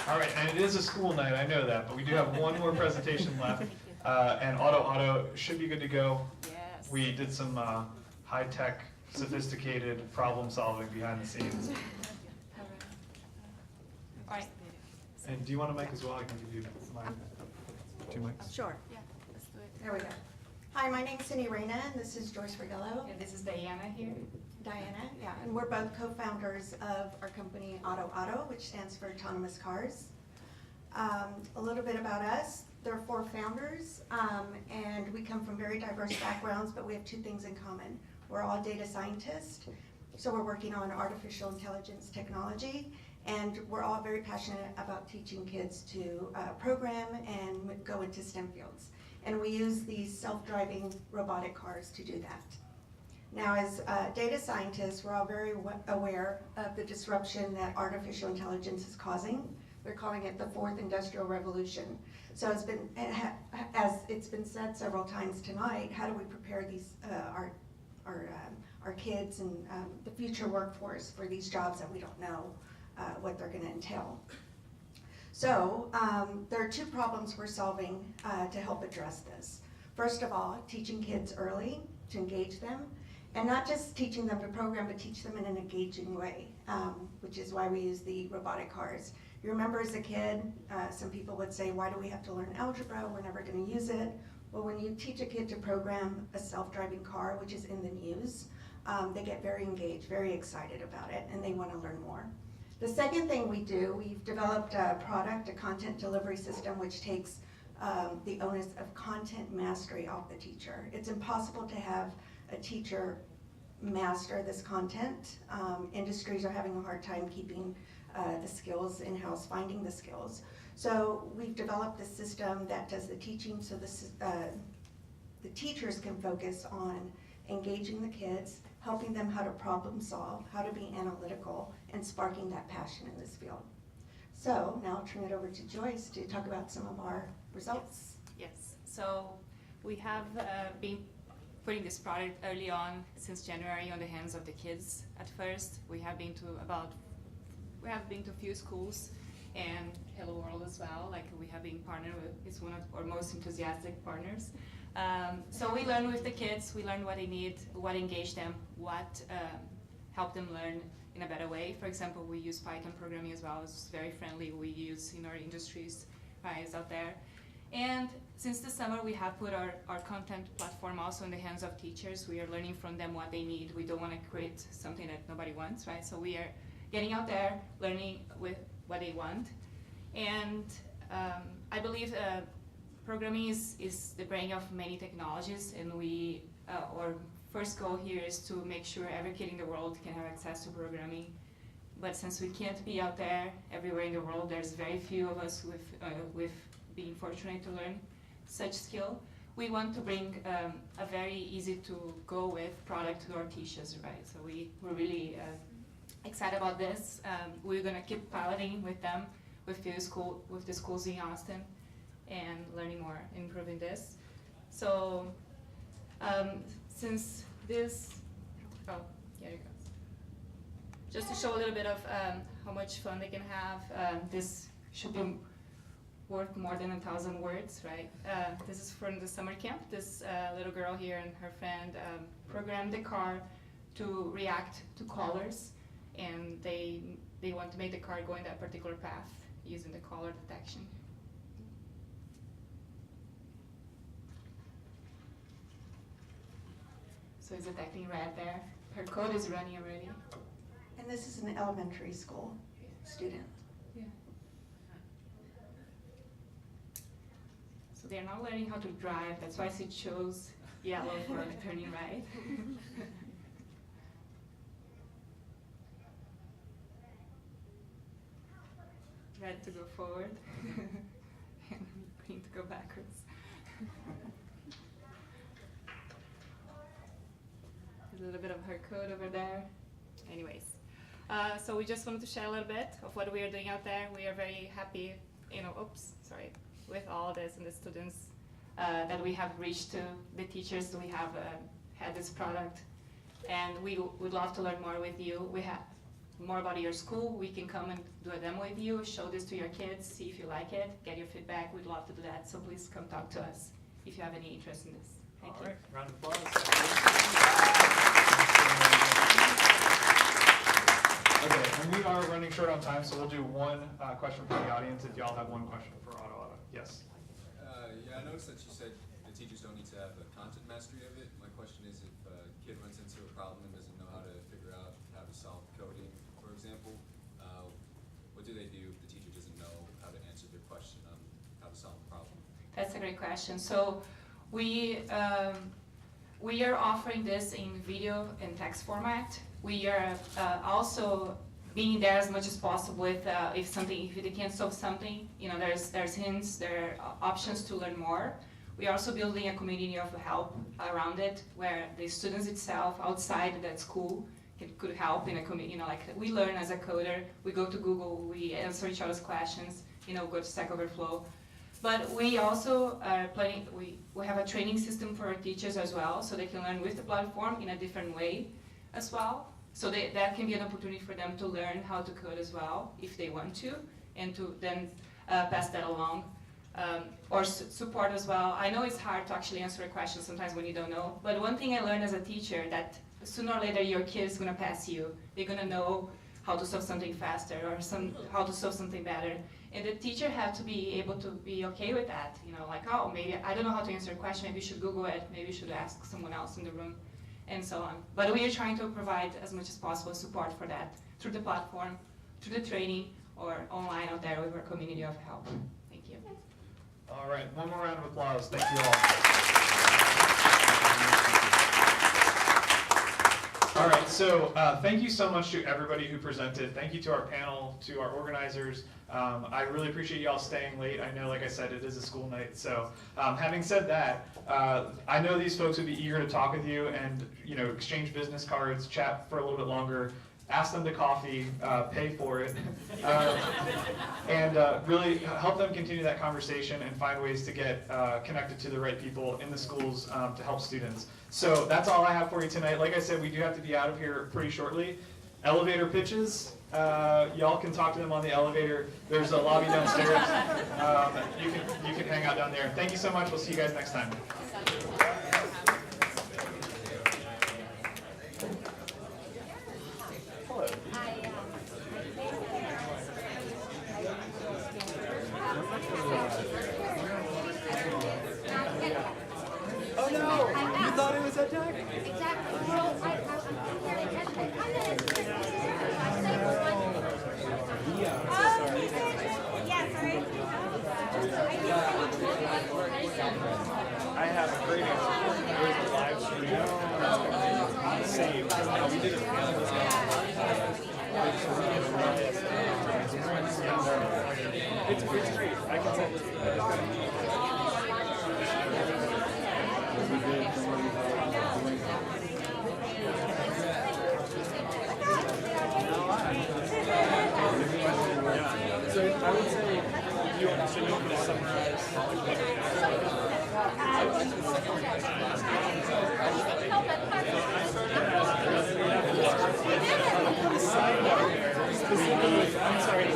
All right, and it is a school night, I know that, but we do have one more presentation left. And Auto should be good to go. Yes. We did some high-tech, sophisticated problem solving behind the scenes. All right. And do you want a mic as well? I can give you my 2 mics. Sure. Yeah, let's do it. There we go. Hi, my name's Cindy Reyna, and this is Joyce Rigello. And this is Diana here. Diana, yeah, and we're both co-founders of our company Auto, which stands for autonomous cars. A little bit about us. There are 4 founders, and we come from very diverse backgrounds, but we have 2 things in common. We're all data scientists, so we're working on artificial intelligence technology, and we're all very passionate about teaching kids to program and go into STEM fields. And we use these self-driving robotic cars to do that. Now, as data scientists, we're all very aware of the disruption that artificial intelligence is causing. They're calling it the 4th Industrial Revolution. So as it's been said several times tonight, how do we prepare these our kids and the future workforce for these jobs that we don't know what they're going to entail? So there are 2 problems we're solving to help address this. First of all, teaching kids early to engage them, and not just teaching them to program, but teach them in an engaging way, which is why we use the robotic cars. You remember as a kid, some people would say, why do we have to learn algebra? We're never going to use it. Well, when you teach a kid to program a self-driving car, which is in the news, they get very engaged, very excited about it, and they want to learn more. The second thing we do, we've developed a product, a content delivery system, which takes the onus of content mastery off the teacher. It's impossible to have a teacher master this content. Industries are having a hard time keeping the skills in-house, finding the skills. So we've developed this system that does the teaching, so the teachers can focus on engaging the kids, helping them how to problem solve, how to be analytical, and sparking that passion in this field. So now I'll turn it over to Joyce to talk about some of our results. Yes. So we have been putting this product early on, since January, on the hands of the kids at first. We have been to a few schools and Hello World as well. Like, we have been partnered with, it's one of our most enthusiastic partners. So we learn with the kids, we learn what they need, what engage them, what help them learn in a better way. For example, we use Python programming as well. It's very friendly. We use in our industries, right, it's out there. And since the summer, we have put our content platform also in the hands of teachers. We are learning from them what they need. We don't want to create something that nobody wants, right? So we are getting out there, learning with what they want. And I believe programming is the brain of many technologies, and our first goal here is to make sure every kid in the world can have access to programming. But since we can't be out there everywhere in the world, there's very few of us with being fortunate to learn such skill. We want to bring a very easy to go with product to our teachers, right? So we're really excited about this. We're gonna keep piloting with them, with the schools in Austin, and learning more, improving this. So since this, here you go. Just to show a little bit of how much fun they can have, this should be worth more than 1,000 words, right? This is from the summer camp. This little girl here and her friend programmed the car to react to colors, and they want to make the car go in that particular path using the color detection. So it's detecting red there. Her code is running already. And this is an elementary school student. Yeah. So they're not learning how to drive. That's why she chose yellow for turning right. Red to go forward, and green to go backwards. A little bit of her code over there. Anyways, so we just wanted to share a little bit of what we are doing out there. We are very happy, with all this and the students that we have reached to, the teachers we have had this product, and we would love to learn more with you. We have more about your school. We can come and do a demo with you, show this to your kids, see if you like it, get your feedback. We'd love to do that. So please come talk to us if you have any interest in this. Thank you. All right, round of applause. Okay, and we are running short on time, so we'll do one question from the audience if y'all have one question for Auto. Yes? Yeah, I noticed that you said the teachers don't need to have the content mastery of it. My question is, if a kid runs into a problem and doesn't know how to figure out how to solve coding, for example, what do they do if the teacher doesn't know how to answer their question on how to solve the problem? That's a great question. So we are offering this in video and text format. We are also being there as much as possible with if they can't solve something, there's hints, there are options to learn more. We are also building a community of help around it, where the students itself outside that school could help in a community. Like we learn as a coder, we go to Google, we answer each other's questions, go to Stack Overflow. But we also are planning, we have a training system for our teachers as well, so they can learn with the platform in a different way as well. So that can be an opportunity for them to learn how to code as well, if they want to, and to then pass that along. Or support as well. I know it's hard to actually answer a question sometimes when you don't know, but one thing I learned as a teacher, that sooner or later your kid is going to pass you. They're going to know how to solve something faster or how to solve something better. And the teacher had to be able to be okay with that. Like, oh, maybe I don't know how to answer a question, maybe you should Google it, maybe you should ask someone else in the room, and so on. But we are trying to provide as much as possible support for that through the platform, through the training, or online out there with our community of help. Thank you. All right, one more round of applause. Thank you all. All right, so thank you so much to everybody who presented. Thank you to our panel, to our organizers. I really appreciate y'all staying late. I know, like I said, it is a school night. So having said that, I know these folks would be eager to talk with you and exchange business cards, chat for a little bit longer, ask them to coffee, pay for it, and really help them continue that conversation and find ways to get connected to the right people in the schools to help students. So that's all I have for you tonight. Like I said, we do have to be out of here pretty shortly. Elevator pitches, y'all can talk to them on the elevator. There's a lobby downstairs. You can hang out down there. Thank you so much. We'll see you guys next time. Oh no! You thought it was EdTech? Exactly. So I have a great answer. There's a live stream. Saved. We did it. It's great. I can send it to you. So I would say you want to summarize. I'm sorry.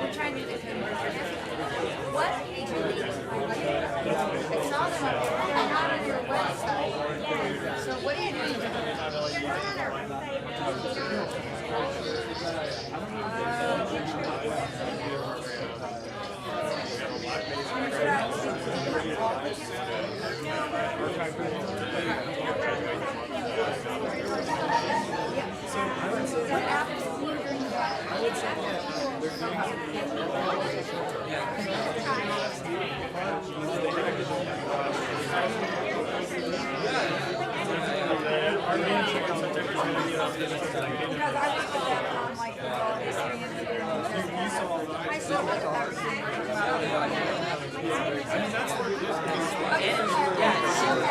We're trying to do the conversion. What? I saw them up there. They're not on your website. So what are you doing? They're not on our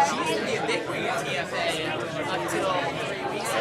She used to be a big wing at TFA until 3 weeks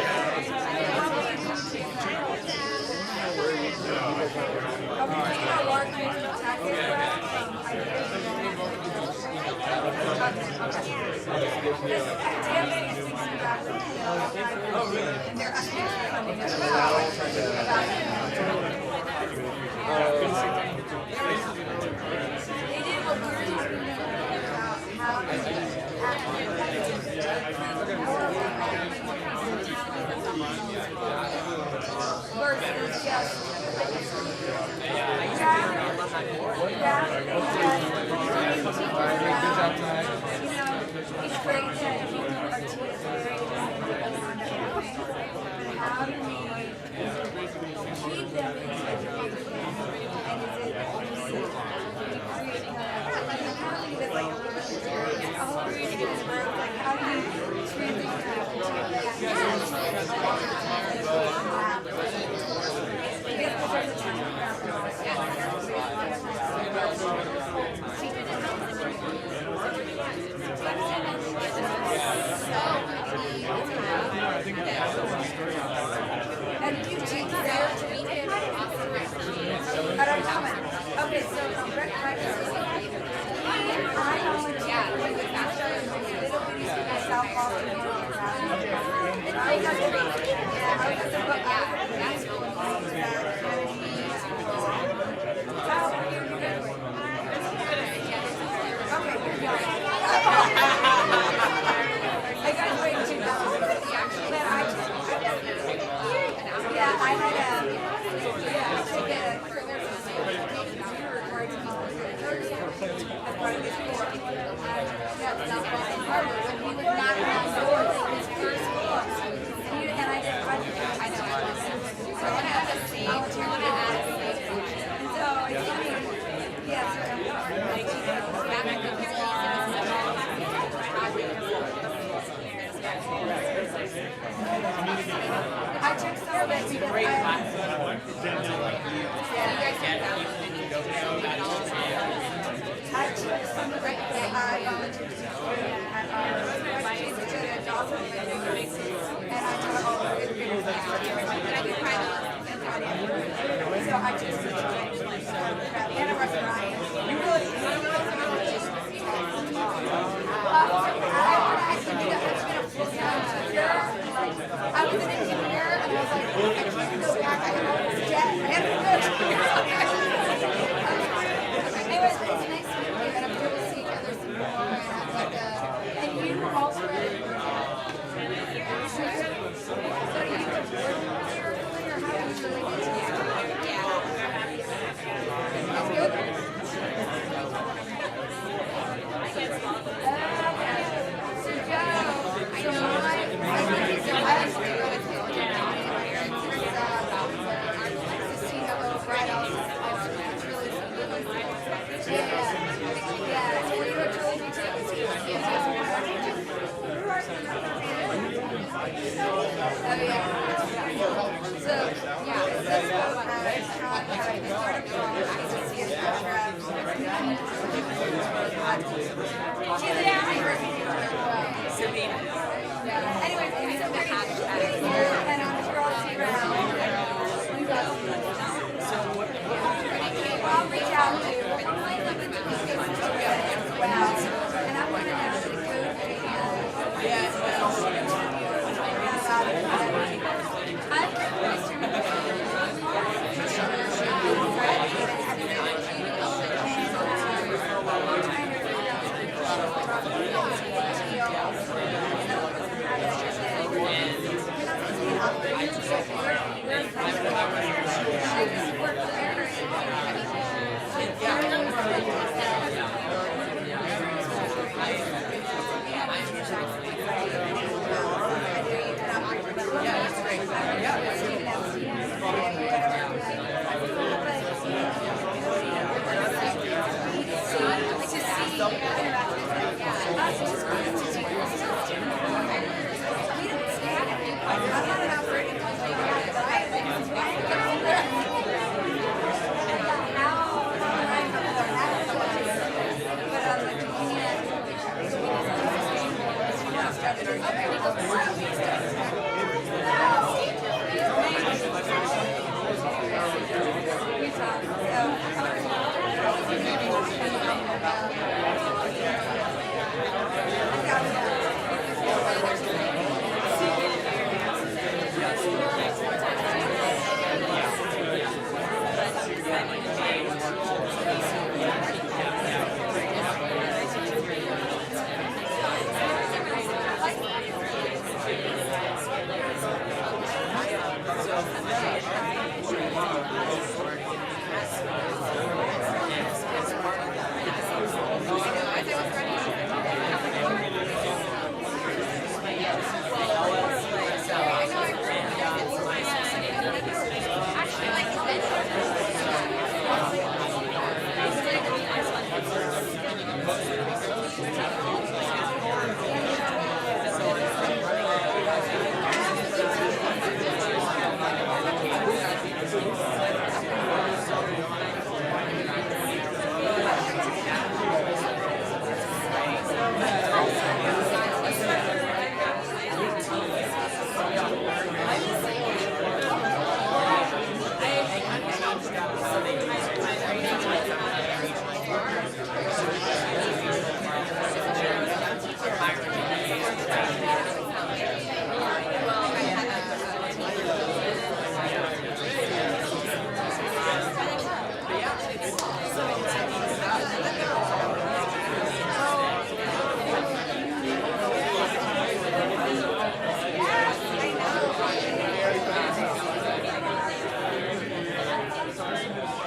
Yeah. Sabina. Anyways, give me some hashtag. And on the girls see round. I'll reach out to you. And I want to know the code.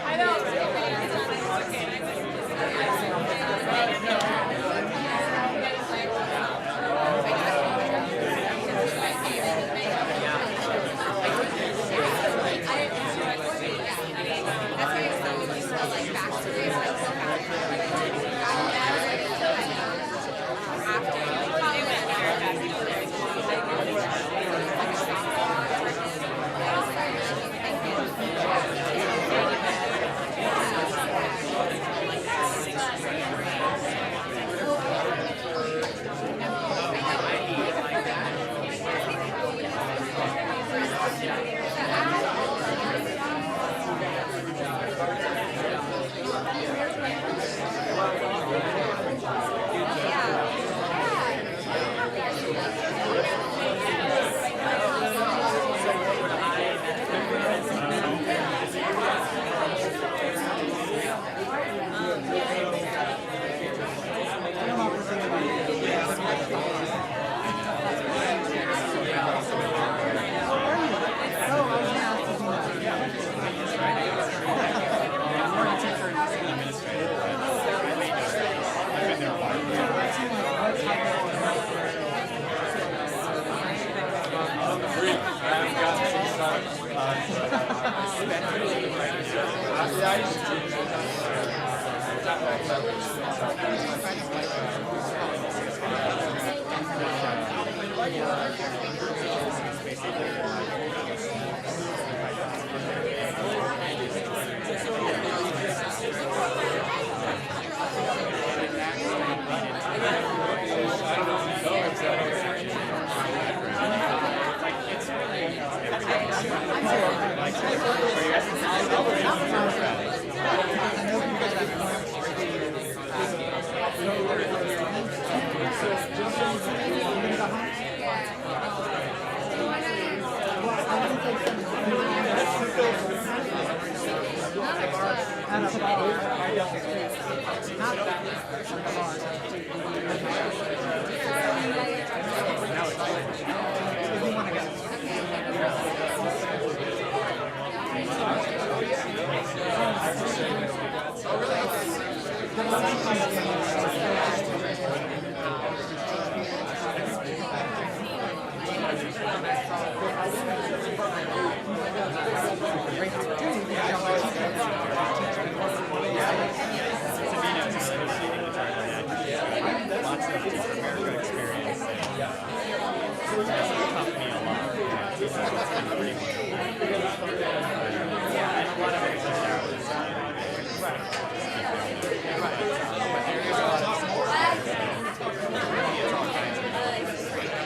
I don't know Now it's